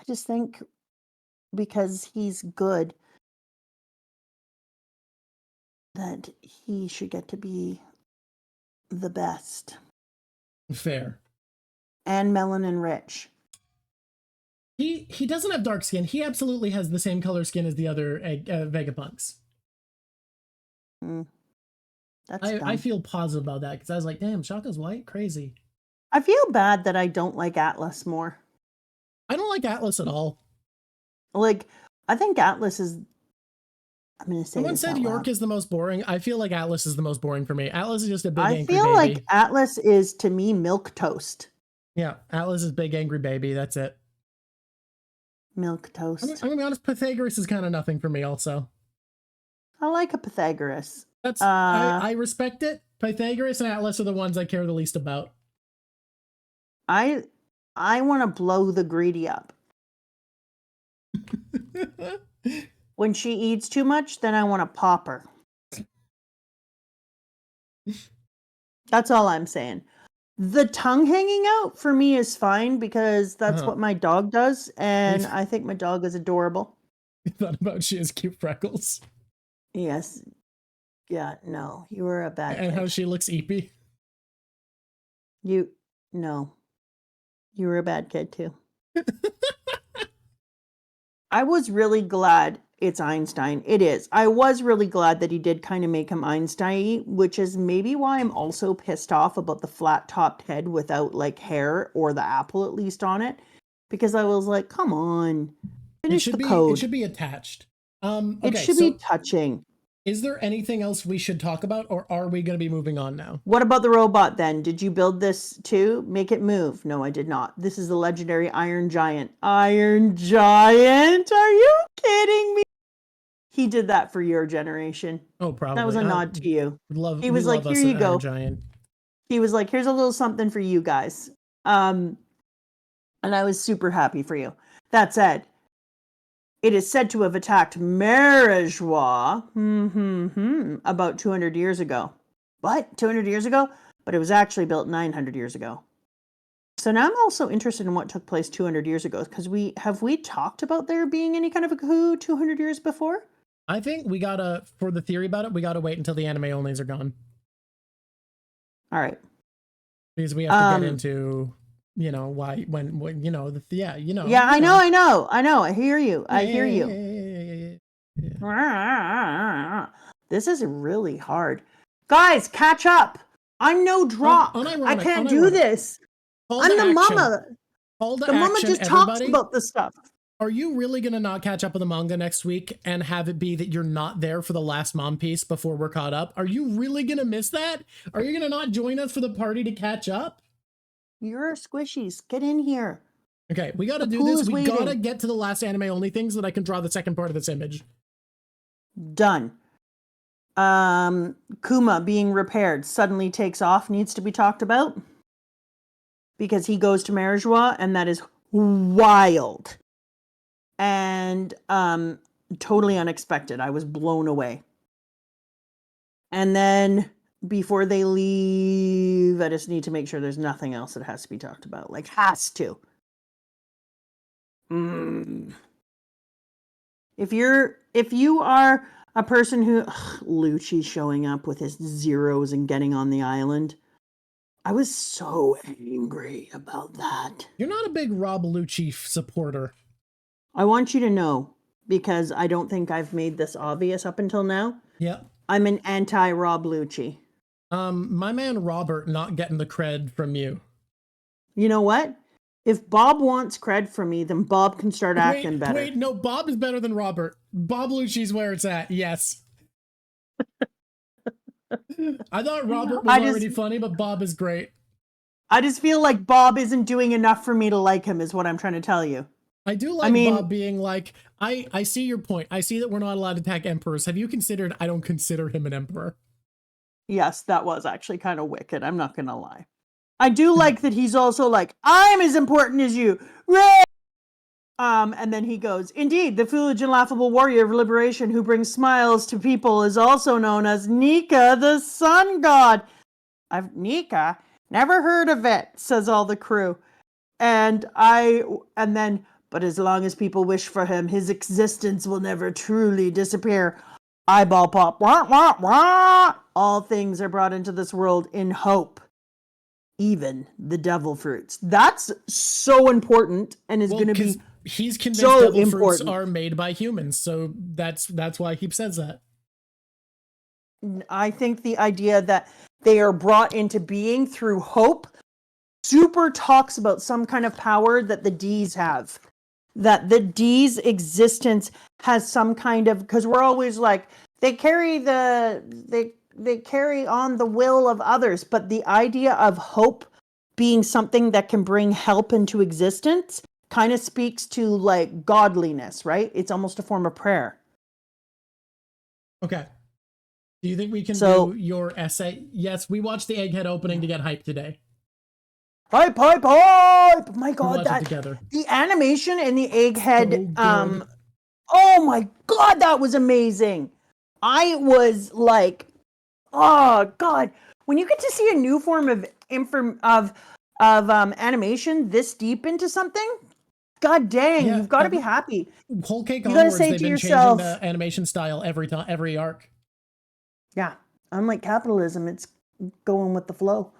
just think because he's good that he should get to be the best. Fair. And melanin rich. He doesn't have dark skin. He absolutely has the same color skin as the other Vegapunks. I feel positive about that because I was like, damn, Shaka's white? Crazy. I feel bad that I don't like Atlas more. I don't like Atlas at all. Like, I think Atlas is... I'm going to say someone said York is the most boring. I feel like Atlas is the most boring for me. Atlas is just a big angry baby. I feel like Atlas is, to me, milk toast. Yeah, Atlas is big angry baby. That's it. Milk toast. I'm going to be honest, Pythagoras is kind of nothing for me also. I like a Pythagoras. That's I respect it. Pythagoras and Atlas are the ones I care the least about. I want to blow the greedy up. When she eats too much, then I want to pop her. That's all I'm saying. The tongue hanging out for me is fine because that's what my dog does, and I think my dog is adorable. You thought about she has cute freckles? Yes. Yeah, no, you were a bad kid. And how she looks eepy? You were a bad kid too. I was really glad it's Einstein. It is. I was really glad that he did kind of make him Einstein-y, which is maybe why I'm also pissed off about the flat-topped head without like hair or the apple at least on it, because I was like, come on, finish the code. It should be attached. Okay, it should be touching. Is there anything else we should talk about, or are we going to be moving on now? What about the robot then? Did you build this too? Make it move? No, I did not. This is the legendary Iron Giant. Iron Giant? Are you kidding me? He did that for your generation. Oh, probably. That was a nod to you. He was like, here you go. Giant. He was like, here's a little something for you guys. And I was super happy for you. That said, it is said to have attacked Marijois about 200 years ago. What? 200 years ago? But it was actually built 900 years ago. So now I'm also interested in what took place 200 years ago, because have we talked about there being any kind of a coup 200 years before? I think we gotta, for the theory about it, we gotta wait until the anime onlys are gone. All right. Because we have to get into... You know why? When you know the yeah you know. Yeah, I know. I hear you. I hear you. This is really hard, guys. Catch up. I'm no Drawk. I can't do this. I'm the mama. The mama just talks about the stuff. Are you really gonna not catch up with the manga next week and have it be that you're not there for the last mom piece before we're caught up? Are you really gonna miss that? Are you gonna not join us for the party to catch up? You're squishies. Get in here. Okay, we gotta do this. We gotta get to the last anime only thing so that I can draw the second part of this image. Done. Kuma being repaired suddenly takes off needs to be talked about because he goes to Marijois, and that is wild and totally unexpected. I was blown away. And then before they leave, I just need to make sure there's nothing else that has to be talked about. Like, has to. If you are a person who Lucci showing up with his zeros and getting on the island, I was so angry about that. You're not a big Rob Lucci supporter. I want you to know, because I don't think I've made this obvious up until now. Yeah. I'm an anti-Rob Lucci. My man Robert not getting the cred from you. You know what? If Bob wants cred from me, then Bob can start acting better. Wait, no, Bob is better than Robert. Bob Lucci's where it's at, yes. I thought Robert was already funny, but Bob is great. I just feel like Bob isn't doing enough for me to like him, is what I'm trying to tell you. I do like Bob being like, I see your point. I see that we're not allowed to attack emperors. Have you considered I don't consider him an emperor? Yes, that was actually kind of wicked. I'm not going to lie. I do like that he's also like, I'm as important as you. And then he goes, indeed, the foolish and laughable warrior of liberation who brings smiles to people is also known as Nika, the sun god. Nika? Never heard of it, says all the crew. But as long as people wish for him, his existence will never truly disappear. Eyeball pop. Wah, wah, wah. All things are brought into this world in hope. Even the devil fruits. That's so important and is going to be he's convinced so devil important. Fruits are made by humans, so that's why he says that. I think the idea that they are brought into being through hope super talks about some kind of power that the D's have. That the D's existence has some kind of, because we're always like, they carry on the will of others, but the idea of hope being something that can bring help into existence kind of speaks to like godliness, right? It's almost a form of prayer. Okay. Do you think we can do your essay? Yes, we watched the Egghead opening to get hyped today. Hype, hype, hype! My God, the animation in the Egghead, oh my God, that was amazing. I was like, oh God, when you get to see a new form of animation this deep into something, God dang, you've got to be happy. Whole cake you got to onwards, say they've to been yourself, changing the animation style every arc. Yeah, unlike capitalism, it's going with the flow.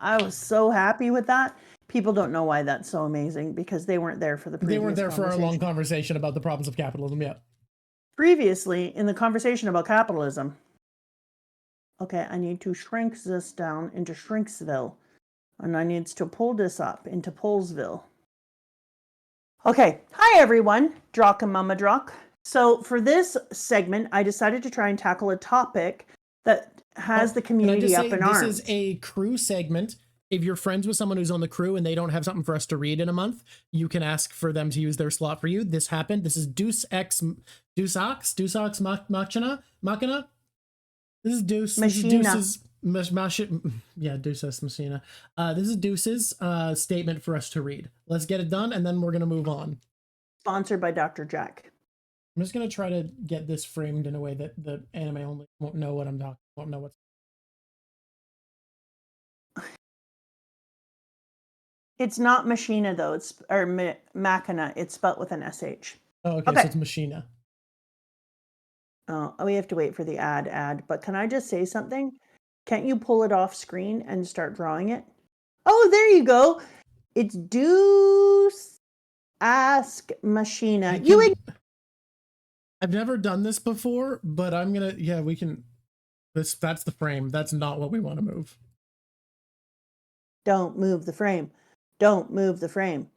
I was so happy with that. People don't know why that's so amazing because they weren't there for the previous They weren't there for our long conversation about the problems of capitalism yet. Previously, in the conversation about capitalism, okay, I need to shrink this down into Shrinksville, and I need to pull this up into Polesville. Okay, hi everyone, Drawk and Mama Drawk. So for this segment, I decided to try and tackle a topic that has the community up in arms. This is a crew segment. If you're friends with someone who's on the crew and they don't have something for us to read in a month, you can ask for them to use their slot for you. This happened. This is Deus Ex Machina. This is Deus. Deuce's Machina. This is Deuce's statement for us to read. Let's get it done, and then we're gonna move on. Sponsored by Dr. Jack. I'm just gonna try to get this framed in a way that the anime only won't know what I'm talking. Won't know what's. It's not Machina though. It's Machina. It's spelled with an SH. Oh, okay. So it's Machina. Oh, we have to wait for the ad. But can I just say something? Can't you pull it off screen and start drawing it? Oh, there you go. It's Deus Ask Machina. I've never done this before, but I'm gonna. Yeah, we can. That's the frame. That's not what we want to move. Don't move the frame. Don't move the frame.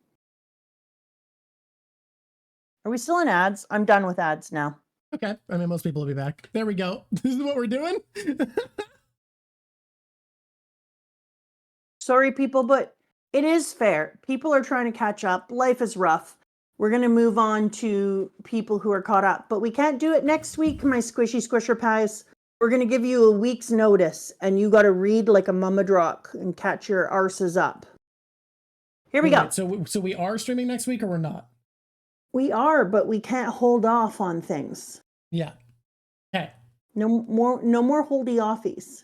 Are we still in ads? I'm done with ads now. Okay. I mean, most people will be back. There we go. This is what we're doing. Sorry, people, but it is fair. People are trying to catch up. Life is rough. We're going to move on to people who are caught up, but we can't do it next week, my squishy squisher pies. We're going to give you a week's notice, and you got to read like a mama Drawk and catch your arses up. Here we go. So we are streaming next week, or we're not? We are, but we can't hold off on things. Yeah. Okay. No more holdy offies.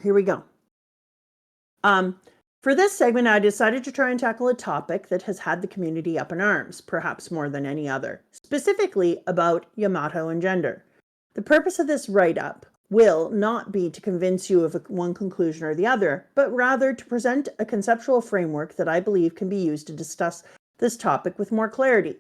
Here we go. For this segment, I decided to try and tackle a topic that has had the community up in arms, perhaps more than any other, specifically about Yamato and gender. The purpose of this write-up will not be to convince you of one conclusion or the other, but rather to present a conceptual framework that I believe can be used to discuss this topic with more clarity.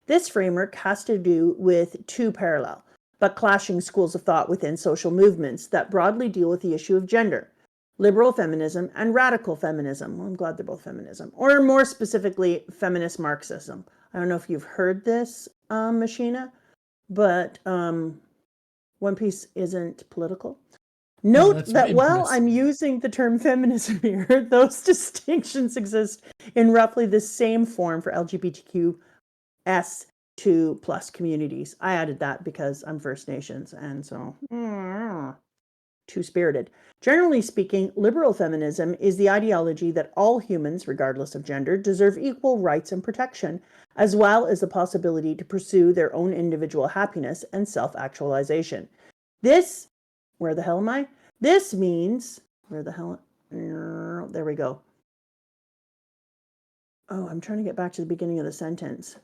This framework has to do with two parallel, but clashing schools of thought within social movements that broadly deal with the issue of gender. Liberal feminism and radical feminism. Well, I'm glad they're both feminism. Or more specifically, feminist Marxism. I don't know if you've heard this, Machina, but One Piece isn't political. Note that while I'm using the term feminism here, those distinctions exist in roughly the same form for LGBTQ+S2 communities. I added that because I'm First Nations, and so two-spirited. Generally speaking, liberal feminism is the ideology that all humans, regardless of gender, deserve equal rights and protection, as well as the possibility to pursue their own individual happiness and self-actualization. This, where the hell am I? This means, where the hell, there we go. Oh, I'm trying to get back to the beginning of the sentence.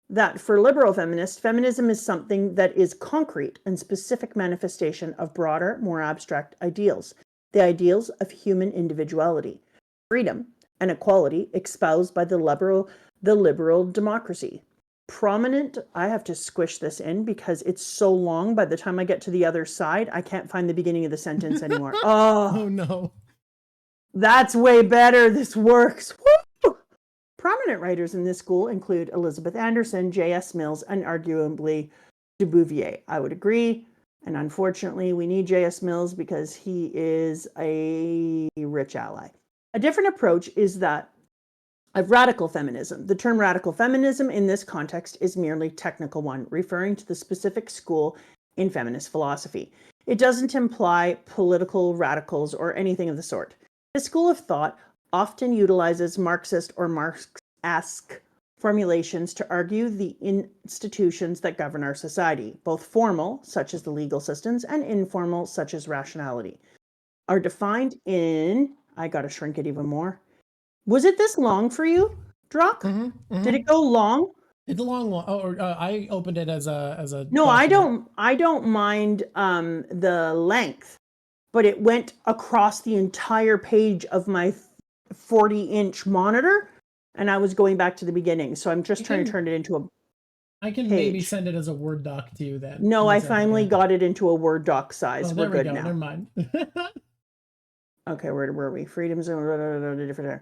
That for liberal feminists, feminism is something that is concrete and specific manifestation of broader, more abstract ideals, the ideals of human individuality, freedom, and equality espoused by the liberal democracy. Prominent, I have to squish this in because it's so long. By the time I get to the other side, I can't find the beginning of the sentence anymore. Oh no. That's way better. This works. Woo! Prominent writers in this school include Elizabeth Anderson, J.S. Mills, and arguably de Beauvoir. I would agree. And unfortunately, we need J.S. Mills because he is a rich ally. A different approach is that of radical feminism. The term radical feminism in this context is merely technical one, referring to the specific school in feminist philosophy. It doesn't imply political radicals or anything of the sort. This school of thought often utilizes Marxist or Marx-esque formulations to argue the institutions that govern our society, both formal, such as the legal systems, and informal, such as rationality, are defined in, I gotta shrink it even more. Was it this long for you, Drawk? Did it go long? It's a long one. Oh, I opened it as a. No, document. I don't mind the length, but it went across the entire page of my 40-inch monitor, and I was going back to the beginning. So I'm just trying to turn it into a I can maybe send it as a Word doc to you then. No, I finally got it into a Word doc size. We're good now. Never mind. Okay, where were we? Freedoms and different.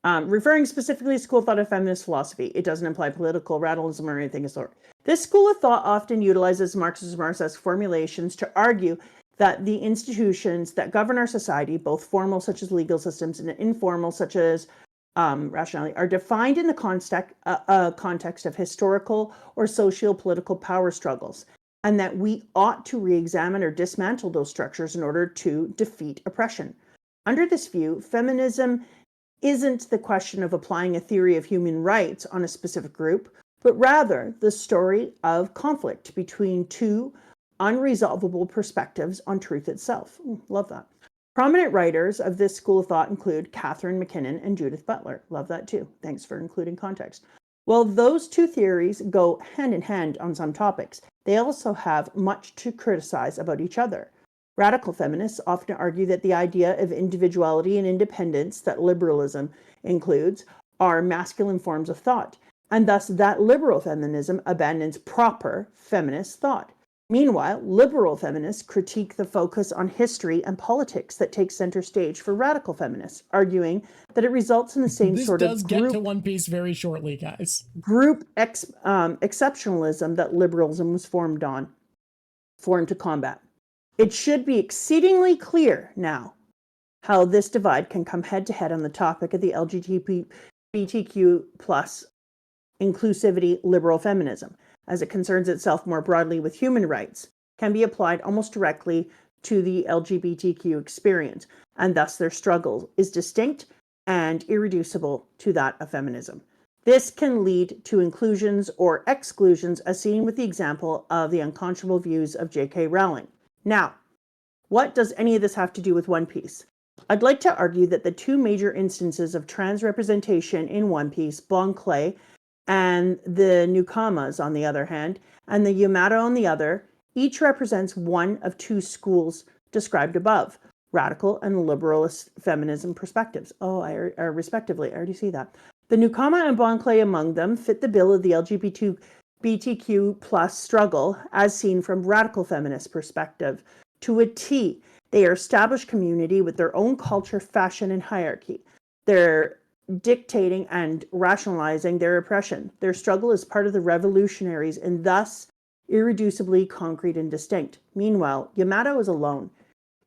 Referring specifically to school of thought of feminist philosophy, it doesn't imply political radicalism or anything of the sort. This school of thought often utilizes Marxist formulations to argue that the institutions that govern our society, both formal such as legal systems and informal such as rationality, are defined in the context of historical or socio-political power struggles, and that we ought to re-examine or dismantle those structures in order to defeat oppression. Under this view, feminism isn't the question of applying a theory of human rights on a specific group, but rather the story of conflict between two unresolvable perspectives on truth itself. Love that. Prominent writers of this school of thought include Catherine McKinnon and Judith Butler. Love that too. Thanks for including context. While those two theories go hand in hand on some topics, they also have much to criticize about each other. Radical feminists often argue that the idea of individuality and independence that liberalism includes are masculine forms of thought, and thus that liberal feminism abandons proper feminist thought. Meanwhile, liberal feminists critique the focus on history and politics that takes center stage for radical feminists, arguing that it results in the same sort of This does get to One Piece very shortly, guys. Group exceptionalism that liberalism was formed to combat. It should be exceedingly clear now how this divide can come head to head on the topic of the LGBTQ plus inclusivity liberal feminism, as it concerns itself more broadly with human rights, can be applied almost directly to the LGBTQ experience, and thus their struggle is distinct and irreducible to that of feminism. This can lead to inclusions or exclusions, as seen with the example of the unconscionable views of J.K. Rowling. Now, what does any of this have to do with One Piece? I'd like to argue that the two major instances of trans representation in One Piece, Bon Clay and the Newcomas on the other hand, and the Yamato on the other, each represents one of two schools described above, radical and liberalist feminism perspectives. Respectively, I already see that. The Newcoma and Bon Clay among them fit the bill of the LGBTQ plus struggle as seen from radical feminist perspective to a T. They are established community with their own culture, fashion, and hierarchy. They're dictating and rationalizing their oppression. Their struggle is part of the revolutionaries and thus irreducibly concrete and distinct. Meanwhile, Yamato is alone.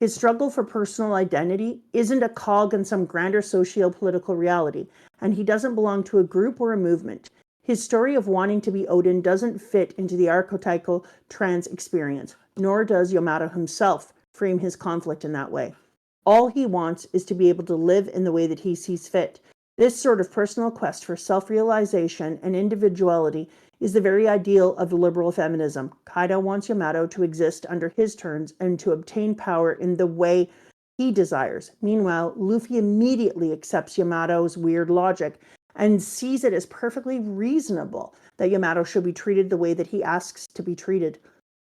His struggle for personal identity isn't a cog in some grander socio-political reality, and he doesn't belong to a group or a movement. His story of wanting to be Odin doesn't fit into the archetypal trans experience, nor does Yamato himself frame his conflict in that way. All he wants is to be able to live in the way that he sees fit. This sort of personal quest for self-realization and individuality is the very ideal of liberal feminism. Kaido wants Yamato to exist under his terms and to obtain power in the way he desires. Meanwhile, Luffy immediately accepts Yamato's weird logic and sees it as perfectly reasonable that Yamato should be treated the way that he asks to be treated.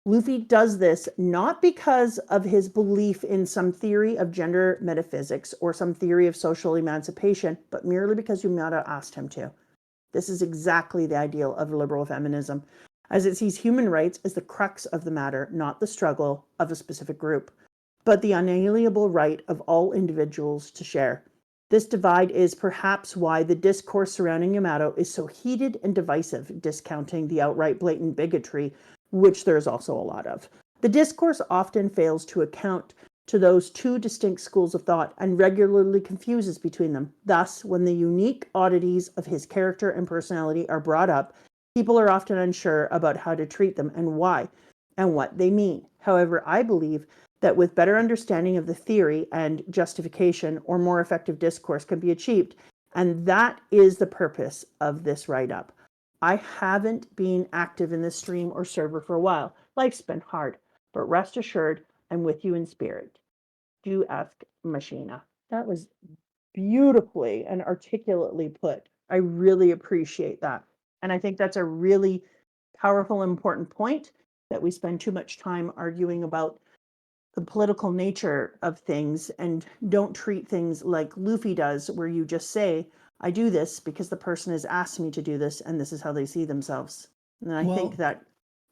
Luffy does this not because of his belief in some theory of gender metaphysics or some theory of social emancipation, but merely because Yamato asked him to. This is exactly the ideal of liberal feminism, as it sees human rights as the crux of the matter, not the struggle of a specific group, but the unalienable right of all individuals to share. This divide is perhaps why the discourse surrounding Yamato is so heated and divisive, discounting the outright blatant bigotry, which there's also a lot of. The discourse often fails to account to those two distinct schools of thought and regularly confuses between them. Thus, when the unique oddities of his character and personality are brought up, people are often unsure about how to treat them and why and what they mean. However, I believe that with better understanding of the theory and justification, or more effective discourse can be achieved, and that is the purpose of this write-up. I haven't been active in this stream or server for a while. Life's been hard, but rest assured, I'm with you in spirit. Do ask Machina. That was beautifully and articulately put. I really appreciate that. And I think that's a really powerful, important point, that we spend too much time arguing about the political nature of things and don't treat things like Luffy does, where you just say, I do this because the person has asked me to do this and this is how they see themselves. And I think that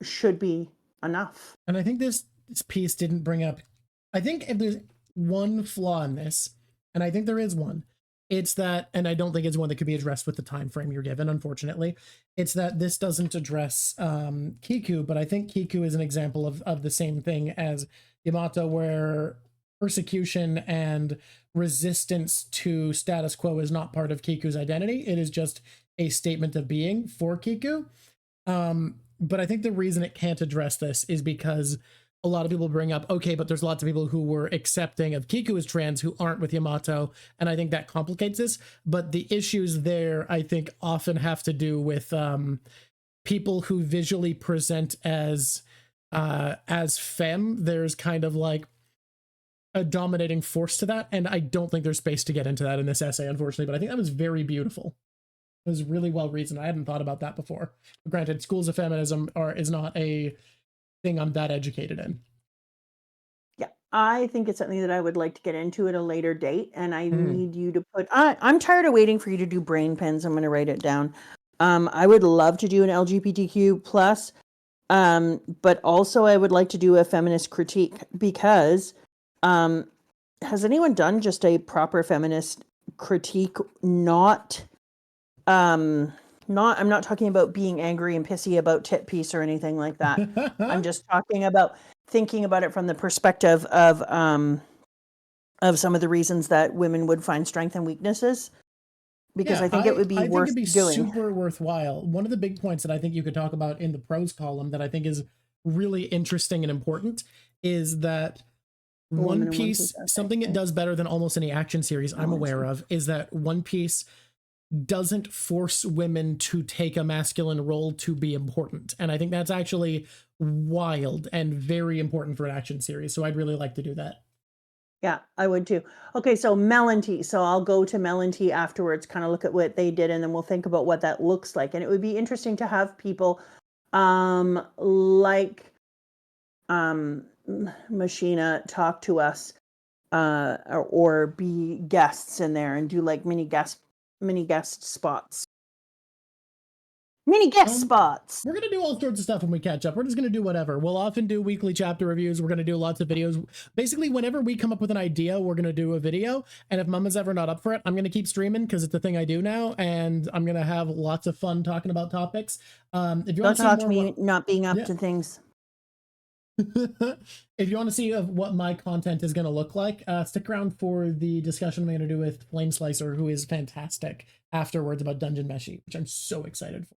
should be enough. And I think this piece didn't bring up, I think if there's one flaw in this, and I think there is one, it's that, and I don't think it's one that could be addressed with the time frame you're given, unfortunately, it's that this doesn't address Kiku, but I think Kiku is an example of the same thing as Yamato, where persecution and resistance to status quo is not part of Kiku's identity. It is just a statement of being for Kiku. But I think the reason it can't address this is because a lot of people bring up, okay, but there's lots of people who were accepting of Kiku as trans who aren't with Yamato, and I think that complicates this. But the issues there, I think, often have to do with people who visually present as femme. There's kind of like a dominating force to that, and I don't think there's space to get into that in this essay, unfortunately, but I think that was very beautiful. It was really well reasoned. I hadn't thought about that before. Granted, schools of feminism is not a thing I'm that educated in. Yeah, I think it's something that I would like to get into at a later date, and I need you to put, I'm tired of waiting for you to do brain pens. I'm going to write it down. I would love to do an LGBTQ plus, but also I would like to do a feminist critique, because has anyone done just a proper feminist critique? I'm not talking about being angry and pissy about tit piece or anything like that. I'm just talking about thinking about it from the perspective of some of the reasons that women would find strength and weaknesses. because I think it would be worth I think it'd be doing. super worthwhile. One of the big points that I think you could talk about in the pros column that I think is really interesting and important is that One Piece, something it does better than almost any action series I'm aware of, is that One Piece doesn't force women to take a masculine role to be important. And I think that's actually wild and very important for an action series. So I'd really like to do that. Yeah, I would too. Okay, so Melon Tea. So I'll go to Melon Tea afterwards, kind of look at what they did, and then we'll think about what that looks like. And it would be interesting to have people like Machina talk to us or be guests in there and do like mini guest spots. Mini guest spots. We're going to do all sorts of stuff when we catch up. We're just going to do whatever. We'll often do weekly chapter reviews. We're going to do lots of videos. Basically, whenever we come up with an idea, we're going to do a video. And if Mama's ever not up for it, I'm going to keep streaming because it's the thing I do now. And I'm going to have lots of fun talking about topics. If you Don't talk to me not being up to things. If you want to see what my content is going to look like, stick around for the discussion I'm going to do with Flame Slicer, who is fantastic, afterwards about Dungeon Meshi, which I'm so excited for.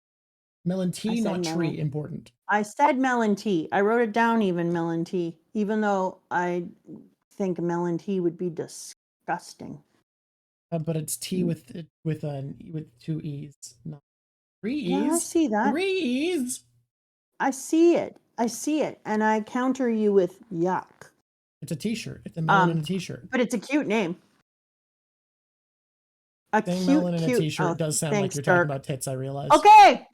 Melon tea, not tree, important. I said melon tea. I wrote it down, even melon tea, even though I think melon tea would be disgusting. But it's tea with 2 E's, not 3 E's. Yeah, I see that. 3 E's. I see it. And I counter you with yuck. It's a t-shirt. It's a melon in a t-shirt. But it's a cute name. Saying melon in a t-shirt does sound like you're talking about tits, I realize. Okay.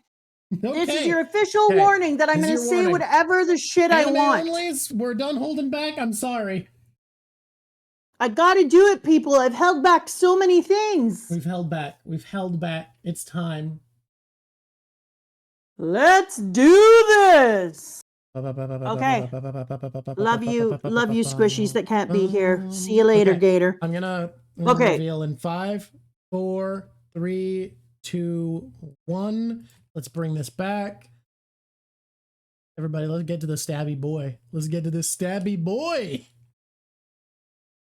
This is your official warning that I'm going to say whatever the shit I want. Onlys, we're done holding back. I'm sorry. I got to do it, people. I've held back so many things. We've held back. It's time. Let's do this. Okay. Love you, squishies that can't be here. See you later, Gator. I'm gonna reveal in 5, 4, 3, 2, 1. Let's bring this back. Everybody, let's get to the stabby boy.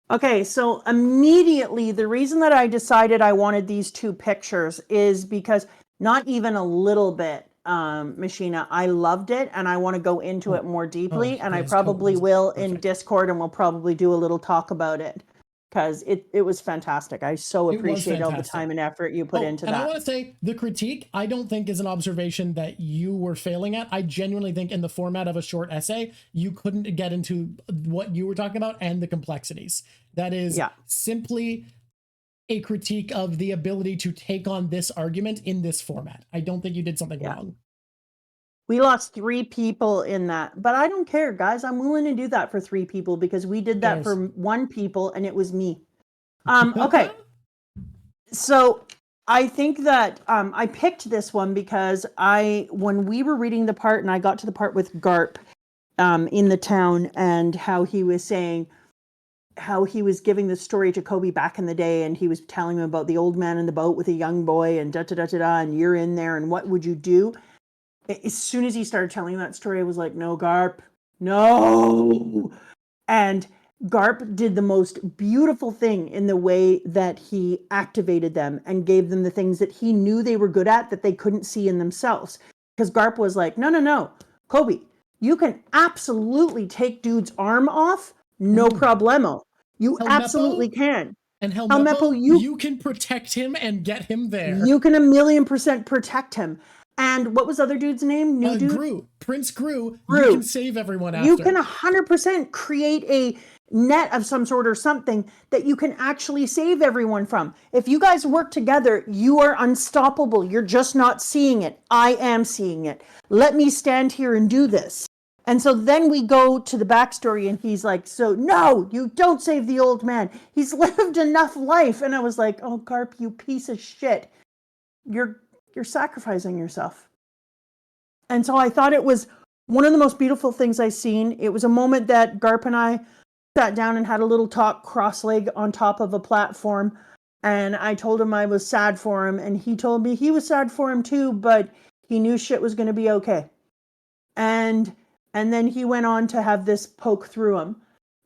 Okay, so immediately, the reason that I decided I wanted these 2 pictures is because not even a little bit, Machina, I loved it, and I want to go into it more deeply, and I probably will in Discord, and we'll probably do a little talk about it. Because it was fantastic. I so appreciate all the time and effort you put into that. And I want to say, the critique, I don't think is an observation that you were failing at. I genuinely think in the format of a short essay, you couldn't get into what you were talking about and the complexities. That is simply a critique of the ability to take on this argument in this format. I don't think you did something wrong. We lost 3 people in that, but I don't care, guys. I'm willing to do that for 3 people because we did that for 1 people and it was me. Okay. So I think that I picked this one because when we were reading the part and I got to the part with Garp in the town and how he was saying how he was giving the story to Kobe back in the day and he was telling him about the old man in the boat with a young boy and and you're in there and what would you do? As soon as he started telling that story, I was like, no, Garp, no. And Garp did the most beautiful thing in the way that he activated them and gave them the things that he knew they were good at that they couldn't see in themselves. Because Garp was like, no, Kobe, you can absolutely take dude's arm off, no problemo. You absolutely can. And Helmeppo, you can protect him and get him there. You can 1,000,000% protect him. And what was the other dude's name? Prince Gru. You can save everyone after. You can 100% create a net of some sort or something that you can actually save everyone from. If you guys work together, you are unstoppable. You're just not seeing it. I am seeing it. Let me stand here and do this. And so then we go to the backstory and he's like, so no, you don't save the old man. He's lived enough life. And I was like, oh, Garp, you piece of shit. You're sacrificing yourself. And so I thought it was one of the most beautiful things I've seen. It was a moment that Garp and I sat down and had a little talk cross-legged on top of a platform. And I told him I was sad for him. And he told me he was sad for him too, but he knew shit was going to be okay. And then he went on to have this poke through him.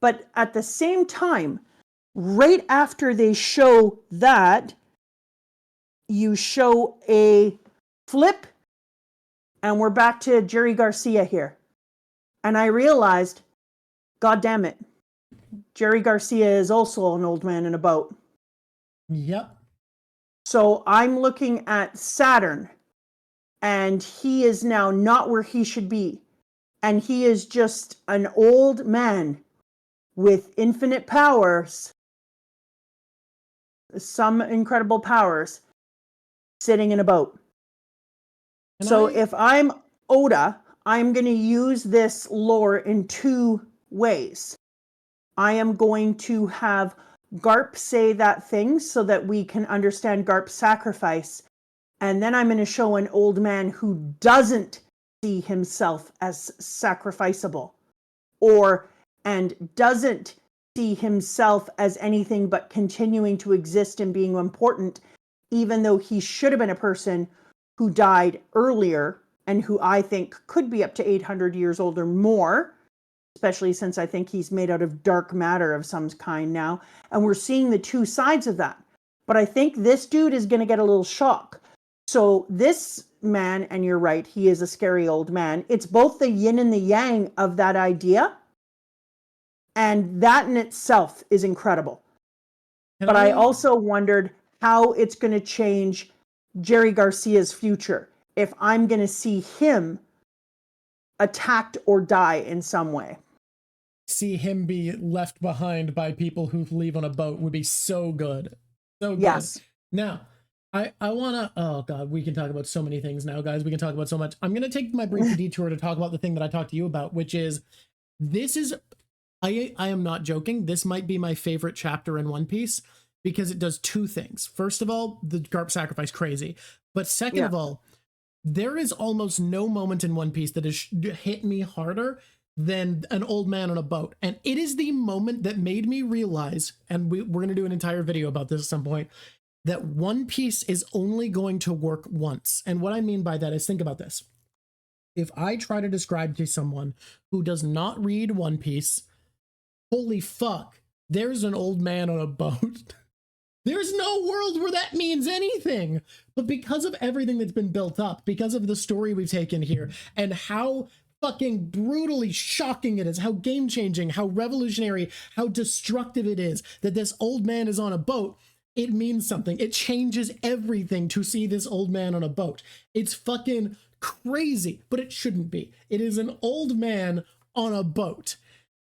But at the same time, right after they show that, you show a flip, and we're back to Jerry Garcia here. And I realized, God damn it, Jerry Garcia is also an old man in a boat. Yep. So I'm looking at Saturn, and he is now not where he should be. And he is just an old man with infinite powers, some incredible powers, sitting in a boat. So if I'm Oda, I'm going to use this lore in two ways. I am going to have Garp say that thing so that we can understand Garp's sacrifice. And then I'm going to show an old man who doesn't see himself as sacrificable and doesn't see himself as anything but continuing to exist and being important, even though he should have been a person who died earlier and who I think could be up to 800 years old or more, especially since I think he's made out of dark matter of some kind now. And we're seeing the two sides of that. But I think this dude is going to get a little shock. So this man, and you're right, he is a scary old man. It's both the yin and the yang of that idea. And that in itself is incredible. But I also wondered how it's going to change Jerry Garcia's future. If I'm going to see him attacked or die in some way. See him be left behind by people who leave on a boat would be so good. So good. Yes. Now, I want to, oh God, we can talk about so many things now, guys. We can talk about so much. I'm going to take my brief detour to talk about the thing that I talked to you about, which is, I am not joking. This might be my favorite chapter in One Piece because it does two things. First of all, the Garp sacrifice, crazy. But second of all, there is almost no moment in One Piece that has hit me harder than an old man on a boat. And it is the moment that made me realize, and we're going to do an entire video about this at some point, that One Piece is only going to work once. And what I mean by that is, think about this. If I try to describe to someone who does not read One Piece, holy fuck, there's an old man on a boat. There's no world where that means anything. But because of everything that's been built up, because of the story we've taken here, and how fucking brutally shocking it is, how game-changing, how revolutionary, how destructive it is that this old man is on a boat, it means something. It changes everything to see this old man on a boat. It's fucking crazy, but it shouldn't be. It is an old man on a boat.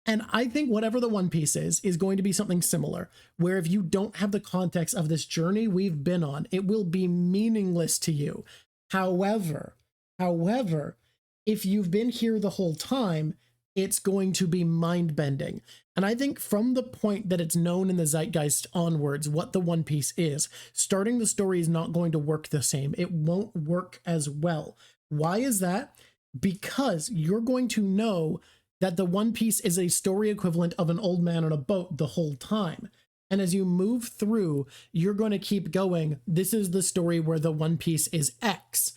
And I think whatever the One Piece is going to be something similar, where if you don't have the context of this journey we've been on, it will be meaningless to you. However, if you've been here the whole time, it's going to be mind-bending. And I think from the point that it's known in the zeitgeist onwards what the One Piece is, starting the story is not going to work the same. It won't work as well. Why is that? Because you're going to know that the One Piece is a story equivalent of an old man on a boat the whole time. And as you move through, you're going to keep going. This is the story where the One Piece is X.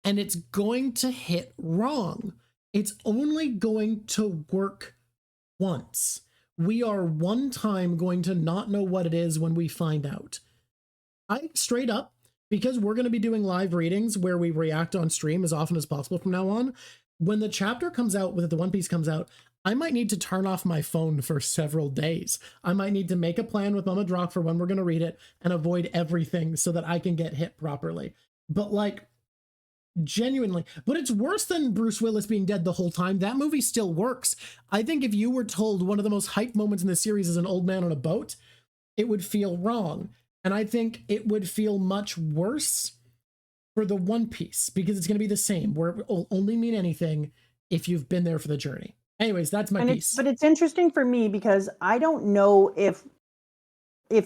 And it's going to hit wrong. It's only going to work once. We are one time going to not know what it is when we find out. I straight up, because we're going to be doing live readings where we react on stream as often as possible from now on, when the chapter comes out, when the One Piece comes out, I might need to turn off my phone for several days. I might need to make a plan with Mama Drawk for when we're going to read it and avoid everything so that I can get hit properly. But like, genuinely, but it's worse than Bruce Willis being dead the whole time. That movie still works. I think if you were told one of the most hyped moments in the series is an old man on a boat, it would feel wrong. And I think it would feel much worse for the One Piece because it's going to be the same, where it will only mean anything if you've been there for the journey. Anyways, that's my piece. But it's interesting for me because I don't know if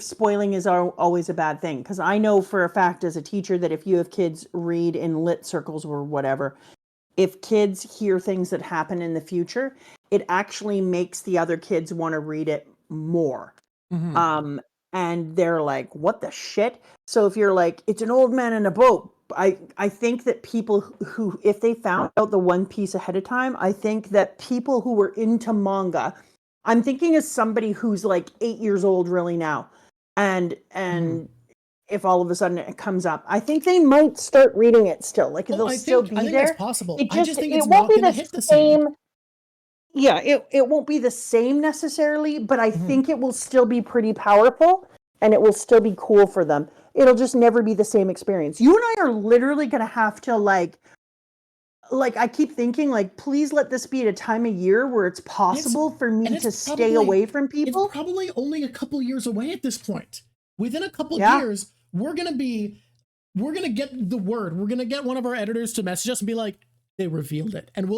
spoiling is always a bad thing, because I know for a fact as a teacher that if you have kids read in lit circles or whatever, if kids hear things that happen in the future, it actually makes the other kids want to read it more. Mm-hmm. And they're like, what the shit? So if you're like, it's an old man in a boat, I think that people who, if they found out the One Piece ahead of time, I think that people who were into manga, I'm thinking as somebody who's like 8 years old really now, and if all of a sudden it comes up. I think they might start reading it still. Like they'll still be there. I think that's possible. I just think it won't be the same. Yeah, it won't be the same necessarily, but I think it will still be pretty powerful and it will still be cool for them. It'll just never be the same experience. You and I are literally going to have to like I keep thinking like, please let this be at a time of year where it's possible for me to stay away from people. It's probably only a couple years away at this point. Within a couple years, we're going to get the word. We're going to get one of our editors to message us and be like, they revealed it. And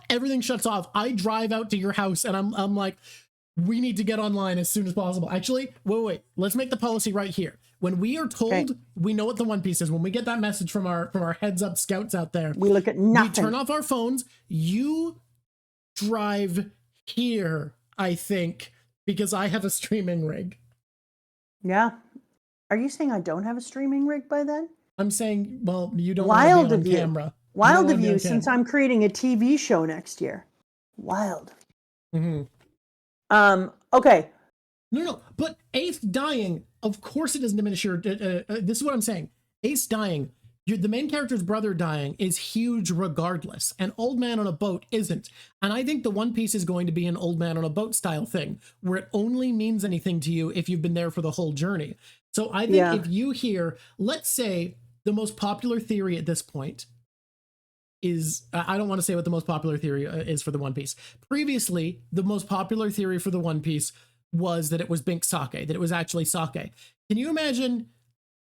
everything shuts off. I drive out to your house and I'm like, we need to get online as soon as possible. Actually, wait. Let's make the policy right here. When we are told we know what the One Piece is, when we get that message from our heads up scouts out there, we look at nothing. We turn off our phones. You drive here, I think, because I have a streaming rig. Yeah. Are you saying I don't have a streaming rig by then? I'm saying, well, you don't want to be on camera. Wild of you, since I'm creating a TV show next year. Wild. Okay. No, but Ace dying, of course it doesn't diminish your, this is what I'm saying. Ace dying, the main character's brother dying is huge regardless. An old man on a boat isn't. And I think the One Piece is going to be an old man on a boat style thing, where it only means anything to you if you've been there for the whole journey. So I think if you hear, let's say the most popular theory at this point is, I don't want to say what the most popular theory is for the One Piece. Previously, the most popular theory for the One Piece was that it was Bink sake, that it was actually sake. Can you imagine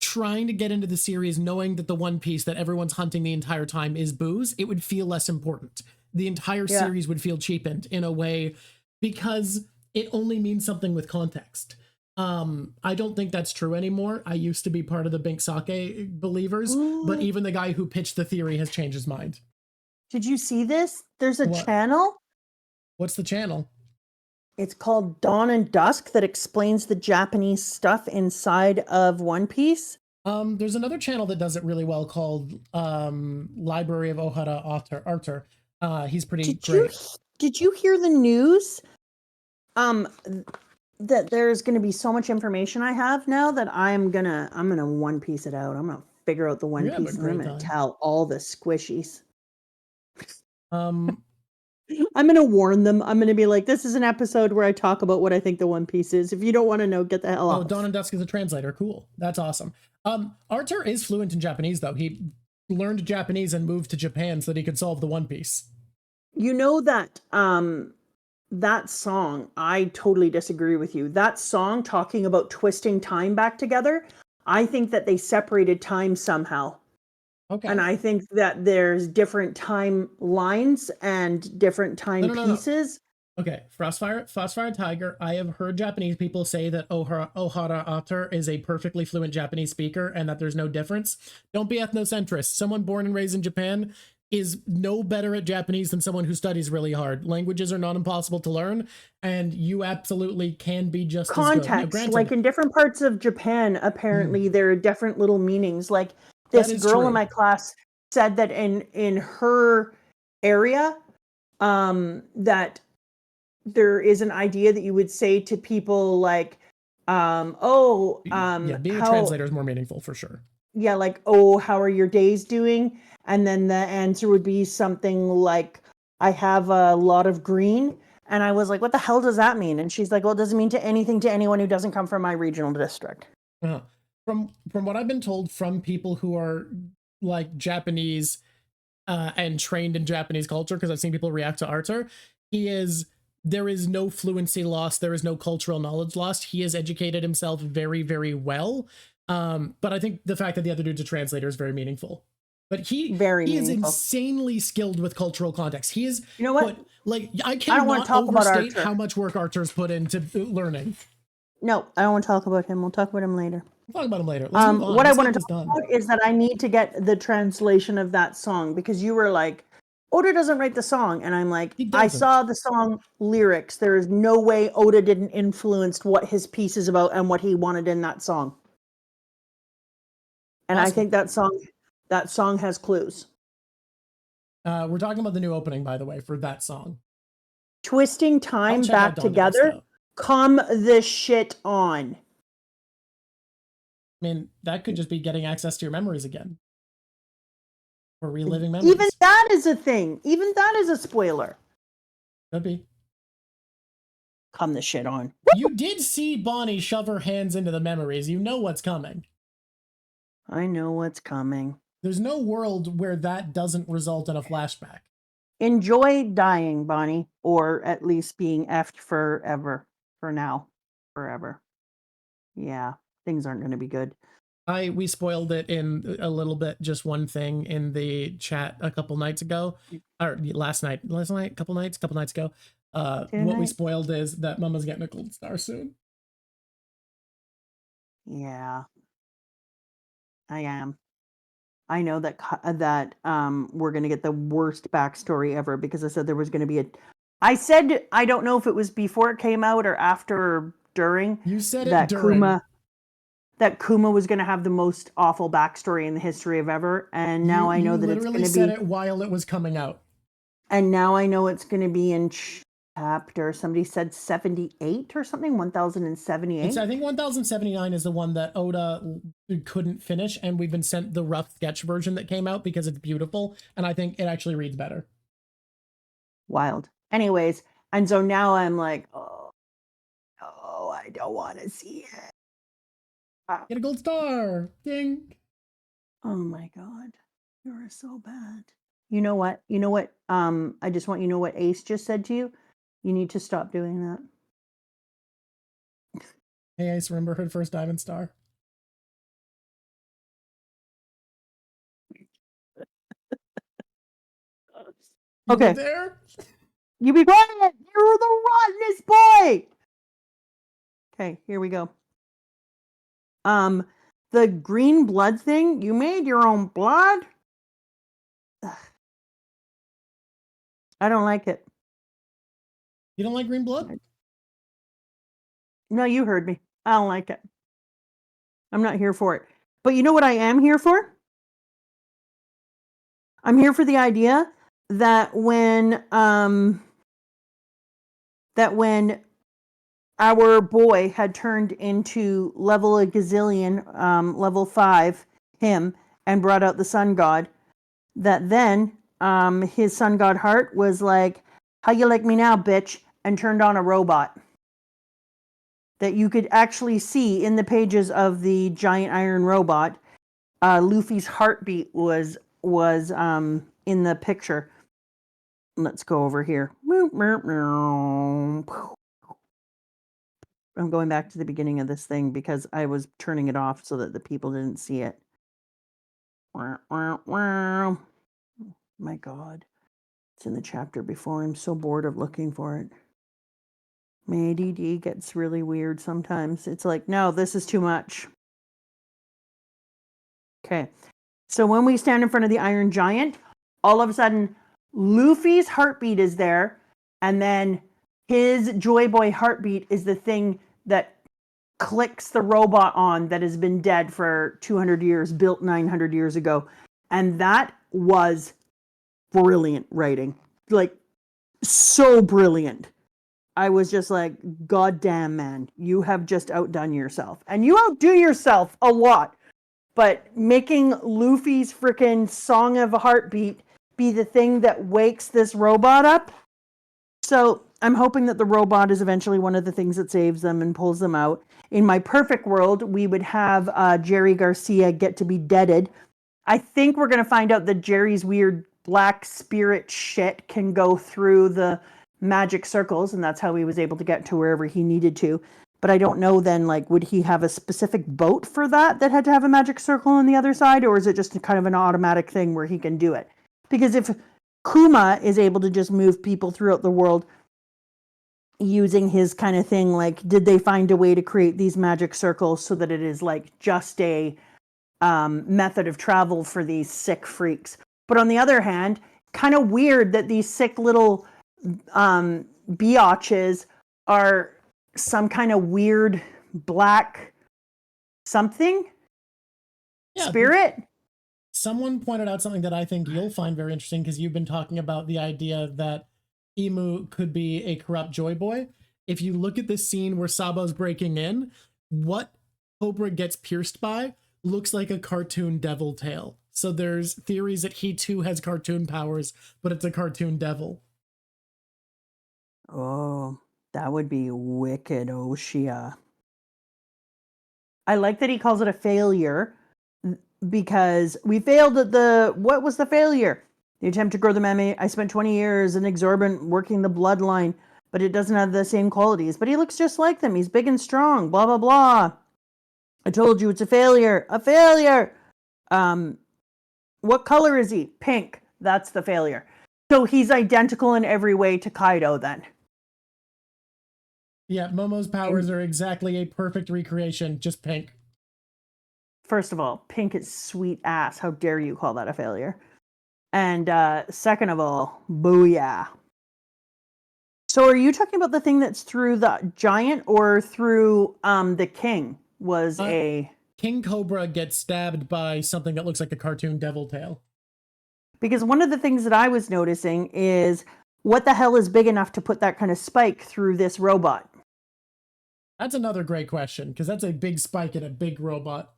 trying to get into the series knowing that the One Piece that everyone's hunting the entire time is booze? It would feel less important. The entire series would feel cheapened in a way because it only means something with context. I don't think that's true anymore. I used to be part of the Bink sake believers, but even the guy who pitched the theory has changed his mind. Did you see this? There's a channel. What's the channel? It's called Dawn and Dusk that explains the Japanese stuff inside of One Piece. There's another channel that does it really well called Library of Ohara Arthur. He's pretty great. Did you hear the news? That there's going to be so much information I have now that I'm gonna One Piece it out. I'm gonna figure out the One Piece and I'm gonna tell all the squishies. I'm going to warn them. I'm going to be like, this is an episode where I talk about what I think the One Piece is. If you don't want to know, get the hell out. Oh, Dawn and Dusk is a translator. Cool. That's awesome. Arthur is fluent in Japanese, though. He learned Japanese and moved to Japan so that he could solve the One Piece. You know that that song, I totally disagree with you. That song talking about twisting time back together, I think that they separated time somehow. Okay. And I think that there's different timelines and different time pieces. Okay, Frostfire Tiger, I have heard Japanese people say that Ohara Arthur is a perfectly fluent Japanese speaker and that there's no difference. Don't be ethnocentrist. Someone born and raised in Japan is no better at Japanese than someone who studies really hard. Languages are not impossible to learn, and you absolutely can be just as good. Context, like in different parts of Japan, apparently there are different little meanings. Like this girl in my class said that in her area, that there is an idea that you would say to people like, being a translator is more meaningful for sure. Yeah, like, oh, how are your days doing? And then the answer would be something like, I have a lot of green. And I was like, what the hell does that mean? And she's like, well, it doesn't mean anything to anyone who doesn't come from my regional district. From what I've been told from people who are like Japanese and trained in Japanese culture, because I've seen people react to Arthur, there is no fluency lost. There is no cultural knowledge lost. He has educated himself very, very well. But I think the fact that the other dude's a translator is very meaningful. But he is insanely skilled with cultural context. He is, you know what? I cannot overstate how much work Arthur's put into learning. No, I don't want to talk about him. We'll talk about him later. We'll talk about him later. Let's move on. What I want to talk about is that I need to get the translation of that song, because you were like, Oda doesn't write the song. And I'm like, I saw the song lyrics. There is no way Oda didn't influence what his piece is about and what he wanted in that song. And I think that song has clues. We're talking about the new opening, by the way, for that song. Twisting time back together. Come the shit on. I mean, that could just be getting access to your memories again. Or reliving memories. Even that is a thing. Even that is a spoiler. Could be. Come the shit on. You did see Bonnie shove her hands into the memories. You know what's coming. I know what's coming. There's no world where that doesn't result in a flashback. Enjoy dying, Bonnie, or at least being effed forever. For now. Forever. Yeah, things aren't going to be good. We spoiled it in a little bit, just one thing in the chat a couple nights ago, or last night, a couple nights ago. What we spoiled is that Mama's getting a gold star soon. Yeah, I am. I know that we're gonna get the worst backstory ever because I said there was gonna be a. I said I don't know if it was before it came out or after or during. You said it during. That Kuma was going to have the most awful backstory in the history of ever, and now I know that it's going to be. You literally said it while it was coming out. And now I know it's going to be in chapter. Somebody said 78 or something. 1078. I think 1079 is the one that Oda couldn't finish, and we've been sent the rough sketch version that came out because it's beautiful, and I think it actually reads better. Wild. Anyways, and so now I'm like, oh, I don't want to see it. Get a gold star. Ding. Oh my god. You're so bad. You know what? I just want you to know what Ace just said to you. You need to stop doing that. Hey Ace, remember her first diamond star? Okay. There? You be quiet. You're the rottenest boy. Okay, here we go. The green blood thing, you made your own blood? Ugh. I don't like it. You don't like green blood? No, you heard me. I don't like it. I'm not here for it. But you know what I am here for? I'm here for the idea that when our boy had turned into level a gazillion, level 5, him, and brought out the sun god, that then his sun god heart was like, how you like me now, bitch, and turned on a robot. That you could actually see in the pages of the giant iron robot, Luffy's heartbeat was in the picture. Let's go over here. I'm going back to the beginning of this thing because I was turning it off so that the people didn't see it. My God. It's in the chapter before. I'm so bored of looking for it. My ADD gets really weird sometimes. It's like, no, this is too much. Okay. So when we stand in front of the Iron Giant, all of a sudden, Luffy's heartbeat is there, and then his Joy Boy heartbeat is the thing that clicks the robot on that has been dead for 200 years, built 900 years ago. And that was brilliant writing. Like, so brilliant. I was just like, God damn, man, you have just outdone yourself. And you outdo yourself a lot. But making Luffy's freaking Song of a Heartbeat be the thing that wakes this robot up. So I'm hoping that the robot is eventually one of the things that saves them and pulls them out. In my perfect world, we would have Jerry Garcia get to be deaded. I think we're going to find out that Jerry's weird black spirit shit can go through the magic circles, and that's how he was able to get to wherever he needed to. But I don't know then, like, would he have a specific boat for that had to have a magic circle on the other side, or is it just kind of an automatic thing where he can do it? Because if Kuma is able to just move people throughout the world using his kind of thing, like, did they find a way to create these magic circles so that it is like just a method of travel for these sick freaks? But on the other hand, kind of weird that these sick little biatches are some kind of weird black something spirit. Someone pointed out something that I think you'll find very interesting, because you've been talking about the idea that Emu could be a corrupt Joy Boy. If you look at this scene where Sabo's breaking in, what Cobra gets pierced by looks like a cartoon devil tail. So there's theories that he too has cartoon powers, but it's a cartoon devil. Oh, that would be wicked, Oshia. I like that he calls it a failure because we failed at what was the failure? The attempt to grow the meme. I spent 20 years in exorbitant working the bloodline, but it doesn't have the same qualities. But he looks just like them. He's big and strong, blah, blah, blah. I told you it's a failure. A failure. What color is he? Pink. That's the failure. So he's identical in every way to Kaido then. Yeah, Momo's powers are exactly a perfect recreation, just pink. First of all, pink is sweet ass. How dare you call that a failure? And second of all, booyah. So are you talking about the thing that's through the giant or through the king? King Cobra gets stabbed by something that looks like a cartoon devil tail. Because one of the things that I was noticing is what the hell is big enough to put that kind of spike through this robot? That's another great question, because that's a big spike in a big robot.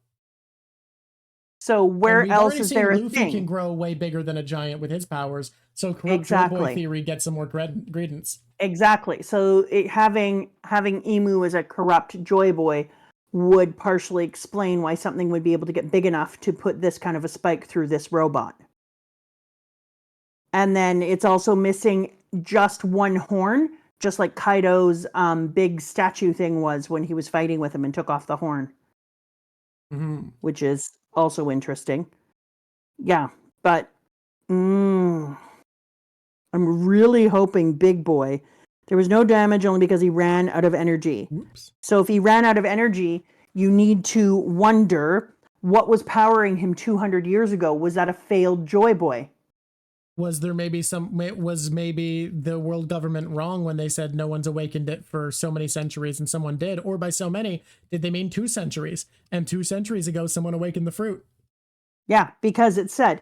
So where else is there a Luffy thing? Can grow way bigger than a giant with his powers, so corrupt Joy Boy theory gets some more credence. Exactly. So having Emu as a corrupt Joy Boy would partially explain why something would be able to get big enough to put this kind of a spike through this robot. And then it's also missing just one horn, just like Kaido's big statue thing was when he was fighting with him and took off the horn. Mm-hmm. Which is also interesting. Yeah, but I'm really hoping Big Boy. There was no damage only because he ran out of energy. Oops. So if he ran out of energy, you need to wonder what was powering him 200 years ago. Was that a failed Joy Boy? Was maybe the world government wrong when they said no one's awakened it for so many centuries and someone did? Or by so many, did they mean 2 centuries? And 2 centuries ago, someone awakened the fruit. Yeah, because it said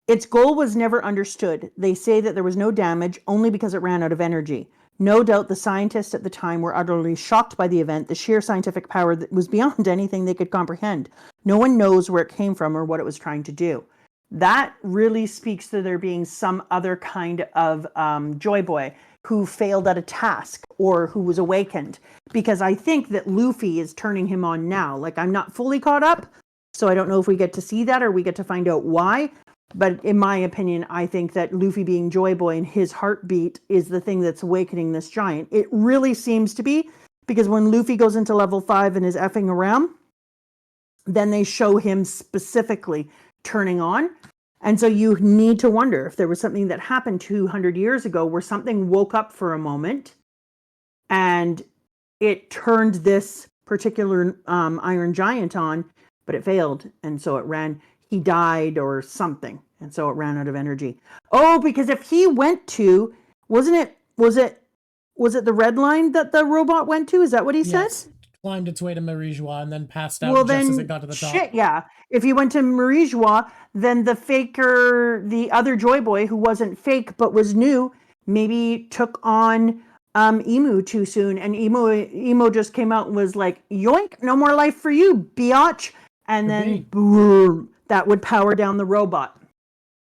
its goal was never understood. They say that there was no damage only because it ran out of energy. No doubt the scientists at the time were utterly shocked by the event, the sheer scientific power that was beyond anything they could comprehend. No one knows where it came from or what it was trying to do. That really speaks to there being some other kind of Joy Boy who failed at a task or who was awakened. Because I think that Luffy is turning him on now. Like, I'm not fully caught up, so I don't know if we get to see that or we get to find out why. But in my opinion, I think that Luffy being Joy Boy and his heartbeat is the thing that's awakening this giant. It really seems to be, because when Luffy goes into level 5 and is effing around, then they show him specifically turning on. And so you need to wonder if there was something that happened 200 years ago where something woke up for a moment and it turned this particular Iron Giant on, but it failed. And so he died or something. And so it ran out of energy. Oh, because if he went to, was it the red line that the robot went to? Is that what he said? Climbed its way to Marie-Joie and then passed out just as it got to the top. Shit, yeah. If he went to Marie-Joie, then the faker, the other Joy Boy who wasn't fake but was new, maybe took on Emu too soon. And Emu just came out and was like, yoink, no more life for you, biatch. And then boom, that would power down the robot.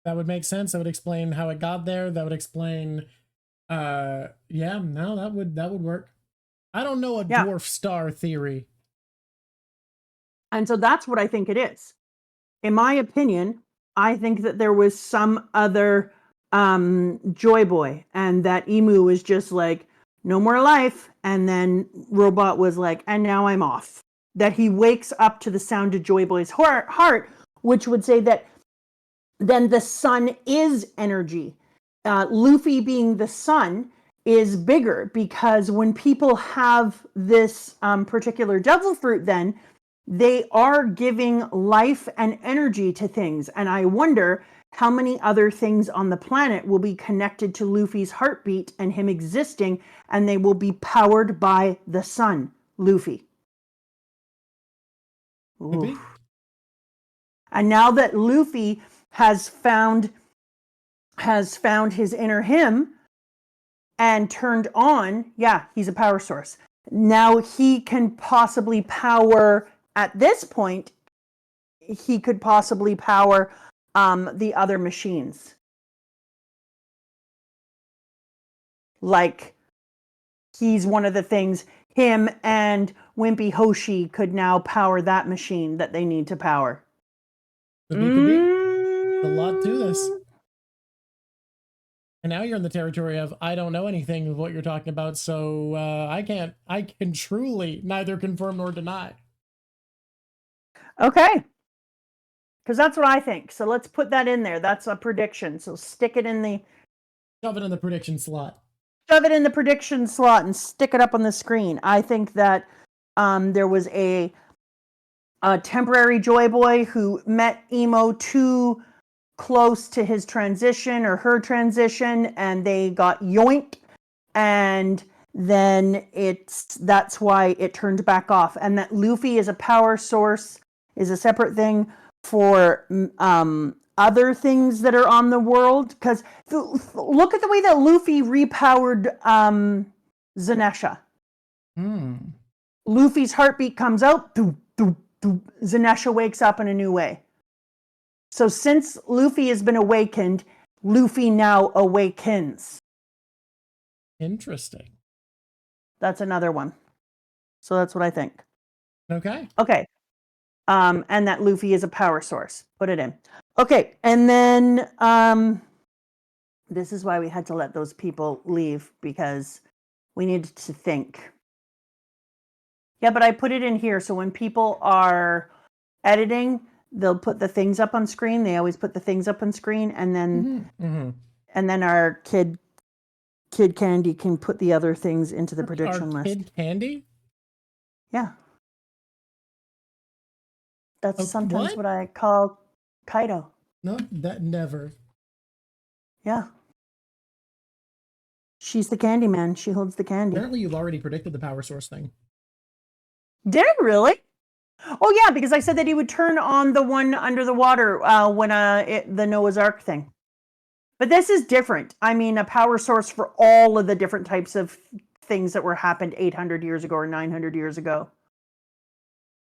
That would make sense. That would explain how it got there. That would explain, that would work. I don't know a dwarf star theory. And so that's what I think it is. In my opinion, I think that there was some other Joy Boy and that Emu was just like, no more life. And then robot was like, and now I'm off. That he wakes up to the sound of Joy Boy's heart, which would say that then the sun is energy. Luffy being the sun is bigger because when people have this particular devil fruit, then they are giving life and energy to things. And I wonder how many other things on the planet will be connected to Luffy's heartbeat and him existing, and they will be powered by the sun, Luffy. And now that Luffy has found his inner him and turned on, he's a power source. Now he can possibly power at this point, he could possibly power the other machines. Like, he's one of the things, him and Wimpy Hoshi could now power that machine that they need to power. Could be. A lot to this. And now you're in the territory of, I don't know anything of what you're talking about, so I can truly neither confirm nor deny. Okay. Because that's what I think. So let's put that in there. That's a prediction. So stick it in the... Shove it in the prediction slot. Shove it in the prediction slot and stick it up on the screen. I think that there was a temporary Joy Boy who met Emo too close to his transition or her transition, and they got yoinked, and then that's why it turned back off. And that Luffy is a power source is a separate thing for other things that are on the world. Because look at the way that Luffy repowered Zanesha. Luffy's heartbeat comes out, Zanesha wakes up in a new way. So since Luffy has been awakened, Luffy now awakens. Interesting. That's another one. So that's what I think. Okay. Okay. And that Luffy is a power source. Put it in. Okay. And then this is why we had to let those people leave, because we needed to think. Yeah, but I put it in here. So when people are editing, they'll put the things up on screen. They always put the things up on screen, and then and then our kid Candy can put the other things into the prediction list. Kid Candy? Yeah. That's sometimes what I call Kaido. No, that never. Yeah. She's the candy man. She holds the candy. Apparently you've already predicted the power source thing. Did I really? Oh, yeah, because I said that he would turn on the one under the water when the Noah's Ark thing. But this is different. I mean, a power source for all of the different types of things that were happened 800 years ago or 900 years ago.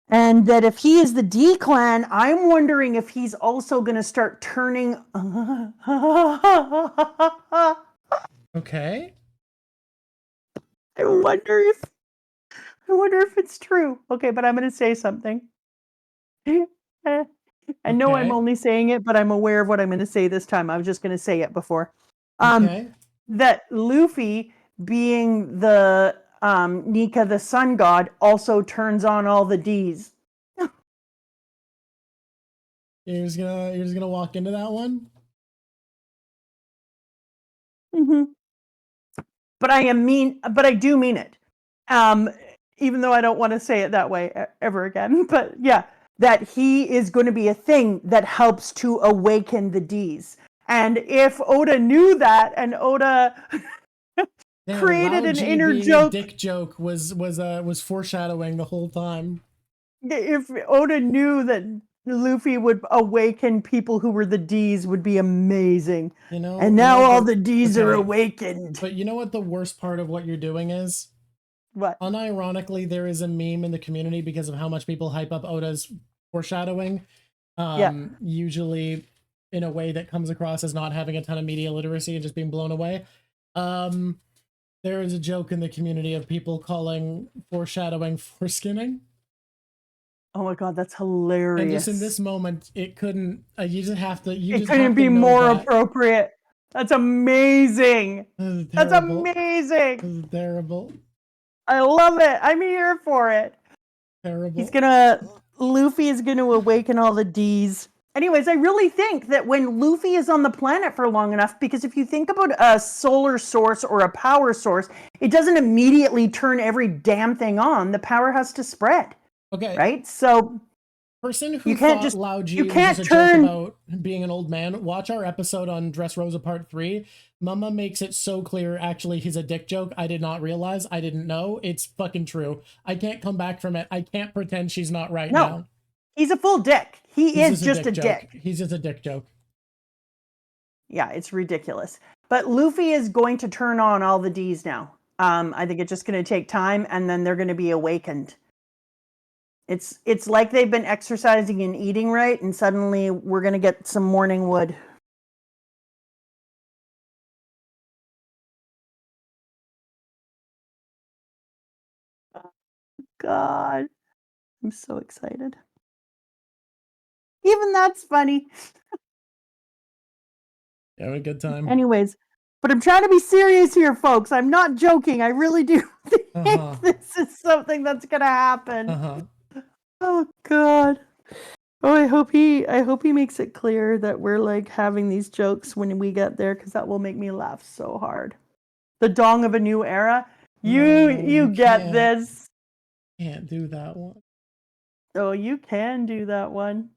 And that if he is the D-Clan, I'm wondering if he's also going to start turning... Okay. I wonder if it's true. Okay, but I'm going to say something. I know I'm only saying it, but I'm aware of what I'm going to say this time. I was just going to say it before. That Luffy, being the Nika, the sun god, also turns on all the Ds. You're just gonna walk into that one? Mm-hmm. But I do mean it. Even though I don't want to say it that way ever again. But yeah, that he is going to be a thing that helps to awaken the Ds. And if Oda knew that, and Oda created an inner joke, dick joke was foreshadowing the whole time. If Oda knew that Luffy would awaken people who were the Ds, would be amazing. And now all the Ds are awakened. But you know what the worst part of what you're doing is? What? Unironically, there is a meme in the community because of how much people hype up Oda's foreshadowing. Usually in a way that comes across as not having a ton of media literacy and just being blown away. There is a joke in the community of people calling foreshadowing foreskinning. Oh my god, that's hilarious! And just in this moment, it couldn't. You just have to. It couldn't be more appropriate. That's amazing. That's amazing. This is terrible. I love it. I'm here for it. Terrible. Luffy is gonna awaken all the Ds. Anyways, I really think that when Luffy is on the planet for long enough, because if you think about a solar source or a power source, it doesn't immediately turn every damn thing on. The power has to spread. Okay. Right? So person who thought Lao G was just a joke about being an old man, watch our episode on Dressrosa Part 3. Mama makes it so clear, actually, he's a dick joke. I did not realize. I didn't know. It's fucking true. I can't come back from it. I can't pretend she's not right now. He's a full dick. He's just a dick. He's just a dick joke. Yeah, it's ridiculous. But Luffy is going to turn on all the Ds now. I think it's just going to take time, and then they're going to be awakened. It's like they've been exercising and eating right, and suddenly we're gonna get some morning wood. God, I'm so excited. Even that's funny. Have a good time. Anyways, but I'm trying to be serious here, folks. I'm not joking. I really do think this is something that's gonna happen. Oh God. Oh, I hope he makes it clear that we're like having these jokes when we get there, because that will make me laugh so hard. The dong of a new era. You get this. Can't do that one. Oh, you can do that one.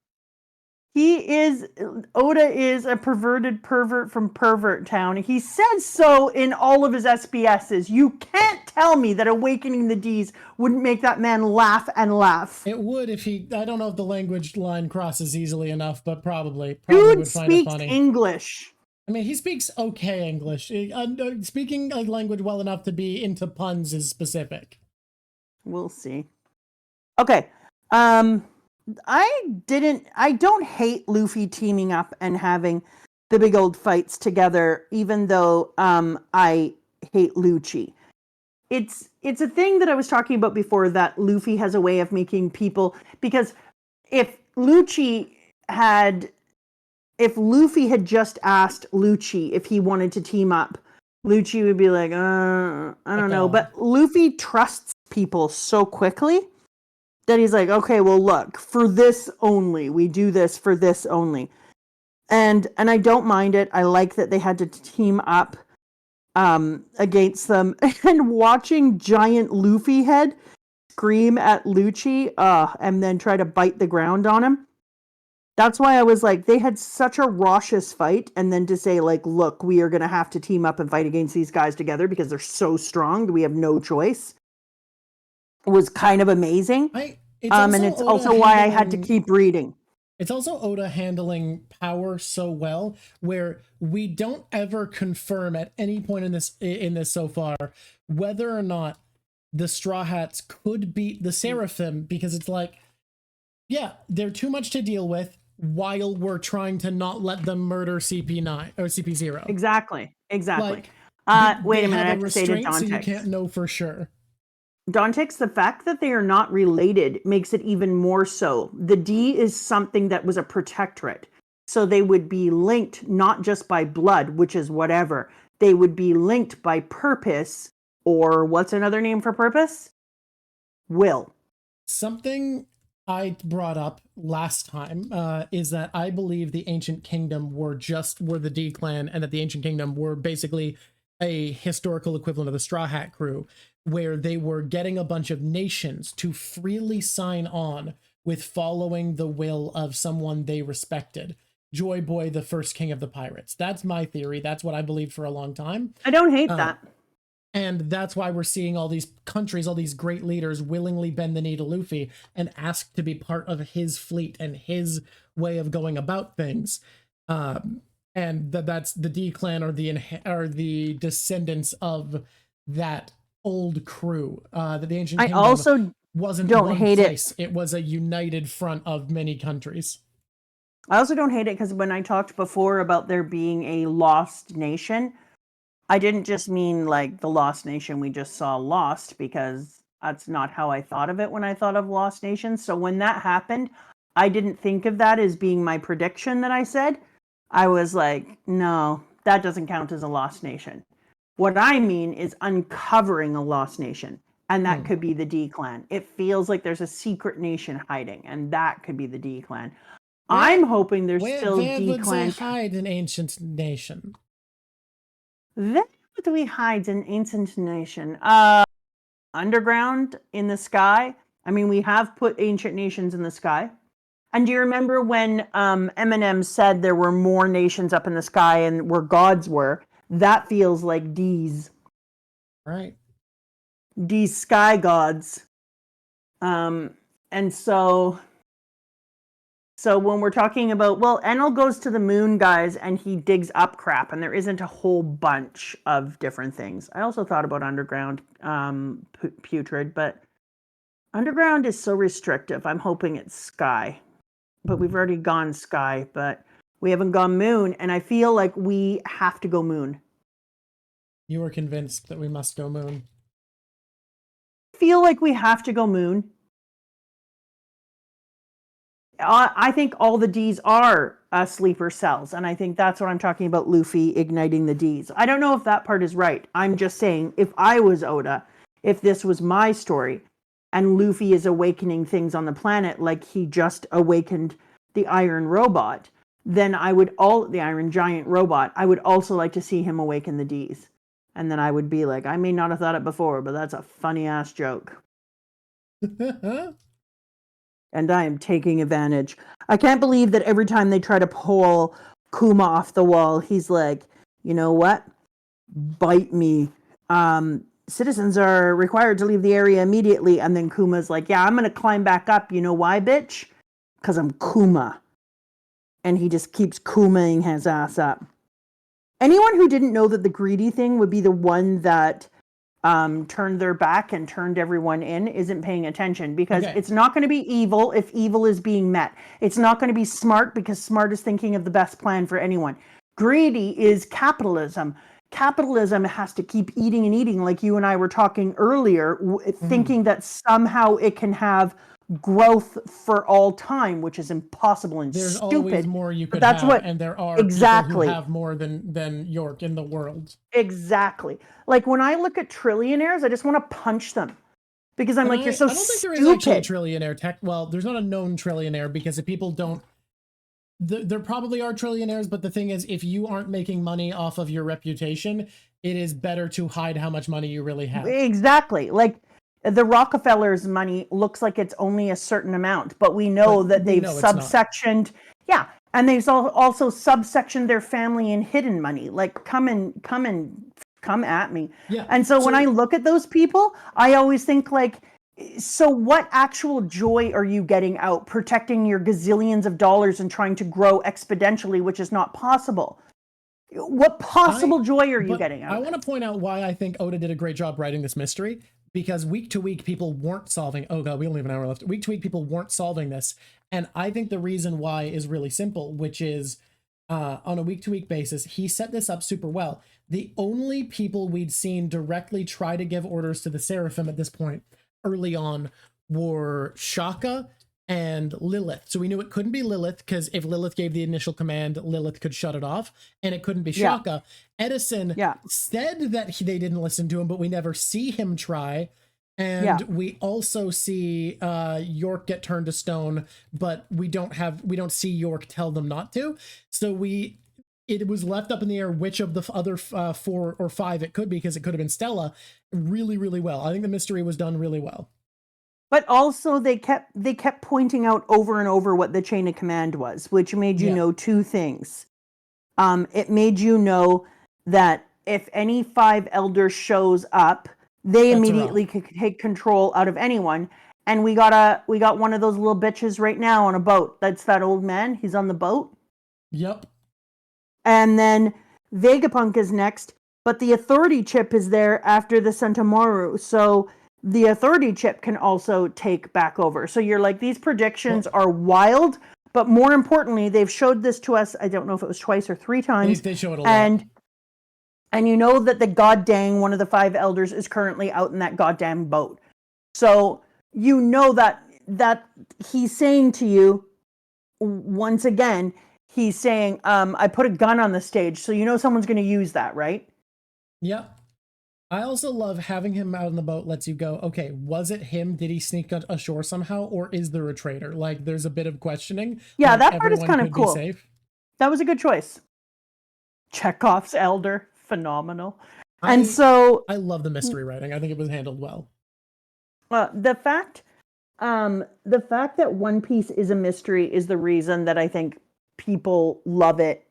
Oda is a perverted pervert from Pervert Town. He says so in all of his SBSs. You can't tell me that Awakening the D's wouldn't make that man laugh and laugh. It would if he, I don't know if the language line crosses easily enough, but probably Dude would find it speaks funny. English. I mean, he speaks okay English. Speaking a language well enough to be into puns is specific. We'll see. Okay. I don't hate Luffy teaming up and having the big old fights together, even though I hate Lucci. It's a thing that I was talking about before, that Luffy has a way of making people, because if Luffy had just asked Lucci if he wanted to team up, Lucci would be like, I don't know. But Luffy trusts people so quickly that he's like, okay, well, look, for this only, we do this for this only. And I don't mind it. I like that they had to team up against them. And watching giant Luffy head scream at Lucci and then try to bite the ground on him. That's why I was like, they had such a raucous fight, and then to say, like, look, we are going to have to team up and fight against these guys together because they're so strong that we have no choice, was kind of amazing. And it's also why I had to keep reading. It's also Oda handling power so well, where we don't ever confirm at any point in this so far whether or not the Straw Hats could beat the Seraphim, because it's like, yeah, they're too much to deal with while we're trying to not let them murder CP9 or CP0. Exactly. Like, wait a minute, I have to say to Dantex. So you can't know for sure. Dantex, the fact that they are not related makes it even more so. The D is something that was a protectorate. So they would be linked not just by blood, which is whatever. They would be linked by purpose, or what's another name for purpose? Will. Something I brought up last time is that I believe the Ancient Kingdom were the D clan, and that the Ancient Kingdom were basically a historical equivalent of the Straw Hat crew, where they were getting a bunch of nations to freely sign on with following the will of someone they respected. Joy Boy, the first king of the pirates. That's my theory. That's what I believed for a long time. I don't hate that. And that's why we're seeing all these countries, all these great leaders willingly bend the knee to Luffy and ask to be part of his fleet and his way of going about things. And that's the D clan, or the descendants of that old crew. That the Ancient Kingdom also wasn't don't one hate place. It was a united front of many countries. I also don't hate it because when I talked before about there being a lost nation, I didn't just mean like the Lost Nation we just saw Lost, because that's not how I thought of it when I thought of Lost Nations. So when that happened, I didn't think of that as being my prediction that I said. I was like, no, that doesn't count as a Lost Nation. What I mean is uncovering a Lost Nation, and that could be the D clan. It feels like there's a secret nation hiding, and that could be the D clan. I'm hoping there's still D clan. Where would they hide an ancient nation? Where would we hide an ancient nation? Underground, in the sky. I mean, we have put ancient nations in the sky. And do you remember when Eminem said there were more nations up in the sky and where gods were? That feels like D's. Right. D's sky gods. And so when we're talking about, well, Enel goes to the moon, guys, and he digs up crap, and there isn't a whole bunch of different things. I also thought about underground putrid, but Underground is so restrictive. I'm hoping it's sky, but we've already gone sky, but we haven't gone moon, and I feel like we have to go moon. You are convinced that we must go moon. I feel like we have to go moon. I think all the Ds are sleeper cells, and I think that's what I'm talking about, Luffy igniting the Ds. I don't know if that part is right. I'm just saying, if I was Oda, if this was my story, and Luffy is awakening things on the planet like he just awakened the Iron Robot, then the Iron Giant Robot, I would also like to see him awaken the Ds. And then I would be like, I may not have thought it before, but that's a funny ass joke. And I am taking advantage. I can't believe that every time they try to pull Kuma off the wall, he's like, you know what? Bite me. Citizens are required to leave the area immediately. And then Kuma's like, yeah, I'm going to climb back up. You know why, bitch? Because I'm Kuma. And he just keeps Kumaing his ass up. Anyone who didn't know that the greedy thing would be the one that turned their back and turned everyone in isn't paying attention, because it's not going to be evil if evil is being met. It's not going to be smart because smart is thinking of the best plan for anyone. Greedy is capitalism. Capitalism has to keep eating and eating, like you and I were talking earlier, thinking that somehow it can have growth for all time, which is impossible and There's stupid. always more you could have, and there are people who have more than York in the world. Exactly. Like when I look at trillionaires, I just want to punch them, because I'm like, you're so stupid. I don't think there is actually a trillionaire well, there's not a known trillionaire, because if people don't, there probably are trillionaires, but the thing is, if you aren't making money off of your reputation, it is better to hide how much money you really have. Exactly. Like the Rockefellers' money looks like it's only a certain amount, but we know that they've subsectioned. Yeah. And they've also subsectioned their family in hidden money. Like, come at me. Yeah. And so when I look at those people, I always think like, so what actual joy are you getting out protecting your gazillions of dollars and trying to grow exponentially, which is not possible? What possible joy are you getting out? I want to point out why I think Oda did a great job writing this mystery, because week to week people weren't solving. Oh god, we only have an hour left. Week to week people weren't solving this, and I think the reason why is really simple, which is on a week to week basis, he set this up super well. The only people we'd seen directly try to give orders to the Seraphim at this point early on were Shaka and Lilith. So we knew it couldn't be Lilith, because if Lilith gave the initial command, Lilith could shut it off, and it couldn't be Shaka. Edison said that they didn't listen to him, but we never see him try. And we also see York get turned to stone, but we don't see York tell them not to. So it was left up in the air which of the other 4 or 5 it could be, because it could have been Stella, really, really well. I think the mystery was done really well. But also they kept pointing out over and over what the chain of command was, which made you know 2 things. It made you know that if any 5 elders shows up, they immediately could take control out of anyone. And we got one of those little bitches right now on a boat. That's that old man. He's on the boat. Yep. And then Vegapunk is next, but the authority chip is there after the Sentomaru. So the authority chip can also take back over. So you're like, these predictions are wild, but more importantly, they've showed this to us. I don't know if it was twice or 3 times. They showed it a lot. And you know that the goddamn one of the 5 elders is currently out in that goddamn boat. So you know that he's saying to you, once again, he's saying, I put a gun on the stage, so you know someone's going to use that, right? Yeah. I also love having him out on the boat lets you go, okay, was it him? Did he sneak ashore somehow? Or is there a traitor? Like, there's a bit of questioning. Yeah, that part is kind of cool. That was a good choice. Chekhov's elder. Phenomenal. I love the mystery writing. I think it was handled well. The fact that One Piece is a mystery is the reason that I think people love it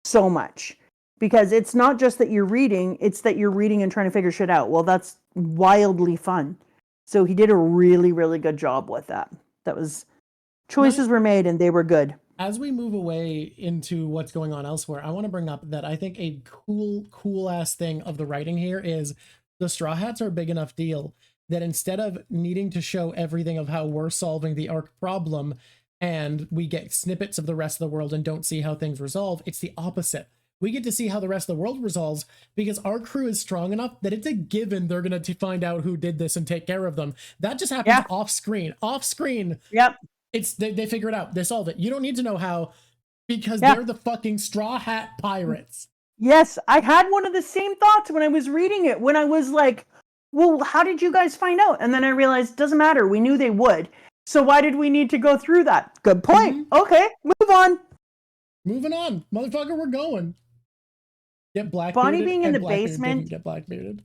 so much. Because it's not just that you're reading, it's that you're reading and trying to figure shit out. Well, that's wildly fun. So he did a really, really good job with that. Choices were made and they were good. As we move away into what's going on elsewhere, I want to bring up that I think a cool ass thing of the writing here is the Straw Hats are a big enough deal that instead of needing to show everything of how we're solving the arc problem and we get snippets of the rest of the world and don't see how things resolve, it's the opposite. We get to see how the rest of the world resolves because our crew is strong enough that it's a given they're going to find out who did this and take care of them. That just happens off screen. Off screen. Yep. It's they figure it out. They solve it. You don't need to know how because they're the fucking Straw Hat Pirates. Yes, I had one of the same thoughts when I was reading it, when I was like, well, how did you guys find out? And then I realized, doesn't matter. We knew they would. So why did we need to go through that? Good point. Okay, move on. Moving on. Motherfucker, we're going. Get Blackbearded. Bonnie being in the basement. Get Blackbearded.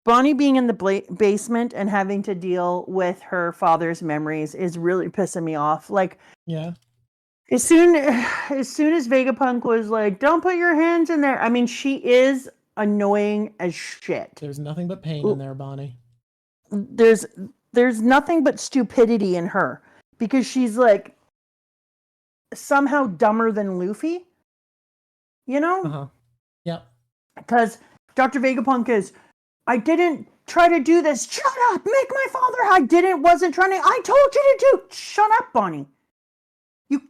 Bonnie being in the basement and having to deal with her father's memories is really pissing me off. Like, yeah. As soon as Vegapunk was like, "Don't put your hands in there," I mean, she is annoying as shit. There's nothing but pain in there, Bonnie. There's nothing but stupidity in her because she's like somehow dumber than Luffy. You know? Yep. Because Dr. Vegapunk is, I didn't try to do this. Shut up! Make my father. Wasn't trying to. I told you to do. Shut up, Bonnie.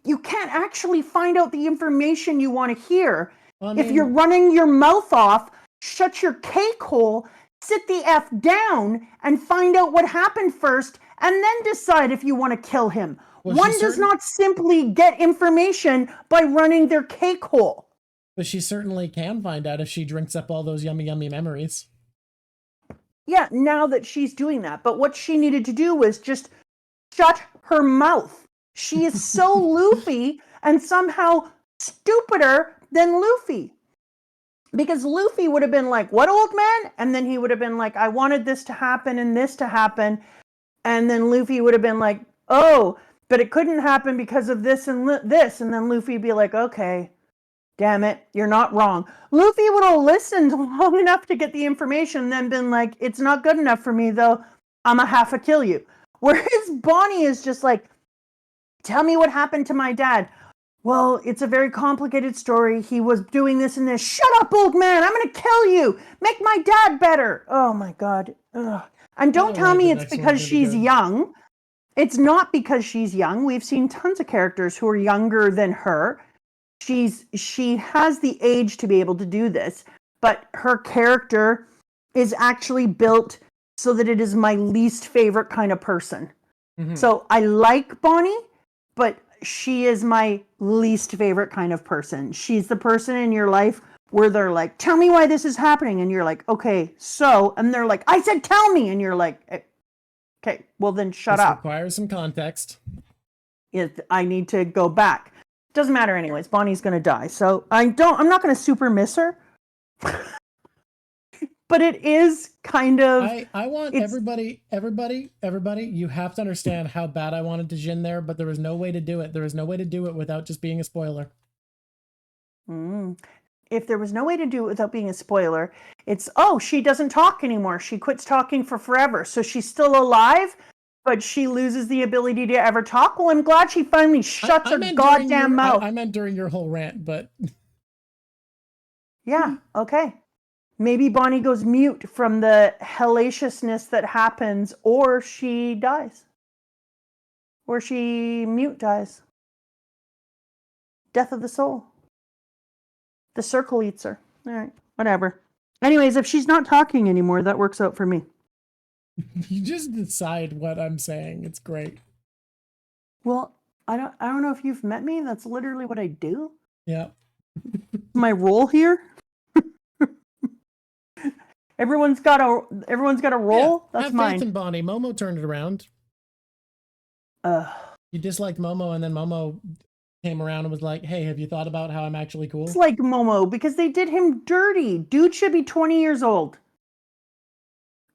You can't actually find out the information you want to hear. Well, if you're running your mouth off, shut your cake hole, sit the F down, and find out what happened first, and then decide if you want to kill him. Well, one does not simply get information by running their cake hole. But she certainly can find out if she drinks up all those yummy, yummy memories. Yeah, now that she's doing that. But what she needed to do was just shut her mouth. She is so Luffy and somehow stupider than Luffy. Because Luffy would have been like, "What, old man?" And then he would have been like, "I wanted this to happen and this to happen." And then Luffy would have been like, "Oh, but it couldn't happen because of this and this." And then Luffy would be like, "Okay, damn it, you're not wrong." Luffy would have listened long enough to get the information and then been like, "It's not good enough for me, though. I'ma have to kill you." Whereas Bonnie is just like, "Tell me what happened to my dad." "Well, it's a very complicated story. He was doing this and this." "Shut up, old man. I'm going to kill you. Make my dad better." Oh, my God. Ugh. And don't tell me it's because she's young. It's not because she's young. We've seen tons of characters who are younger than her. She has the age to be able to do this, but her character is actually built so that it is my least favorite kind of person. Mm-hmm. So I like Bonnie, but she is my least favorite kind of person. She's the person in your life where they're like, "Tell me why this is happening." And you're like, "Okay, so," and they're like, "I said, tell me." And you're like, "Okay, well then shut up." Requires some context. I need to go back. Doesn't matter anyways. Bonnie's going to die. So I'm not going to super miss her. But it is kind of... I want everybody, you have to understand how bad I wanted to Jin there, but there was no way to do it. There was no way to do it without just being a spoiler. If there was no way to do it without being a spoiler, it's, oh, she doesn't talk anymore. She quits talking for forever. So she's still alive, but she loses the ability to ever talk. Well, I'm glad she finally shuts her goddamn mouth. I meant during your whole rant, but... Yeah, okay. Maybe Bonnie goes mute from the hellaciousness that happens, or she dies. Or she mute dies. Death of the soul. The circle eats her. All right, whatever. Anyways, if she's not talking anymore, that works out for me. You just decide what I'm saying. It's great. Well, I don't know if you've met me. That's literally what I do. Yeah. My role here. Everyone's got a role. Yeah, that's have mine. Faith in Bonnie. Momo turned it around. You disliked Momo, and then Momo came around and was like, "Hey, have you thought about how I'm actually cool?" It's like Momo because they did him dirty. Dude should be 20 years old.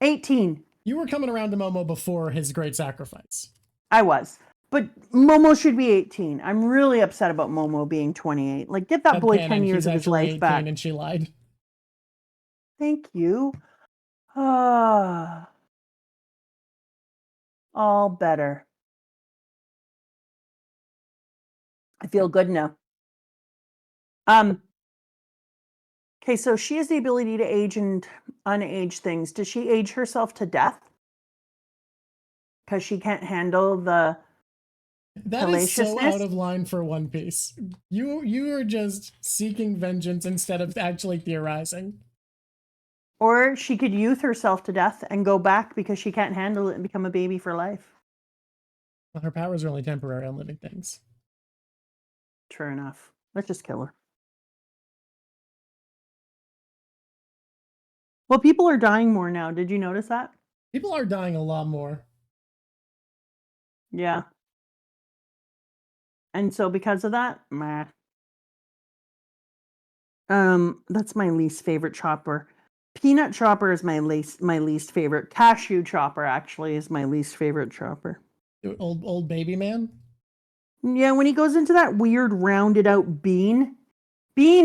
18. You were coming around to Momo before his great sacrifice. I was. But Momo should be 18. I'm really upset about Momo being 28. Like, get that boy 10 years of his life back. And she lied. Thank you. All better. I feel good now. Okay, so she has the ability to age and unage things. Does she age herself to death? because she can't handle the that is so out of line for One Piece. You are just seeking vengeance instead of actually theorizing. Or she could youth herself to death and go back because she can't handle it and become a baby for life. Well, her powers are only temporary on living things. True enough. Let's just kill her. Well, people are dying more now. Did you notice that? People are dying a lot more. Yeah. And so because of that, meh. That's my least favorite chopper. Peanut chopper is my least favorite. Cashew chopper actually is my least favorite chopper. Old baby man? Yeah, when he goes into that weird rounded out bean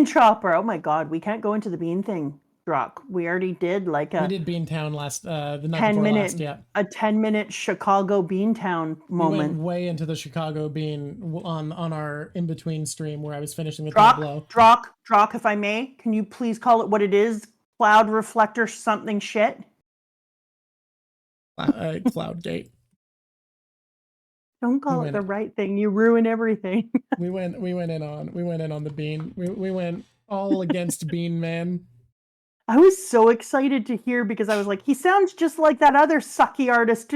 chopper. Oh my god, we can't go into the bean thing, Drawk. We already did like we did Beantown last the night 10 before minute, last, yeah. A 10-minute Chicago Beantown moment. We went way into the Chicago Bean on our in-between stream where I was finishing the tableau. Drawk, if I may, can you please call it what it is? Cloud reflector something shit? Cloudgate. Don't call it the right thing. You ruin everything. we went in on the bean. We went all against Bean Man. I was so excited to hear because I was like, he sounds just like that other sucky artist.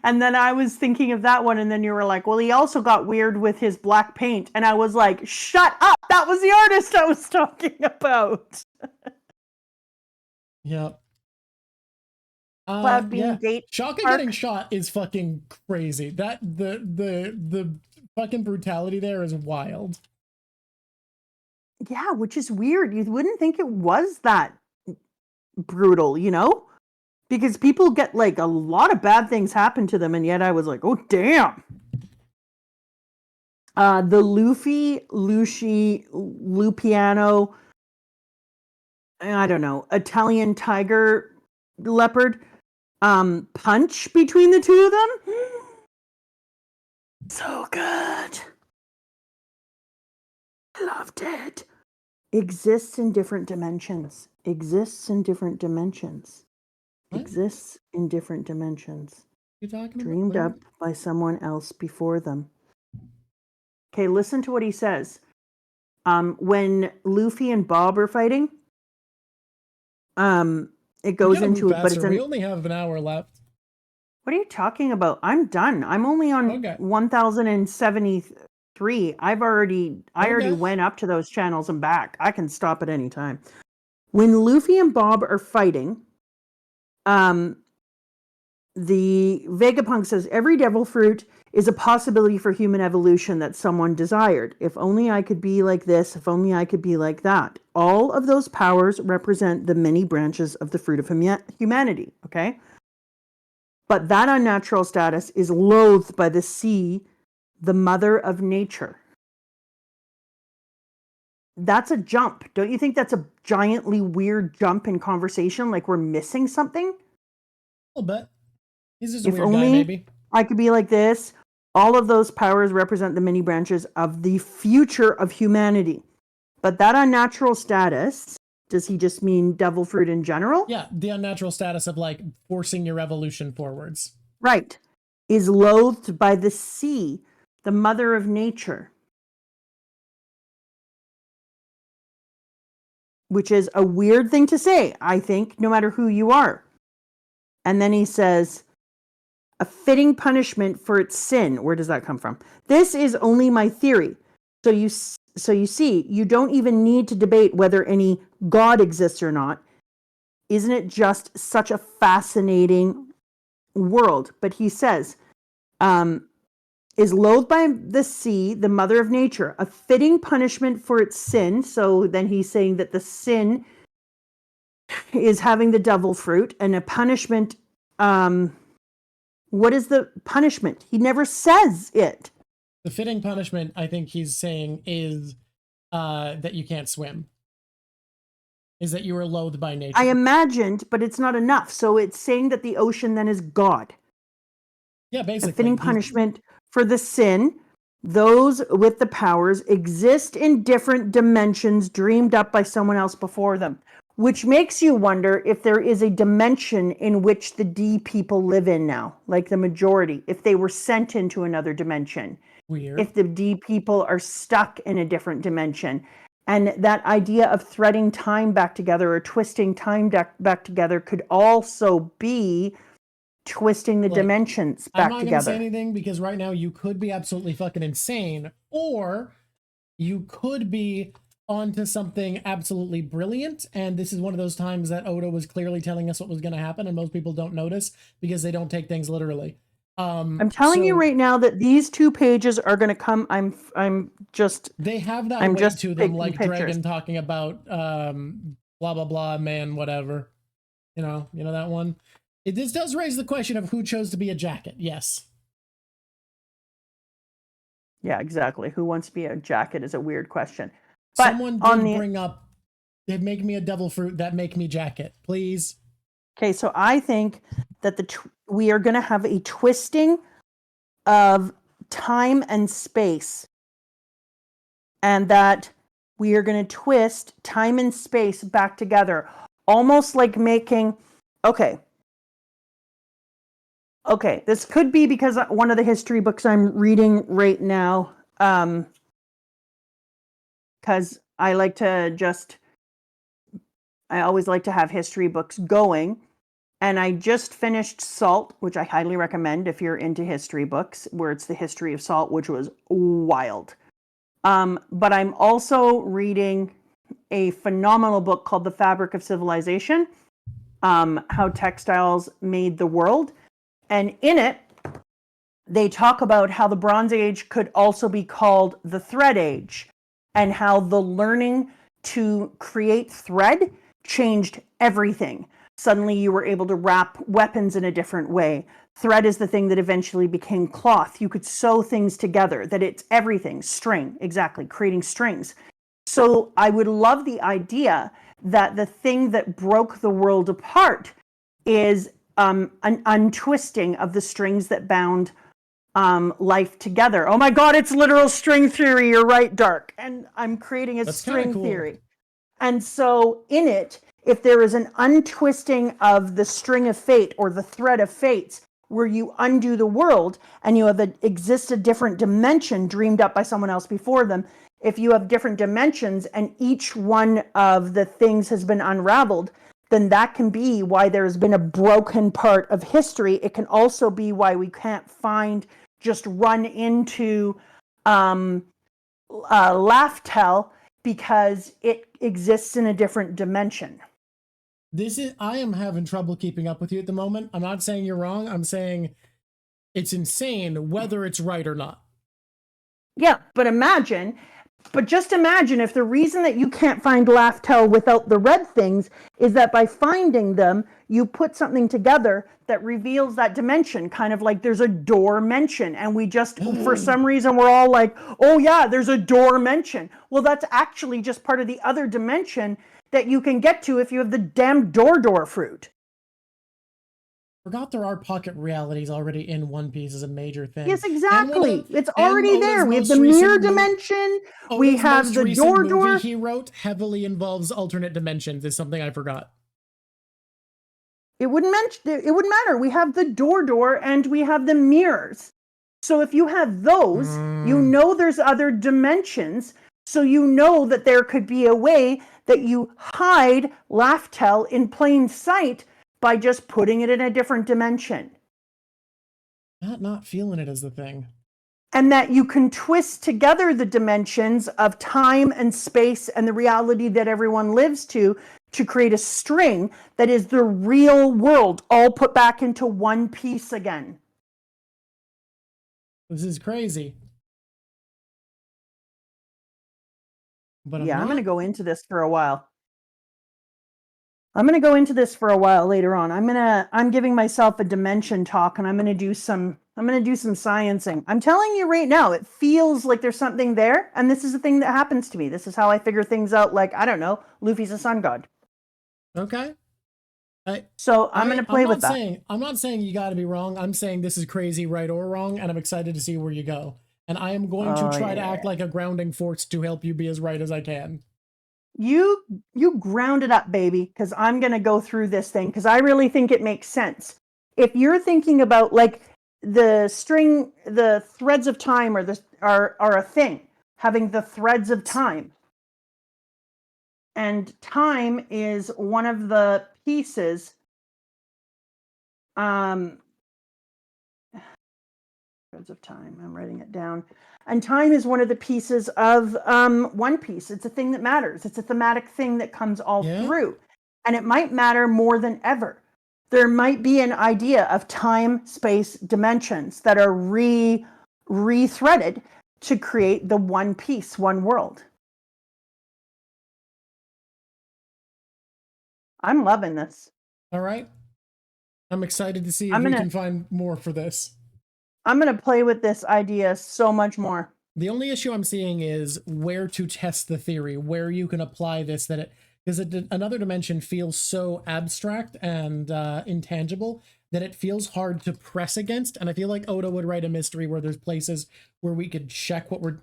And then I was thinking of that one, and then you were like, well, he also got weird with his black paint. And I was like, shut up! That was the artist I was talking about. Yep. Cloud Bean yeah. Gate. Shaka getting shot is fucking crazy. That the fucking brutality there is wild. Yeah, which is weird. You wouldn't think it was that brutal, you know? Because people get like a lot of bad things happen to them, and yet I was like, oh damn. The Lupiano, I don't know, Italian tiger leopard punch between the two of them. So good. Loved it. Exists in different dimensions. Exists in different dimensions. What? Exists in different dimensions. You talking Dreamed about? up by someone else before them. Okay, listen to what he says. When Luffy and Bob are fighting, it goes into it, but we only have an hour left. What are you talking about? I'm done. I'm only on 1073. I already went up to those channels and back. I can stop at any time. When Luffy and Bob are fighting, the Vegapunk says every devil fruit is a possibility for human evolution that someone desired. If only I could be like this, if only I could be like that. All of those powers represent the many branches of the fruit of humanity, okay? But that unnatural status is loathed by the sea, the mother of nature. That's a jump. Don't you think that's a giantly weird jump in conversation? Like we're missing something? A little bit. He's just a weird guy, maybe. I could be like this. All of those powers represent the many branches of the future of humanity. But that unnatural status, does he just mean devil fruit in general? Yeah, the unnatural status of like forcing your evolution forwards. Right. Is loathed by the sea, the mother of nature. Which is a weird thing to say, I think, no matter who you are. And then he says, a fitting punishment for its sin. Where does that come from? This is only my theory. So you see, you don't even need to debate whether any God exists or not. Isn't it just such a fascinating world? But he says, is loathed by the sea, the mother of nature, a fitting punishment for its sin. So then he's saying that the sin is having the devil fruit, and a punishment. What is the punishment? He never says it. The fitting punishment, I think he's saying, is that you can't swim. Is that you are loathed by nature. I imagined, but it's not enough. So it's saying that the ocean then is God. Yeah, basically. A fitting punishment for the sin. Those with the powers exist in different dimensions dreamed up by someone else before them. which makes you wonder if there is a dimension in which the D people live in now, like the majority, if they were sent into another dimension. Weird. If the D people are stuck in a different dimension. And that idea of threading time back together or twisting time back together could also be twisting the dimensions back together. I'm not going to say anything because right now you could be absolutely fucking insane, or you could be onto something absolutely brilliant. And this is one of those times that Oda was clearly telling us what was going to happen, and most people don't notice because they don't take things literally. I'm telling you right now that these 2 pages are going to come. They have that weight to them, like Dragon talking about blah blah blah man whatever. You know that one. This does raise the question of who chose to be a jacket. Yes. Yeah, exactly. Who wants to be a jacket is a weird question. But someone did bring up, they'd make me a devil fruit that make me jacket, please. Okay, so I think that we are going to have a twisting of time and space, and that we are going to twist time and space back together, almost like making, okay, this could be because one of the history books I'm reading right now, because I always like to have history books going. And I just finished Salt, which I highly recommend if you're into history books, where it's the history of Salt, which was wild. But I'm also reading a phenomenal book called The Fabric of Civilization, How Textiles Made the World. And in it, they talk about how the Bronze Age could also be called the Thread Age, and how the learning to create thread changed everything. Suddenly you were able to wrap weapons in a different way. Thread is the thing that eventually became cloth. You could sew things together, that it's everything. String, exactly, creating strings. So I would love the idea that the thing that broke the world apart is an untwisting of the strings that bound life together. Oh my God, it's literal string theory. You're right, Dark. And I'm creating a string theory. And so in it, if there is an untwisting of the string of fate or the thread of fates, where you undo the world and you have a different dimension dreamed up by someone else before them, if you have different dimensions and each one of the things has been unraveled, then that can be why there's been a broken part of history. It can also be why we can't just run into Laugh-Tell, because it exists in a different dimension. I am having trouble keeping up with you at the moment. I'm not saying you're wrong. I'm saying it's insane whether it's right or not. Yeah, but just imagine if the reason that you can't find Laugh-Tell without the red things is that by finding them, you put something together that reveals that dimension, kind of like there's a door mention, and we just, for some reason, we're all like, oh yeah, there's a door mention. Well, that's actually just part of the other dimension that you can get to if you have the damn door fruit. Forgot there are pocket realities already in One Piece as a major thing. Yes, exactly. It's already there. We have the mirror dimension. We have the door. Movie he wrote heavily involves alternate dimensions. Is something I forgot. It wouldn't matter. We have the door and we have the mirrors. So if you have those, you know there's other dimensions. So you know that there could be a way that you hide Laugh-Tell in plain sight by just putting it in a different dimension. Not feeling it as the thing. And that you can twist together the dimensions of time and space and the reality that everyone lives to create a string that is the real world, all put back into one piece again. This is crazy. But I'm going to go into this for a while. I'm going to go into this for a while later on. I'm giving myself a dimension talk, and I'm going to do some sciencing. I'm telling you right now, it feels like there's something there, and this is the thing that happens to me. This is how I figure things out. Like, I don't know, Luffy's a sun god. Okay. So I'm going to play with that. I'm not saying you got to be wrong. I'm saying this is crazy, right or wrong, and I'm excited to see where you go. And I am going to try to act like a grounding force to help you be as right as I can. You ground it up, baby, because I'm going to go through this thing because I really think it makes sense. If you're thinking about like the threads of time are a thing, having the threads of time. And time is one of the pieces. Threads of time. I'm writing it down. And time is one of the pieces of One Piece. It's a thing that matters. It's a thematic thing that comes all through. And it might matter more than ever. There might be an idea of time, space, dimensions that are re-threaded to create the one piece, one world. I'm loving this. All right. I'm excited to see if we can find more for this. I'm going to play with this idea so much more. The only issue I'm seeing is where to test the theory, where you can apply this, that it, because another dimension feels so abstract and intangible that it feels hard to press against. And I feel like Oda would write a mystery where there's places where we could check what we're...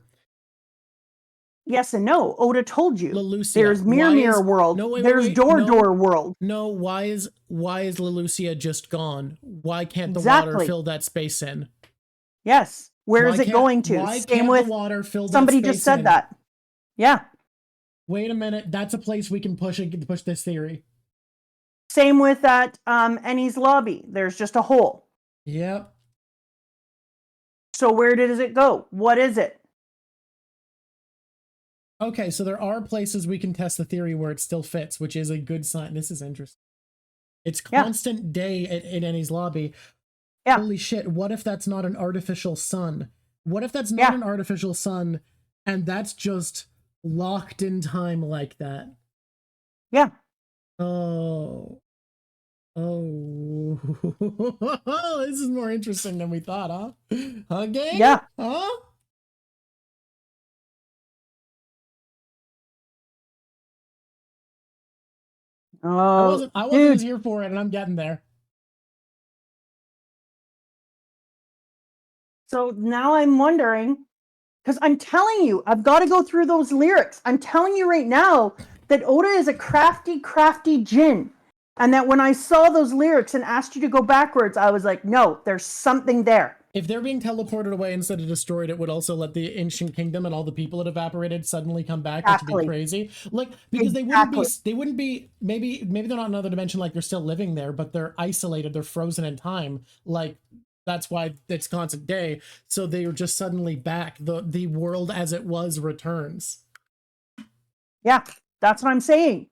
Yes and no. Oda told you. Lulusia. There's Mirror World. No, wait, there's wait, Door World. No, why is Lulusia just gone? Why can't the water fill that space in? Yes. Where is it going to? Why can't the water fill that somebody space just said in? that. Yeah. Wait a minute. That's a place we can push this theory. Same with that Enies lobby. There's just a hole. Yep. So where does it go? What is it? Okay, so there are places we can test the theory where it still fits, which is a good sign. This is interesting. It's constant day in Enies lobby. Yeah. Holy shit, what if that's not an artificial sun? What if that's not an artificial sun and that's just locked in time like that? Yeah. Oh. Oh. This is more interesting than we thought, huh? Huh, gang? Yeah. Huh? Oh, I wasn't here for it, and I'm getting there. So now I'm wondering, because I'm telling you, I've got to go through those lyrics. I'm telling you right now that Oda is a crafty, crafty djinn. And that when I saw those lyrics and asked you to go backwards, I was like, no, there's something there. If they're being teleported away instead of destroyed, it would also let the ancient kingdom and all the people that evaporated suddenly come back, which would be crazy. Like, because they wouldn't be, maybe they're not in another dimension, like they're still living there, but they're isolated, they're frozen in time. Like, that's why it's constant day. So they are just suddenly back. The world as it was returns. Yeah, that's what I'm saying.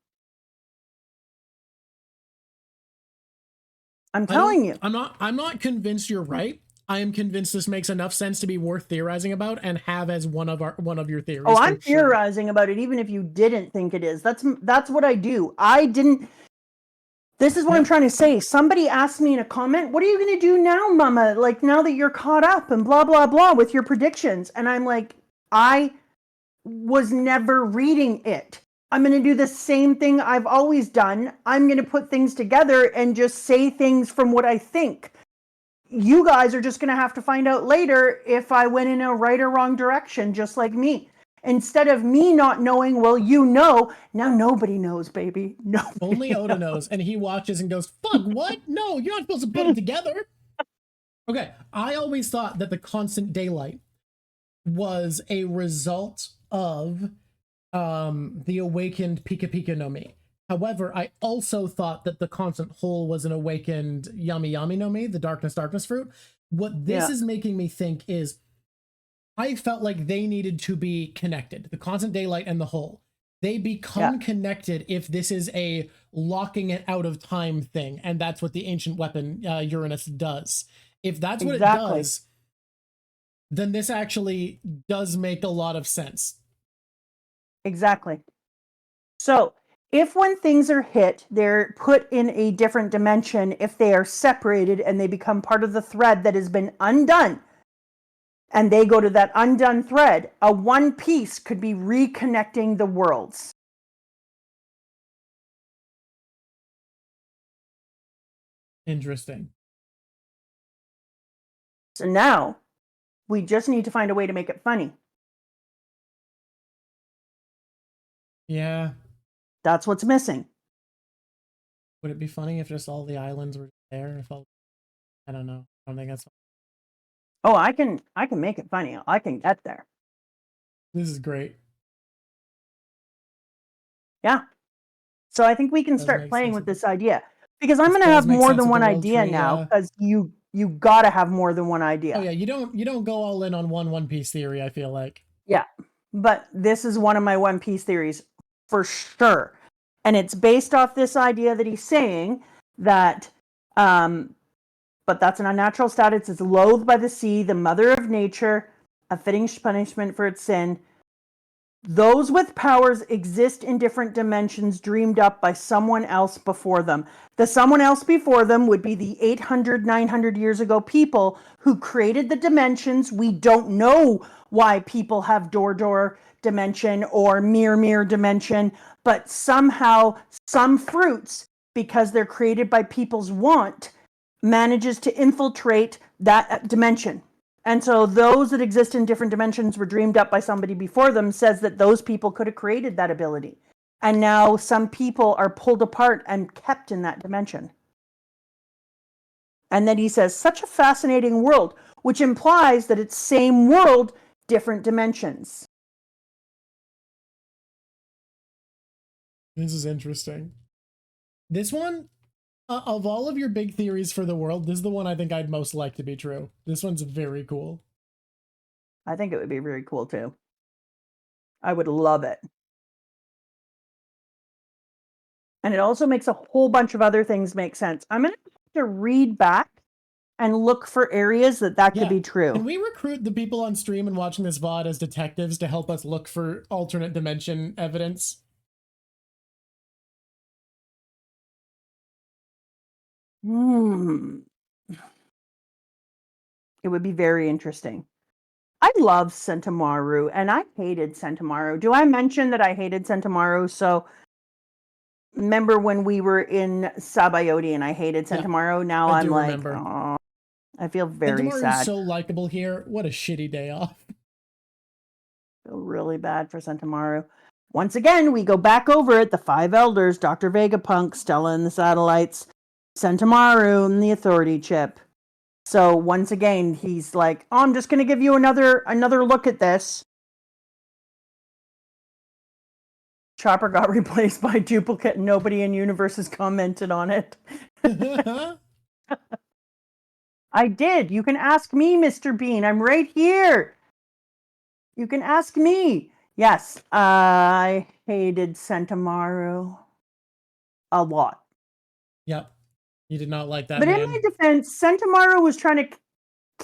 I'm telling you. I'm not convinced you're right. I am convinced this makes enough sense to be worth theorizing about and have as one of your theories. Oh, I'm theorizing about it even if you didn't think it is. That's what I do. This is what I'm trying to say. Somebody asked me in a comment, what are you going to do now, mama? Like, now that you're caught up and blah, blah, blah with your predictions. And I'm like, I was never reading it. I'm going to do the same thing I've always done. I'm going to put things together and just say things from what I think. You guys are just going to have to find out later if I went in a right or wrong direction, just like me. Instead of me not knowing, well, you know, now nobody knows, baby. Only Oda knows, and he watches and goes, fuck, what? No, you're not supposed to put it together. Okay, I always thought that the constant daylight was a result of the awakened Pika Pika no Mi. However, I also thought that the constant hole was an awakened Yami Yami no Mi, the darkness fruit. What this is making me think is I felt like they needed to be connected. The constant daylight and the hole. They become connected if this is a locking it out of time thing. And that's what the ancient weapon Uranus does. If that's what it does, then this actually does make a lot of sense. Exactly. So if when things are hit, they're put in a different dimension, if they are separated and they become part of the thread that has been undone, and they go to that undone thread, a one piece could be reconnecting the worlds. Interesting. So now we just need to find a way to make it funny. Yeah. That's what's missing. Would it be funny if just all the islands were there? I don't know. I don't think that's. Oh, I can make it funny. I can get there. This is great. Yeah. So I think we can start playing with this idea, because I'm going to have more than one idea now, because you got to have more than one idea. Oh yeah, you don't go all in on One Piece theory, I feel like. Yeah. But this is one of my One Piece theories for sure. And it's based off this idea that he's saying that but that's an unnatural status. It's loathed by the sea, the mother of nature, a fitting punishment for its sin. Those with powers exist in different dimensions dreamed up by someone else before them. The someone else before them would be the 800, 900 years ago people who created the dimensions. We don't know why people have door dimension or mirror dimension, but somehow some fruits, because they're created by people's want, manages to infiltrate that dimension. And so those that exist in different dimensions were dreamed up by somebody before them, says that those people could have created that ability. And now some people are pulled apart and kept in that dimension. And then he says, such a fascinating world, which implies that it's same world, different dimensions. This is interesting. This one, of all of your big theories for the world, this is the one I think I'd most like to be true. This one's very cool. I think it would be very cool too. I would love it. And it also makes a whole bunch of other things make sense. I'm going to have to read back and look for areas that could be true. Can we recruit the people on stream and watching this VOD as detectives to help us look for alternate dimension evidence? It would be very interesting. I love Sentomaru, and I hated Sentomaru. Do I mention that I hated Sentomaru? So remember when we were in Sabayoti and I hated Sentomaru? Now I'm like, oh, I feel very sad. Sentomaru's so likable here. What a shitty day off. I feel really bad for Sentomaru. Once again, we go back over it. The five elders, Dr. Vegapunk, Stella and the Satellites, Sentomaru and the Authority Chip. So once again, he's like, oh, I'm just going to give you another look at this. Chopper got replaced by duplicate and nobody in universe has commented on it. I did. You can ask me, Mr. Bean. I'm right here. You can ask me. Yes, I hated Sentomaru a lot. Yep. You did not like that, but man. In my defense, Sentomaru was trying to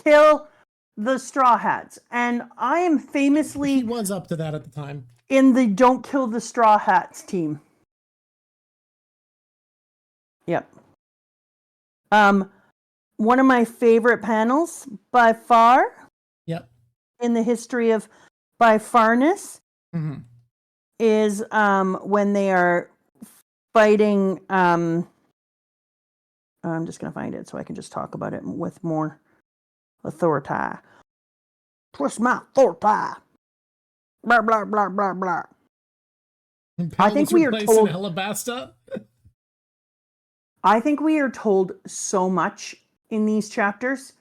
kill the Straw Hats. And I am famously... He was up to that at the time. In the Don't Kill the Straw Hats team. Yep. One of my favorite panels, by far... Yep. In the history of by farness... Mm-hmm. Is when they are fighting... I'm just going to find it so I can just talk about it with more authority. Twist my authority. Blah, blah, blah, blah, blah. I think we are told... Alabasta? I think we are told so much in these chapters.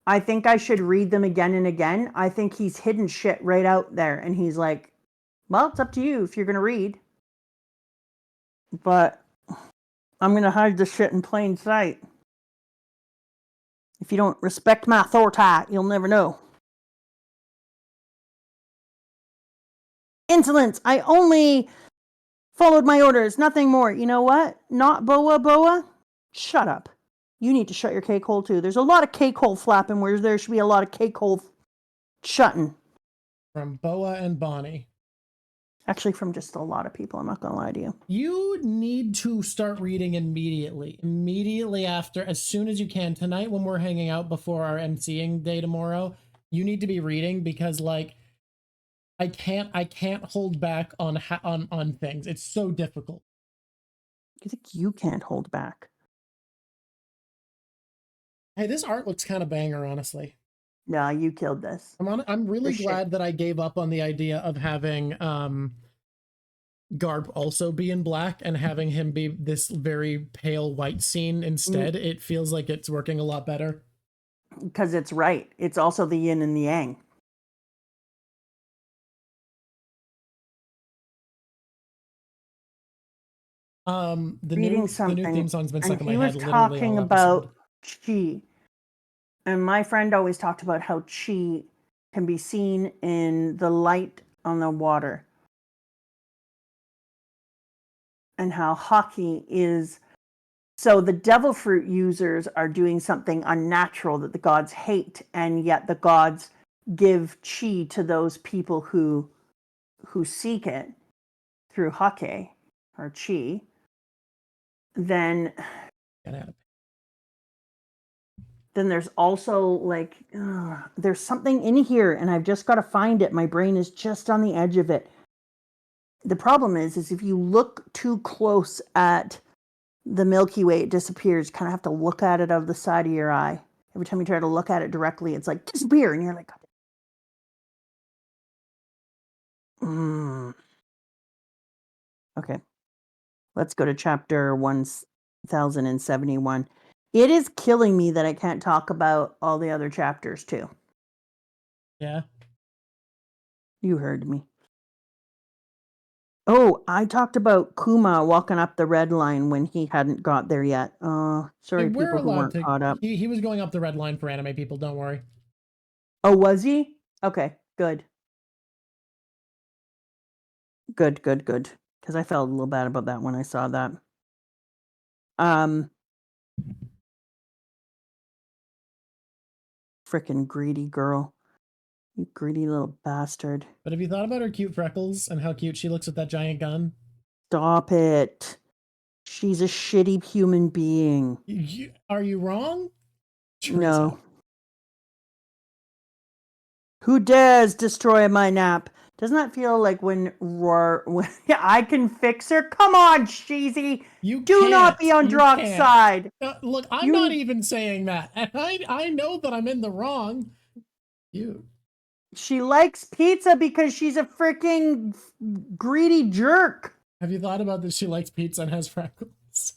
I think I should read them again and again. I think he's hidden shit right out there. And he's like, well, it's up to you if you're going to read. But... I'm going to hide this shit in plain sight. If you don't respect my authority, you'll never know. Insolence! I only followed my orders, nothing more. You know what? Not Boa? Shut up. You need to shut your cake hole too. There's a lot of cake hole flapping where there should be a lot of cake hole shutting. From Boa and Bonnie. Actually, from just a lot of people, I'm not going to lie to you. You need to start reading immediately. Immediately after, as soon as you can. Tonight when we're hanging out before our MCing day tomorrow, you need to be reading because, like, I can't hold back on things. It's so difficult. You think you can't hold back? Hey, this art looks kind of banger, honestly. No, you killed this. I'm really glad that I gave up on the idea of having Garp also be in black and having him be this very pale white scene instead, it feels like it's working a lot better. Because it's right. It's also the yin and the yang. The new theme song's been stuck in my head. He was talking about chi. And my friend always talked about how chi can be seen in the light on the water. And how haki is... So the devil fruit users are doing something unnatural that the gods hate, and yet the gods give chi to those people who seek it through hake or chi. Then there's also like there's something in here, and I've just got to find it. My brain is just on the edge of it. The problem is if you look too close at the Milky Way, it disappears. You kind of have to look at it out of the side of your eye. Every time you try to look at it directly, it's like disappear, and you're like, Okay, let's go to chapter 1071. It is killing me that I can't talk about all the other chapters too. Yeah. You heard me. Oh, I talked about Kuma walking up the red line when he hadn't got there yet. Sorry, people who weren't caught up. He was going up the red line for anime people, don't worry. Oh, was he? Okay, good. Good. Because I felt a little bad about that when I saw that. Frickin' greedy girl. You greedy little bastard. But have you thought about her cute freckles and how cute she looks with that giant gun? Stop it. She's a shitty human being. Are you wrong? No. Who dares destroy my nap? Doesn't that feel like when I can fix her? Come on, Sheezy. You do not be on Drawk's side. Look, I'm not even saying that. And I know that I'm in the wrong. She likes pizza because she's a freaking greedy jerk. Have you thought about this? She likes pizza and has freckles.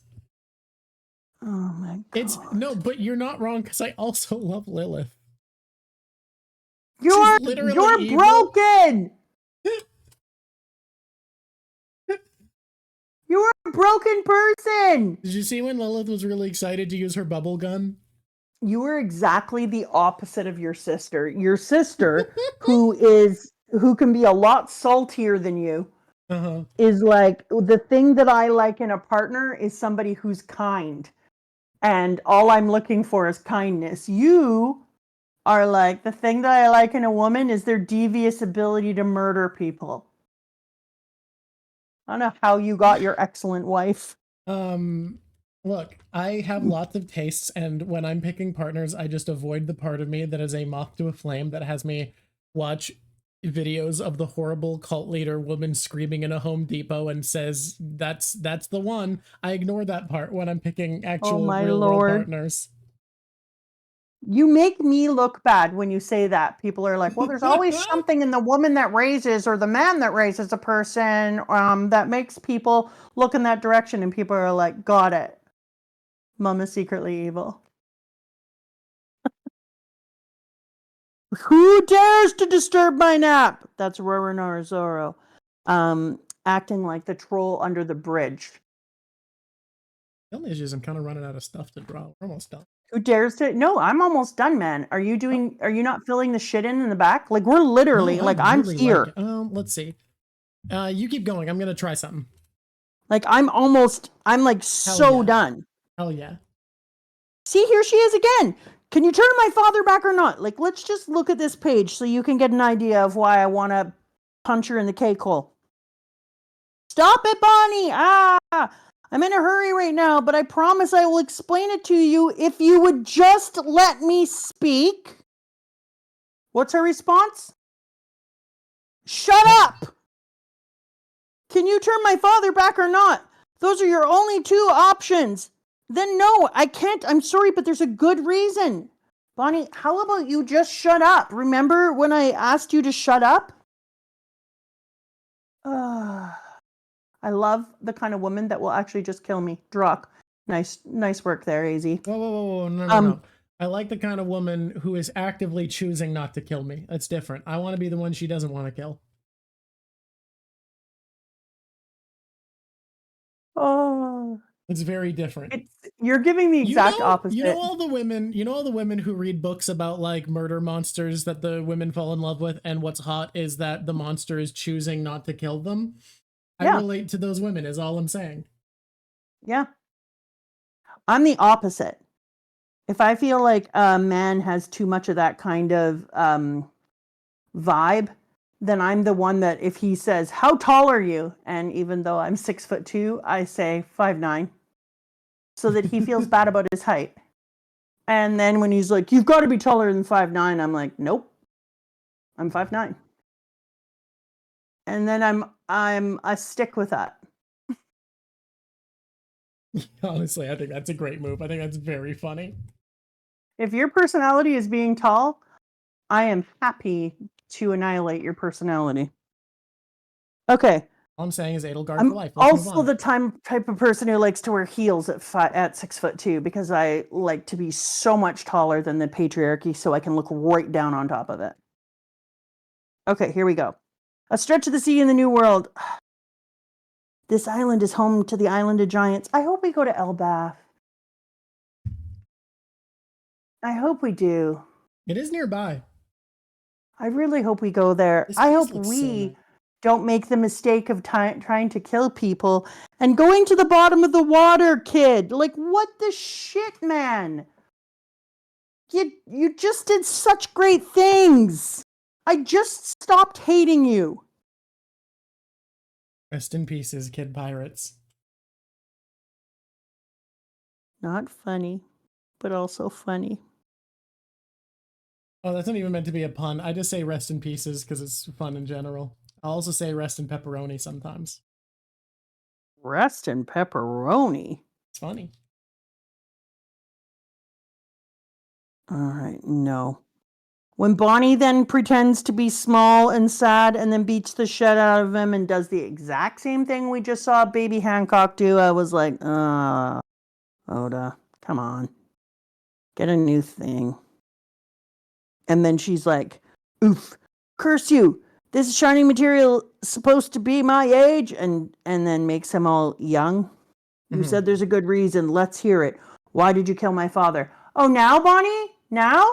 Oh my God. No, but you're not wrong, because I also love Lilith. You're broken. You're a broken person. Did you see when Lilith was really excited to use her bubble gun? You were exactly the opposite of your sister. Your sister, who can be a lot saltier than you, is like, the thing that I like in a partner is somebody who's kind. And all I'm looking for is kindness. You are like, the thing that I like in a woman is their devious ability to murder people. I don't know how you got your excellent wife. Look, I have lots of tastes, and when I'm picking partners, I just avoid the part of me that is a moth to a flame that has me watch videos of the horrible cult leader woman screaming in a Home Depot and says, that's the one. I ignore that part when I'm picking actual real world partners. You make me look bad when you say that. People are like, well, there's always something in the woman that raises or the man that raises a person that makes people look in that direction. And people are like, got it. Mom is secretly evil. Who dares to disturb my nap? That's Roronoa Zoro. Acting like the troll under the bridge. The only issue is I'm kind of running out of stuff to draw. We're almost done. Who dares to? No, I'm almost done, man. Are you not filling the shit in the back? Like, we're literally, I'm really here. Let's see. You keep going. I'm going to try something. Like, I'm like so done. Hell yeah. See, here she is again. Can you turn my father back or not? Like, let's just look at this page so you can get an idea of why I want to punch her in the cake hole. Stop it, Bonnie! I'm in a hurry right now, but I promise I will explain it to you if you would just let me speak. What's her response? Shut up! Can you turn my father back or not? Those are your only two options. Then no, I can't. I'm sorry, but there's a good reason. Bonnie, how about you just shut up? Remember when I asked you to shut up? I love the kind of woman that will actually just kill me. Drawk. Nice work there, AZ. Whoa, no. I like the kind of woman who is actively choosing not to kill me. That's different. I want to be the one she doesn't want to kill. Oh, it's very different. You're giving the exact opposite. You know all the women who read books about like murder monsters that the women fall in love with, and what's hot is that the monster is choosing not to kill them. Yeah. I relate to those women is all I'm saying. Yeah. I'm the opposite. If I feel like a man has too much of that kind of vibe, then I'm the one that if he says, "How tall are you?" and even though I'm 6'2", I say 5'9", so that he feels bad about his height. And then when he's like, "You've got to be taller than 5'9", I'm like, "Nope, I'm 5'9". And then I stick with that. Honestly, I think that's a great move. I think that's very funny. If your personality is being tall, I am happy to annihilate your personality. Okay. All I'm saying is Edelgard for life. Let's also the type of person who likes to wear heels at 6'2", because I like to be so much taller than the patriarchy so I can look right down on top of it. Okay, here we go. A stretch of the sea in the New World. This island is home to the Island of Giants. I hope we go to Elbaf. I hope we do. It is nearby. I really hope we go there. I hope we don't make the mistake of trying to kill people and going to the bottom of the water, kid. Like, what the shit, man? You just did such great things. I just stopped hating you. Rest in pieces, kid pirates. Not funny, but also funny. Oh, that's not even meant to be a pun. I just say rest in pieces because it's fun in general. I'll also say rest in pepperoni sometimes. Rest in pepperoni? It's funny. All right, no. When Bonnie then pretends to be small and sad and then beats the shit out of him and does the exact same thing we just saw Baby Hancock do, I was like, Oda, come on. Get a new thing. And then she's like, oof, curse you. This shining material is supposed to be my age. And then makes him all young. You said there's a good reason. Let's hear it. Why did you kill my father? Oh, now, Bonnie? Now?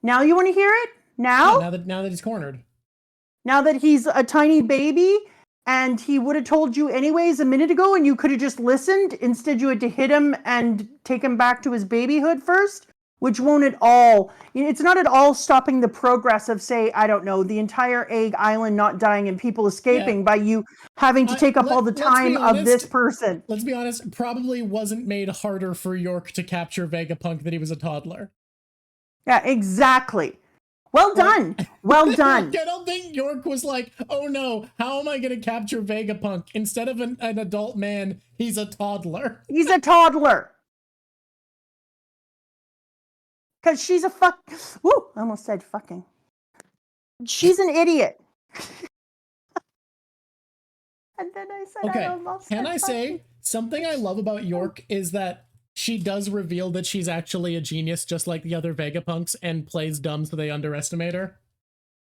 Now you want to hear it? Now? Yeah, now that he's cornered. Now that he's a tiny baby and he would have told you anyways a minute ago and you could have just listened. Instead, you had to hit him and take him back to his babyhood first, which won't at all. It's not at all stopping the progress of, say, I don't know, the entire Egg Island not dying and people escaping by you having to take up all the time of this person. Let's be honest, probably wasn't made harder for York to capture Vegapunk that he was a toddler. Yeah, exactly. Well done. Well done. I don't think York was like, oh no, how am I going to capture Vegapunk? Instead of an adult man, he's a toddler. He's a toddler. Because she's a Woo, I almost said fucking. She's an idiot. And then I said, okay, I almost can said I say, something I love about York is that she does reveal that she's actually a genius, just like the other Vegapunks, and plays dumb so they underestimate her.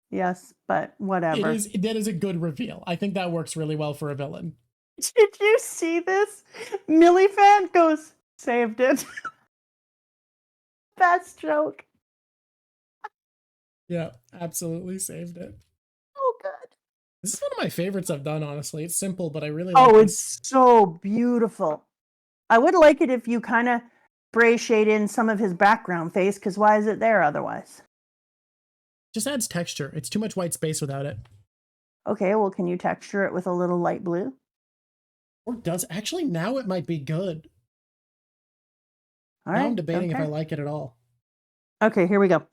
Yes, but whatever. That is a good reveal. I think that works really well for a villain. Did you see this? Millifan goes, saved it. Best joke. Yeah, absolutely saved it. Oh, good. This is one of my favorites I've done, honestly. It's simple, but I really like it. Oh, it's so beautiful. I would like it if you kind of spray shade in some of his background face, because why is it there otherwise? Just adds texture. It's too much white space without it. Okay, well, can you texture it with a little light blue? Or does actually now it might be good. All now right, I'm debating if I like it at all. Okay, here we go.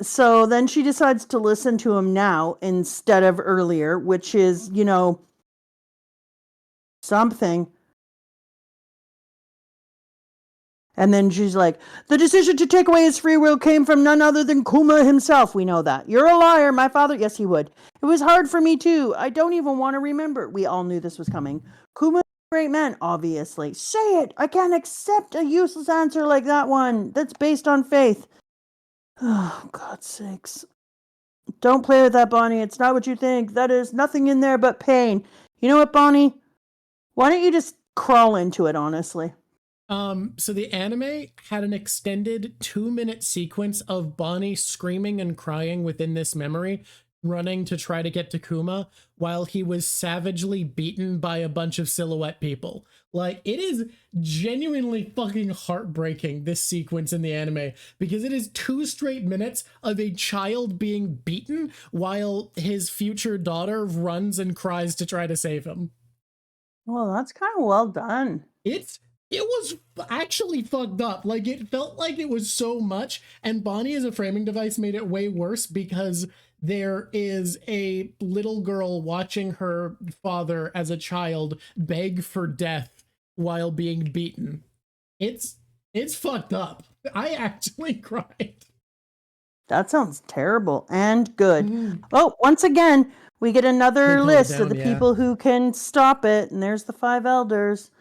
So then she decides to listen to him now instead of earlier, which is, something. And then she's like, the decision to take away his free will came from none other than Kuma himself. We know that. You're a liar. My father. Yes, he would. It was hard for me, too. I don't even want to remember. We all knew this was coming. Kuma's a great man, obviously. Say it. I can't accept a useless answer like that one. That's based on faith. Oh, God's sakes. Don't play with that, Bonnie. It's not what you think. That is nothing in there but pain. You know what, Bonnie? Why don't you just crawl into it, honestly? So the anime had an extended 2-minute sequence of Bonnie screaming and crying within this memory, running to try to get to Kuma while he was savagely beaten by a bunch of silhouette people. Like, it is genuinely fucking heartbreaking, this sequence in the anime, because it is 2 straight minutes of a child being beaten while his future daughter runs and cries to try to save him. Well, that's kind of well done. It was actually fucked up. Like, it felt like it was so much, and Bonnie as a framing device made it way worse because there is a little girl watching her father as a child beg for death while being beaten. It's fucked up. I actually cried. That sounds terrible and good. Oh, once again, we get another list of the people who can stop it, and there's the 5 elders.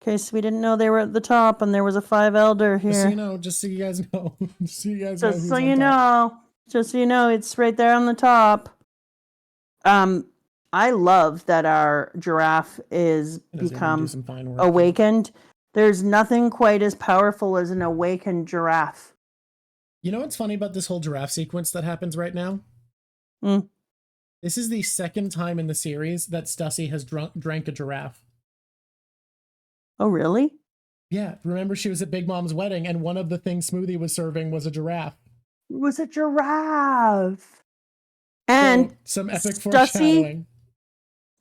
In case we didn't know they were at the top, and there was a 5 elder here. Just so you guys know. Just so you know, it's right there on the top. I love that our giraffe is become awakened. There's nothing quite as powerful as an awakened giraffe. You know what's funny about this whole giraffe sequence that happens right now? This is the 2nd time in the series that Stussy has drank a giraffe. Oh, really? Yeah. Remember, she was at Big Mom's wedding, and one of the things Smoothie was serving was a giraffe. It was a giraffe. And so, some epic foreshadowing.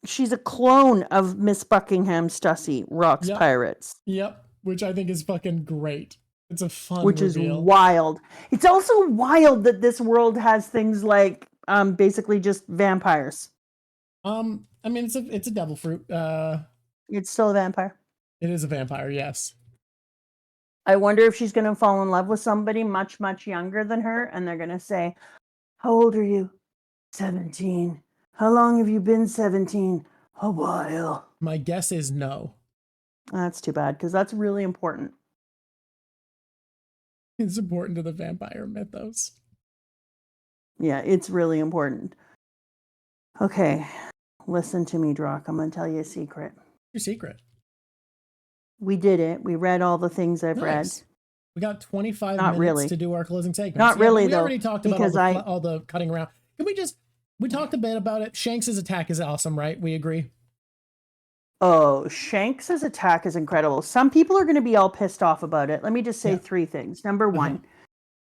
She's a clone of Miss Buckingham Stussy, Rock's Pirates. Yep. Which I think is fucking great. It's a fun Which reveal. Is wild. It's also wild that this world has things like basically just vampires. I mean, it's a devil fruit. It's still a vampire. It is a vampire, yes. I wonder if she's going to fall in love with somebody much, much younger than her, and they're going to say, how old are you? 17. How long have you been 17? A while. My guess is no. That's too bad, because that's really important. It's important to the vampire mythos. Yeah, it's really important. Okay, listen to me, Drawk. I'm going to tell you a secret. Your secret? We did it. We read all the things I've read. We got 25 minutes to do our closing segment. Not really, though. We already talked about all the cutting around. Can we talked a bit about it. Shanks' attack is awesome, right? We agree? Oh, Shanks' attack is incredible. Some people are going to be all pissed off about it. Let me just say 3 things. Number 1,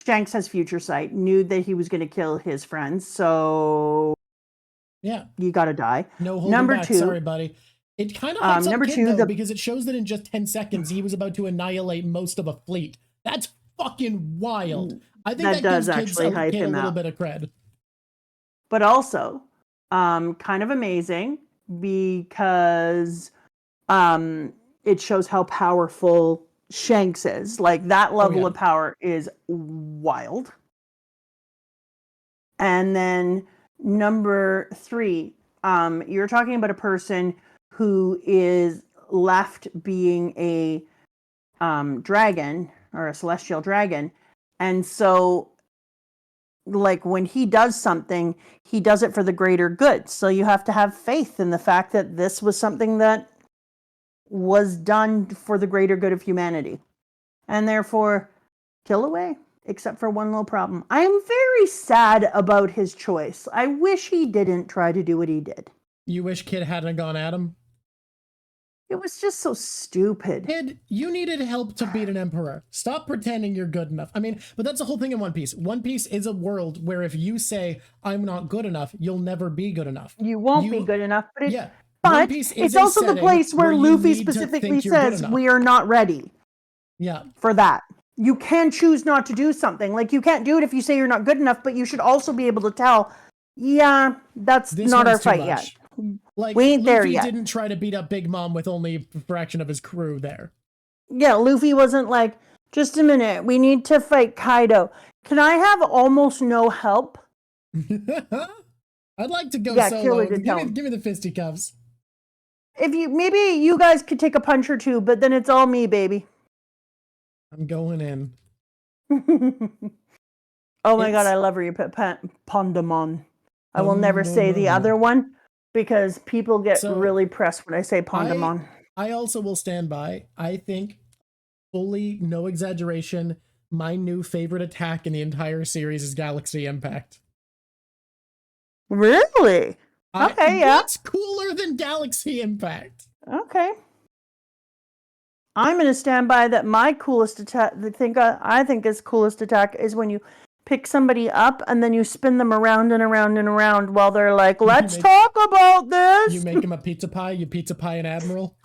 Shanks has future sight, knew that he was going to kill his friends, so you got to die. No holding back. Sorry, buddy. It kind of hypes up Kid, though, because it shows that in just 10 seconds he was about to annihilate most of a fleet. That's fucking wild. I think that does gives actually hype Kid him a little out. bit of cred. But also, kind of amazing because it shows how powerful Shanks is. Like, that level of power is wild. And then number 3, you're talking about a person who is left being a dragon or a celestial dragon. And so, like, when he does something, he does it for the greater good. So you have to have faith in the fact that this was something that was done for the greater good of humanity. And therefore, kill away, except for one little problem. I am very sad about his choice. I wish he didn't try to do what he did. You wish Kid hadn't gone at him? It was just so stupid. Kid, you needed help to beat an emperor. Stop pretending you're good enough. I mean, but that's the whole thing in One Piece. One Piece is a world where if you say, I'm not good enough, you'll never be good enough. You won't be good enough. But, One Piece is it's also the place where Luffy specifically says, we are not ready for that. You can choose not to do something. Like, you can't do it if you say you're not good enough, but you should also be able to tell, that's not our fight yet. Like, we ain't Luffy there yet. Didn't try to beat up Big Mom with only a fraction of his crew there. Yeah, Luffy wasn't like, Just a minute. We need to fight Kaido. Can I have almost no help? I'd like to go solo. Give me the fisticuffs. Maybe you guys could take a punch or two, but then it's all me, baby. I'm going in. Oh my god, I love where you put Pondamon. I will never say the other one because people get really pressed when I say Pondamon. I also will stand by. I think, fully, no exaggeration, my new favorite attack in the entire series is Galaxy Impact. Really? Okay, yeah. What's cooler than Galaxy Impact? Okay. I'm going to stand by that my coolest attack, the thing I think is coolest attack is when you pick somebody up and then you spin them around and around and around while they're like, let's talk about this. You make them a pizza pie, you pizza pie an admiral.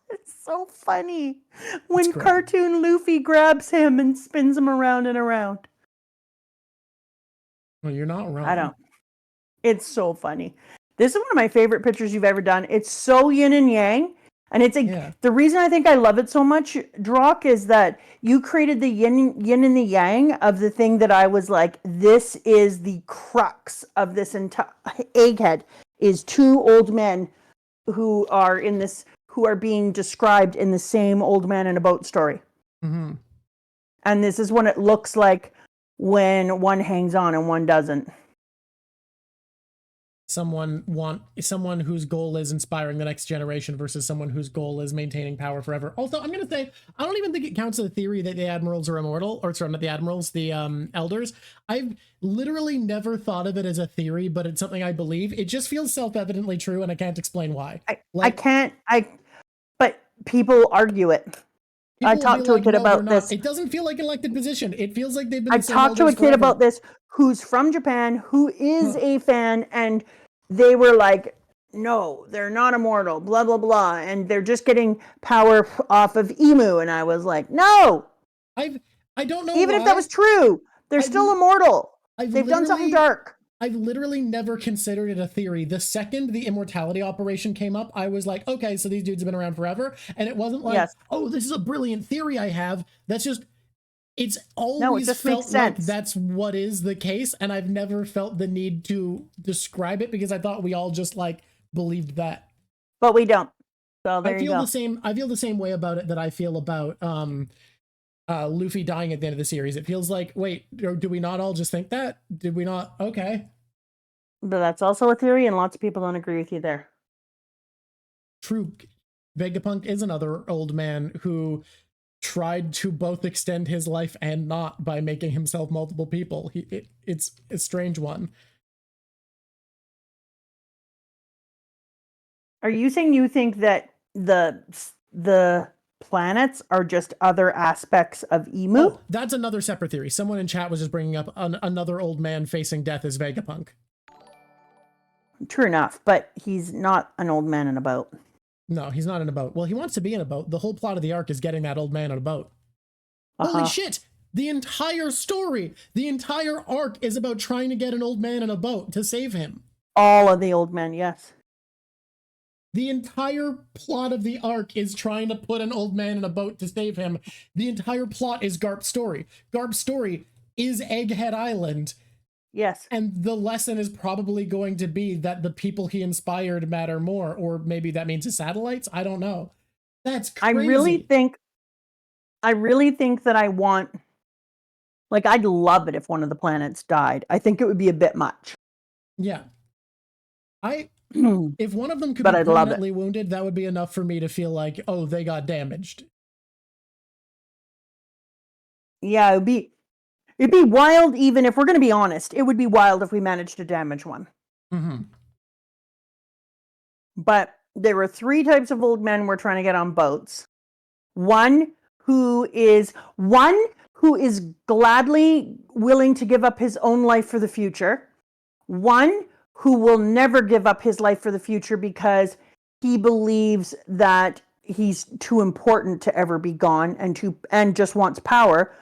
It's so funny when cartoon Luffy grabs him and spins him around and around. Well, you're not wrong. I don't. It's so funny. This is one of my favorite pictures you've ever done. It's so yin and yang. And it's the reason I think I love it so much, Drawk, is that you created the yin and the yang of the thing that I was like, this is the crux of this entire Egghead, is two old men who are being described in the same old man in a boat story. Mm-hmm. And this is what it looks like when one hangs on and one doesn't. Someone whose goal is inspiring the next generation versus someone whose goal is maintaining power forever. Also, I'm going to say, I don't even think it counts as a theory that the admirals are immortal, or sorry, not the admirals, the elders. I've literally never thought of it as a theory, but it's something I believe. It just feels self-evidently true, and I can't explain why. But people argue it. I talked to a kid about this. It doesn't feel like an elected position. It feels like they've been. I talked to a kid about this who's from Japan, who is a fan, and they were like, no, they're not immortal, blah, blah, blah. And they're just getting power off of Emu. And I was like, no. I don't know. Even if that was true, they're still immortal. They've done something dark. I've literally never considered it a theory. The second the immortality operation came up, I was like, okay, so these dudes have been around forever. And it wasn't like, oh, this is a brilliant theory I have. That's just, it's always felt like that's what is the case. And I've never felt the need to describe it because I thought we all just like believed that. But we don't. So there you go. I feel the same way about it that I feel about Luffy dying at the end of the series. It feels like, wait, do we not all just think that? Did we not? Okay. But that's also a theory, and lots of people don't agree with you there. True. Vegapunk is another old man who tried to both extend his life and not by making himself multiple people. It's a strange one. Are you saying you think that the planets are just other aspects of Emu? Oh, that's another separate theory. Someone in chat was just bringing up another old man facing death as Vegapunk. True enough, but he's not an old man in a boat. No, he's not in a boat. Well, he wants to be in a boat. The whole plot of the arc is getting that old man in a boat. Holy shit! The entire story, the entire arc is about trying to get an old man in a boat to save him. All of the old men, yes. The entire plot of the arc is trying to put an old man in a boat to save him. The entire plot is Garp's story. Garp's story is Egghead Island. Yes. And the lesson is probably going to be that the people he inspired matter more, or maybe that means his satellites. I don't know. That's crazy. I really think that I want, like, I'd love it if one of the planets died. I think it would be a bit much. Yeah. If one of them could be permanently wounded, that would be enough for me to feel like, oh, they got damaged. Yeah, it'd be wild, even if we're going to be honest. It would be wild if we managed to damage one. Mm-hmm. But there were 3 types of old men we're trying to get on boats. One who is gladly willing to give up his own life for the future. One who will never give up his life for the future because he believes that he's too important to ever be gone and just wants power.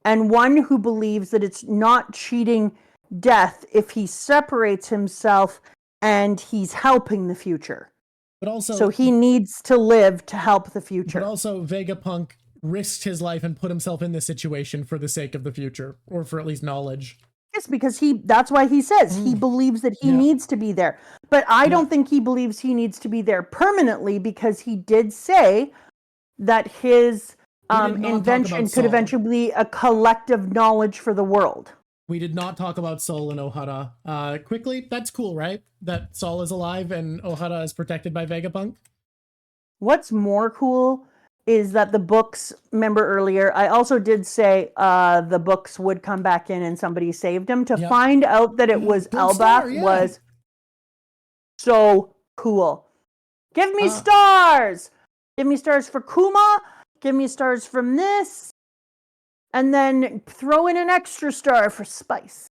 And one who believes that it's not cheating death if he separates himself and he's helping the future. But also, so he needs to live to help the future. But also Vegapunk risked his life and put himself in this situation for the sake of the future, or for at least knowledge. Yes, because that's why he says he believes that he needs to be there. But I don't think he believes he needs to be there permanently, because he did say that his invention could eventually be a collective knowledge for the world. We did not talk about Sol and Ohara. Quickly, that's cool, right? That Sol is alive and Ohara is protected by Vegapunk? What's more cool is that the books, remember earlier, I also did say the books would come back in and somebody saved him. To find out that it was Elbaf was so cool. Give me stars! Give me stars for Kuma. Give me stars from this. And then throw in an extra star for Spice.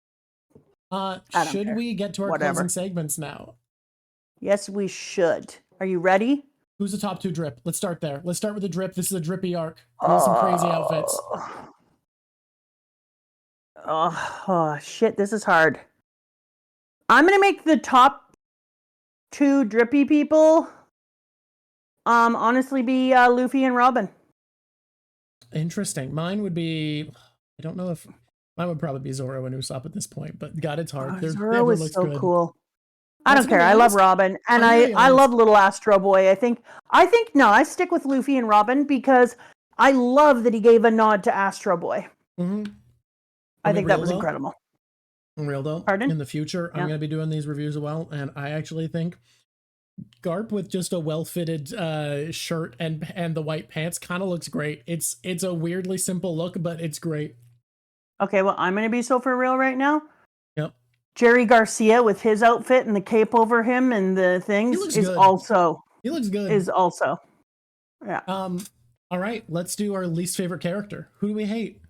Should we get to our closing segments now? Yes, we should. Are you ready? Who's the top 2 drip? Let's start there. Let's start with the drip. This is a drippy arc. Here's some crazy outfits. Oh, shit, this is hard. I'm going to make the top 2 drippy people honestly be Luffy and Robin. Interesting. Mine would be, I don't know if, mine would probably be Zoro and Usopp at this point, but God, it's hard. Zoro is so cool. I don't care. I love Robin, and I love little Astro Boy. I think no, I stick with Luffy and Robin because I love that he gave a nod to Astro Boy. Mm-hmm. I think that was incredible. In real though, pardon? In the future, I'm going to be doing these reviews as well, and I actually think Garp with just a well-fitted shirt and the white pants kind of looks great. It's a weirdly simple look, but it's great. Okay, well, I'm going to be so for real right now. Yep. Jerry Garcia with his outfit and the cape over him and the things is good. Also. He looks good. Is also. Yeah. All right, let's do our least favorite character. Who do we hate?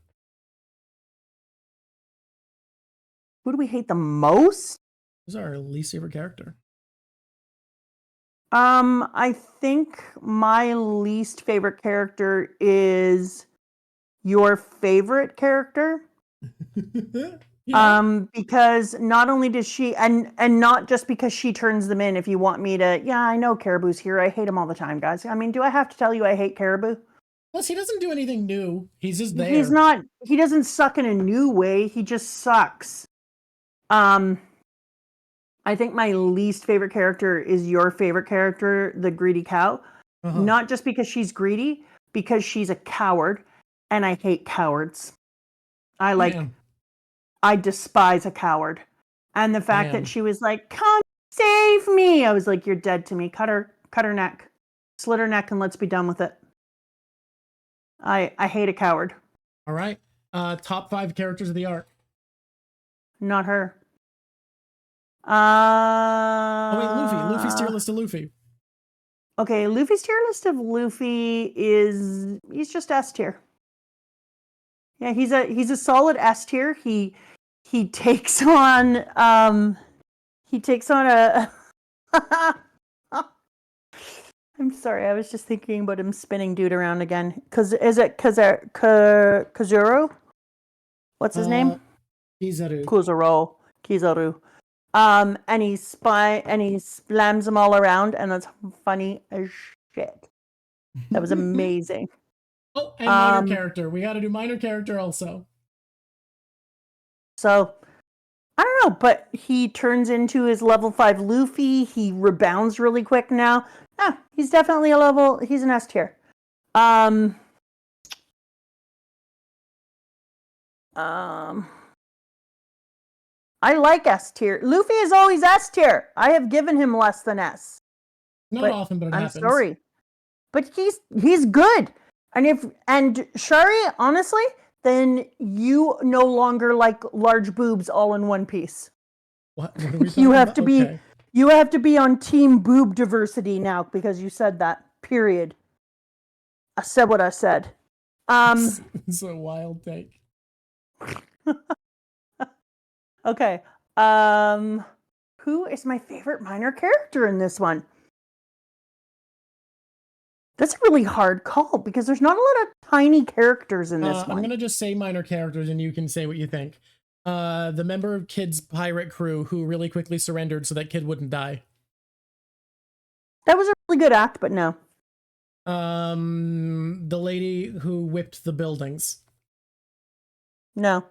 Who do we hate the most? Who's our least favorite character? I think my least favorite character is your favorite character. Yeah. Because not only does she, and not just because she turns them in, if you want me to, I know Caribou's here. I hate him all the time, guys. I mean, do I have to tell you I hate Caribou? Plus, he doesn't do anything new. He's just there. He doesn't suck in a new way. He just sucks. I think my least favorite character is your favorite character, the greedy cow. Not just because she's greedy, because she's a coward, and I hate cowards. I despise a coward. And the fact that she was like, come save me. I was like, you're dead to me. Cut her neck. Slit her neck and let's be done with it. I hate a coward. All right. Top 5 characters of the arc. Not her. Luffy's tier list of Luffy. Okay, Luffy's tier list of Luffy he's just S tier. Yeah, he's a solid S tier. He takes on a I'm sorry, I was just thinking about him spinning dude around again. Kazuro? What's his name? Kizaru. Kizaru. And he slams them all around, and that's funny as shit. That was amazing. Oh, and minor character. We got to do minor character also. So, I don't know, but he turns into his level 5 Luffy. He rebounds really quick now. He's definitely he's an S tier. I like S tier. Luffy is always S tier. I have given him less than S. Not often, but it happens. I'm sorry. But he's good. And Shari, honestly, then you no longer like large boobs all in one piece. What are we you have about? to be you have to be on team boob diversity now because you said that. Period. I said what I said. It's a wild take. Okay. Who is my favorite minor character in this one? That's a really hard call because there's not a lot of tiny characters in this one. I'm going to just say minor characters and you can say what you think. The member of Kid's pirate crew who really quickly surrendered so that Kid wouldn't die. That was a really good act, but no. The lady who whipped the buildings. No.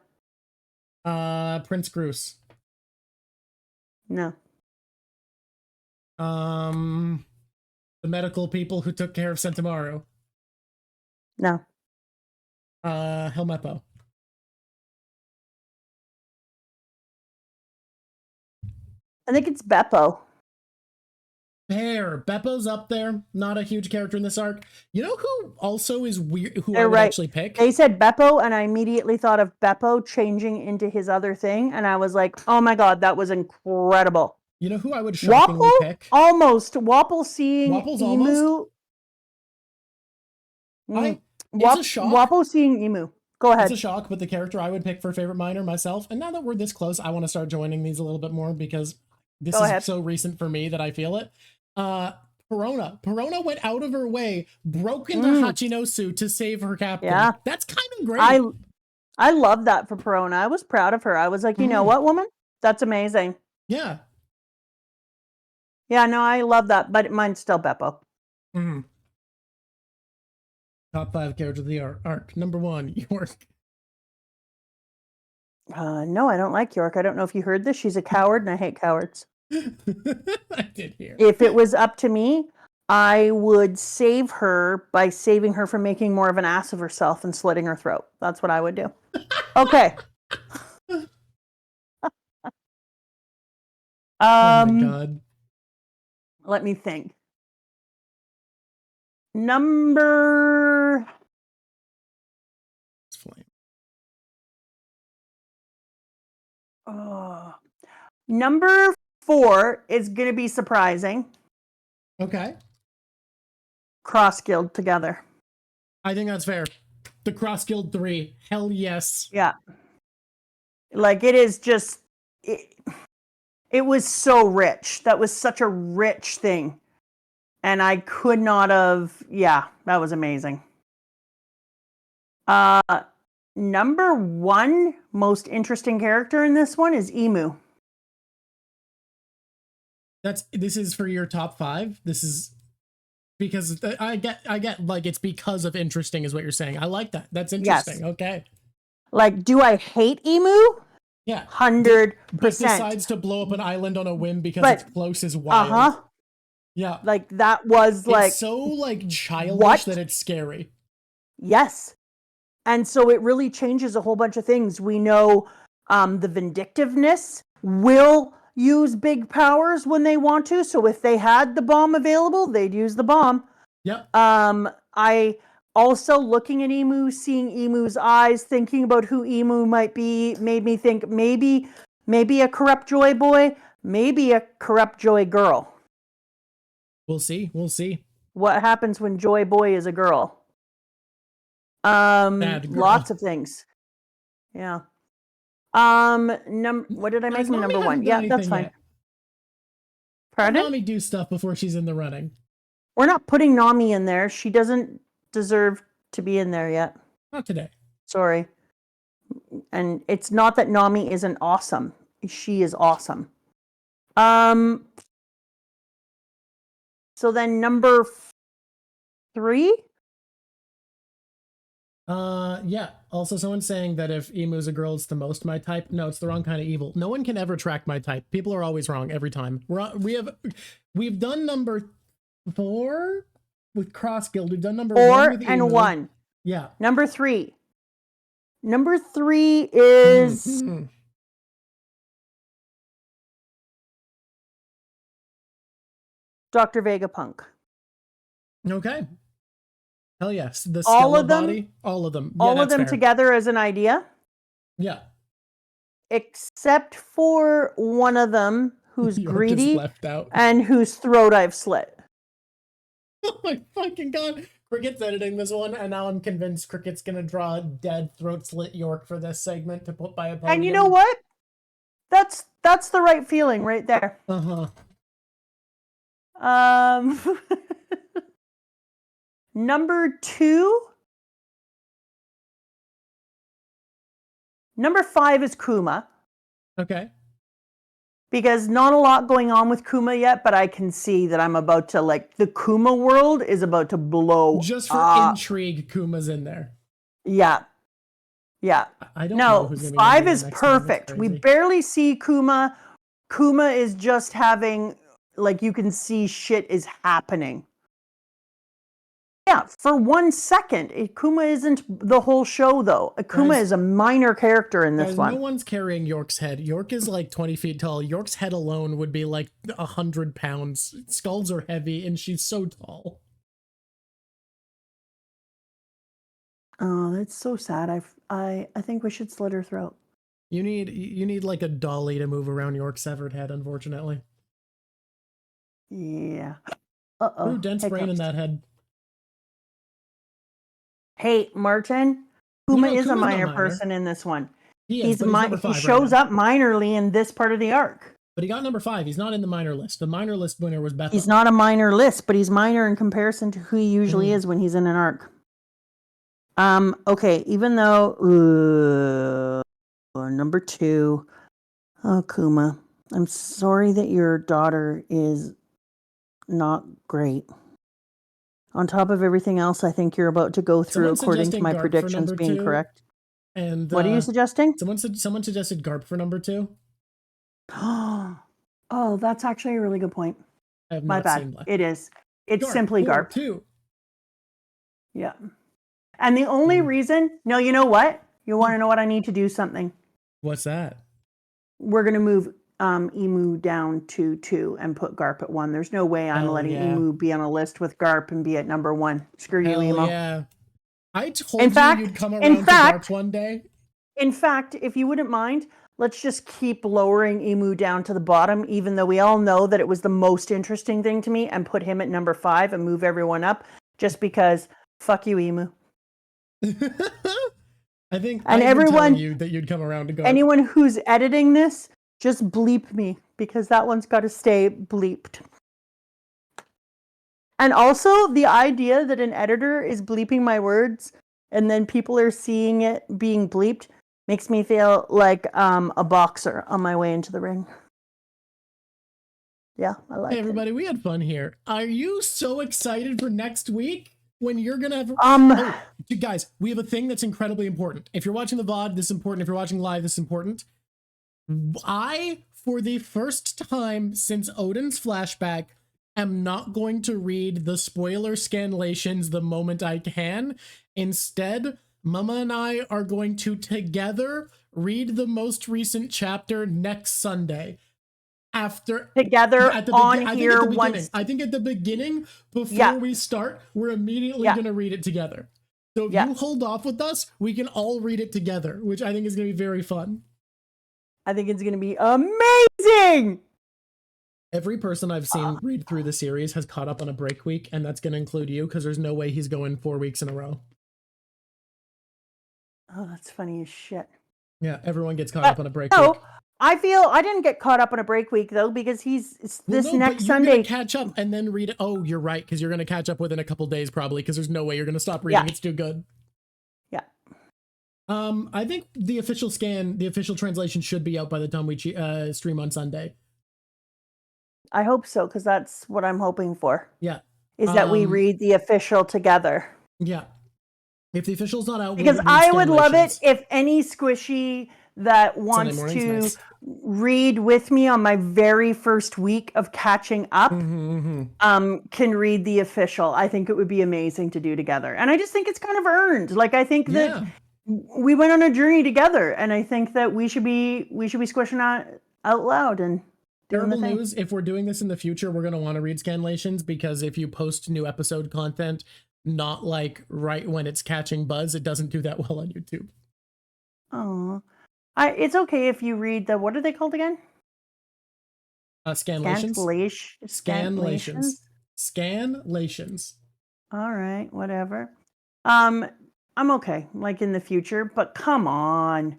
Prince Groose. No. The medical people who took care of Sentomaru. No. Helmeppo. I think it's Beppo. Fair. Beppo's up there. Not a huge character in this arc. You know who also is weird, who They're I would right. actually pick? They said Beppo, and I immediately thought of Beppo changing into his other thing, and I was like, oh my god, that was incredible. You know who I would shockingly Wapple? pick? Almost. Wapple seeing Wapple's Emu. It's a shock. Wapple seeing Emu. Go ahead. It's a shock, but the character I would pick for favorite minor myself, and now that we're this close, I want to start joining these a little bit more because this is so recent for me that I feel it. Perona. Perona went out of her way, broke into Hachinosu to save her captain. Yeah. That's kind of great. I love that for Perona. I was proud of her. I was like, you know what, woman? That's amazing. Yeah. Yeah, no, I love that, but mine's still Beppo. Top 5 characters of the arc. Number 1, York. No, I don't like York. I don't know if you heard this. She's a coward, and I hate cowards. I did hear. If it was up to me, I would save her by saving her from making more of an ass of herself and slitting her throat. That's what I would do. Okay. Oh my god. Let me think. Number 4 is going to be surprising. Okay. Cross Guild together. I think that's fair. The Cross Guild 3. Hell yes. Yeah. Like, it is just... It was so rich. That was such a rich thing. And I could not have... Yeah, that was amazing. Number 1 most interesting character in this one is Emu. This is for your top 5? This is... Because I get like it's because of interesting is what you're saying. I like that. That's interesting. Yes. Okay. Like, do I hate Emu? Yeah. 100%. But decides to blow up an island on a whim because it's close is wild. Yeah. Like, that was like... It's so like childish that it's scary. Yes. And so it really changes a whole bunch of things. We know the vindictiveness will use big powers when they want to. So if they had the bomb available, they'd use the bomb. Yep. I also, looking at Emu, seeing Emu's eyes, thinking about who Emu might be, made me think maybe a corrupt joy boy, maybe a corrupt joy girl. We'll see. We'll see. What happens when joy boy is a girl? Bad girl. Lots of things. Yeah. What did I make him number 1? Yeah, that's fine. Yet. Pardon? Nami do stuff before she's in the running. We're not putting Nami in there. She doesn't deserve to be in there yet. Not today. Sorry. And it's not that Nami isn't awesome. She is awesome. So then number 3? Yeah. Also, someone's saying that if Emu's a girl, it's the most my type. No, it's the wrong kind of evil. No one can ever track my type. People are always wrong every time. We've done number 4 with Cross Guild. We've done number 1 with Emu. 4 and 1. Yeah. Number 3. Number 3 is Dr. Vegapunk. Okay. Hell yes. The all of them, body, all of them. Yeah, all of them fair. Together as an idea. Yeah. Except for one of them who's greedy left out. And whose throat I've slit. Oh my fucking god. Cricket's editing this one, and now I'm convinced Cricket's gonna draw a dead throat slit York for this segment to put by a podium. And you know what? That's the right feeling right there. Number 2. Number 5 is Kuma. Okay. because not a lot going on with Kuma yet, but I can see that I'm about to, like, the Kuma world is about to blow Just for up. intrigue, Kuma's in there. Yeah. Yeah. I don't know who's gonna be 5 is perfect. We barely see Kuma. Kuma is just having, like, you can see shit is happening. Yeah, for 1 second. Kuma isn't the whole show, though. Kuma is a minor character in this one. No one's carrying York's head. York is like 20 feet tall. York's head alone would be like 100 pounds. Skulls are heavy, and she's so tall. Oh, that's so sad. I think we should slit her throat. You need like a dolly to move around York's severed head, unfortunately. Yeah. Uh-oh. Dense brain in that head. Hey, Martin. Kuma is a minor person in this one. He shows up minorly in this part of the arc. But he got number 5. He's not in the minor list. The minor list winner was Beth. He's not a minor list, but he's minor in comparison to who he usually is when he's in an arc. Okay, even though number 2, Kuma, I'm sorry that your daughter is not great. On top of everything else, I think you're about to go through according to my predictions being correct. And what are you suggesting? Someone suggested Garp for number 2. Oh, that's actually a really good point. My bad. It is. It's Garp, simply Garp. 2. Yeah. And the only reason, no, you know what? You want to know what I need to do something? What's that? We're going to move Emu down to 2 and put Garp at 1. There's no way I'm letting Emu be on a list with Garp and be at number 1. Screw you, Emu. Yeah. I told you you'd come around to Garp one day. In fact, if you wouldn't mind, let's just keep lowering Emu down to the bottom, even though we all know that it was the most interesting thing to me, and put him at number 5 and move everyone up, just because fuck you, Emu. I think and everyone you that you'd come around to Garp. Anyone who's editing this, just bleep me, because that one's got to stay bleeped. And also, the idea that an editor is bleeping my words and then people are seeing it being bleeped makes me feel like a boxer on my way into the ring. Yeah, I like it. Hey, everybody, we had fun here. Are you so excited for next week? When you're gonna have guys, we have a thing that's incredibly important. If you're watching the VOD, this is important. If you're watching live, this is important. I, for the first time since Odin's flashback, am not going to read the spoiler scanlations the moment I can. Instead, Mama and I are going to together read the most recent chapter next Sunday. Together on here once. I think at the beginning, before we start, we're immediately going to read it together. So if you hold off with us, we can all read it together, which I think is going to be very fun. I think it's going to be amazing. Every person I've seen read through the series has caught up on a break week, and that's going to include you, because there's no way he's going 4 weeks in a row. Oh, that's funny as shit. Yeah, everyone gets caught up on a break week. I feel I didn't get caught up on a break week though, because next Sunday. Gonna catch up and then read it. Oh, you're right, because you're gonna catch up within a couple days probably, because there's no way you're gonna stop reading. It's too good. Yeah. I think the official translation should be out by the time we stream on Sunday. I hope so, because that's what I'm hoping for. Yeah. Is that we read the official together. Yeah. If the official's not out, because I would love it if any squishy that wants to read with me on my very first week of catching up can read the official. I think it would be amazing to do together. And I just think it's kind of earned. Like, I think that we went on a journey together, and I think that we should be squishing out loud and doing the thing. News, if we're doing this in the future, we're going to want to read scanlations, because if you post new episode content not like right when it's catching buzz, it doesn't do that well on YouTube. Oh. It's okay if you read the, what are they called again? Scanlations. All right, whatever. I'm okay, like in the future, but come on.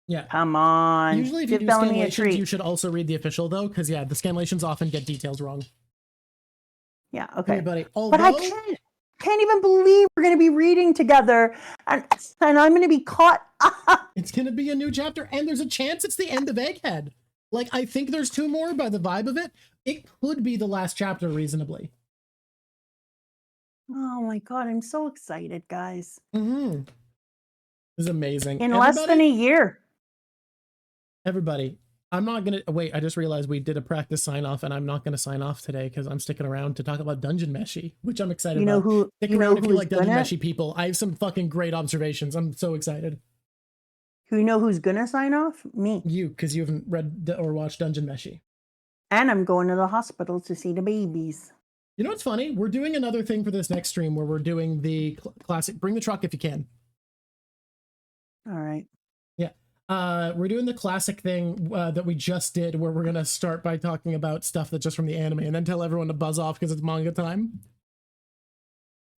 Yeah. Come on. Usually if you do scanlations, you should also read the official though, because the scanlations often get details wrong. Yeah, okay. Everybody, but I can't even believe we're going to be reading together, and I'm going to be caught up. It's going to be a new chapter, and there's a chance it's the end of Egghead. Like, I think there's 2 more by the vibe of it. It could be the last chapter reasonably. Oh my god, I'm so excited, guys. Mm-hmm. It's amazing. In less than a year. Everybody, I'm not gonna wait. I just realized we did a practice sign off, and I'm not gonna sign off today because I'm sticking around to talk about Dungeon Meshi, which I'm excited about. Stick around if you like Dungeon Meshi, people. I have some fucking great observations. I'm so excited. You know who's gonna sign off? Me. You, because you haven't read or watched Dungeon Meshi. And I'm going to the hospital to see the babies. You know what's funny? We're doing another thing for this next stream where we're doing the classic. Bring the truck if you can. All right. Yeah. We're doing the classic thing that we just did where we're going to start by talking about stuff that's just from the anime and then tell everyone to buzz off because it's manga time.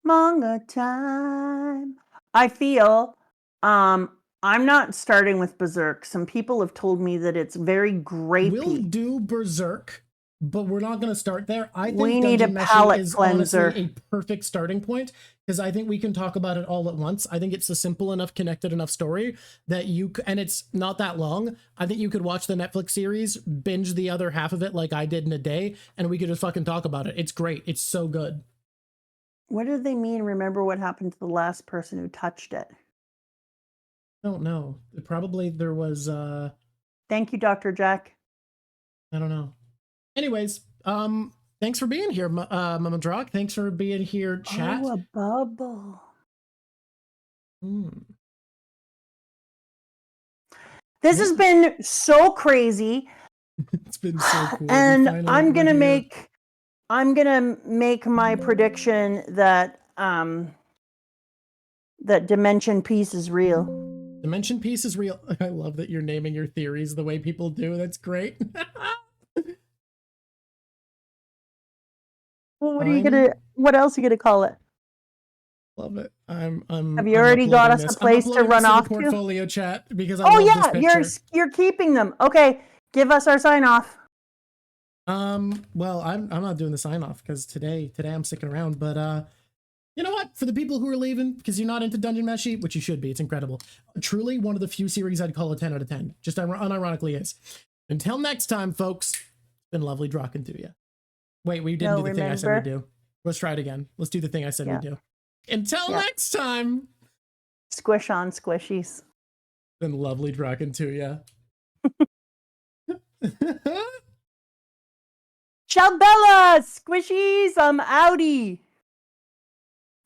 Manga time. I feel I'm not starting with Berserk. Some people have told me that it's very grapey. We'll do Berserk, but we're not going to start there. I think we need a palate cleanser. Honestly a perfect starting point because I think we can talk about it all at once. I think it's a simple enough, connected enough story that and it's not that long. I think you could watch the Netflix series, binge the other half of it like I did in a day, and we could just fucking talk about it. It's great. It's so good. What do they mean? Remember what happened to the last person who touched it? I don't know. Probably there was Thank you, Dr. Jack. I don't know. Anyways, thanks for being here, Mama Drawk. Thanks for being here, chat. Oh, a bubble. This has been so crazy. It's been so cool. And I'm gonna make my prediction that that Dimension Piece is real. Dimension Piece is real. I love that you're naming your theories the way people do. That's great. What else are you gonna call it? Love it. Have you already got us a place to run off to? Portfolio chat because I love this picture. You're keeping them. Okay, give us our sign off. Well, I'm not doing the sign off because today I'm sticking around, but you know what? For the people who are leaving because you're not into Dungeon Meshi, which you should be, it's incredible. Truly one of the few series I'd call a 10 out of 10. Just unironically is. Until next time, folks, it's been lovely talking to you. Wait, we didn't do the thing I said we'd do. Let's try it again. Let's do the thing I said we'd do. Until next time. Squish on squishies. It's been lovely talking to you. Ciao Bella! Squishies, I'm outie.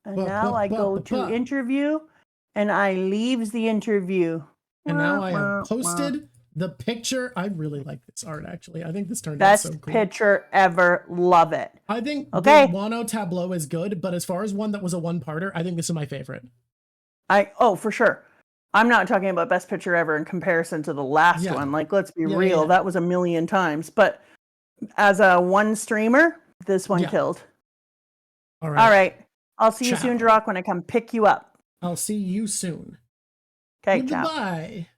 And now I go to interview, and I leaves the interview. And now I have posted the picture. I really like this art, actually. I think this turned out so cool. Best picture ever. Love it. I think the Wano tableau is good, but as far as one that was a one-parter, I think this is my favorite. For sure. I'm not talking about best picture ever in comparison to the last one. Like, let's be real. That was a million times. But as a one streamer, this one killed. All right. I'll see you soon, Drawk, when I come pick you up. I'll see you soon. Okay, Goodbye.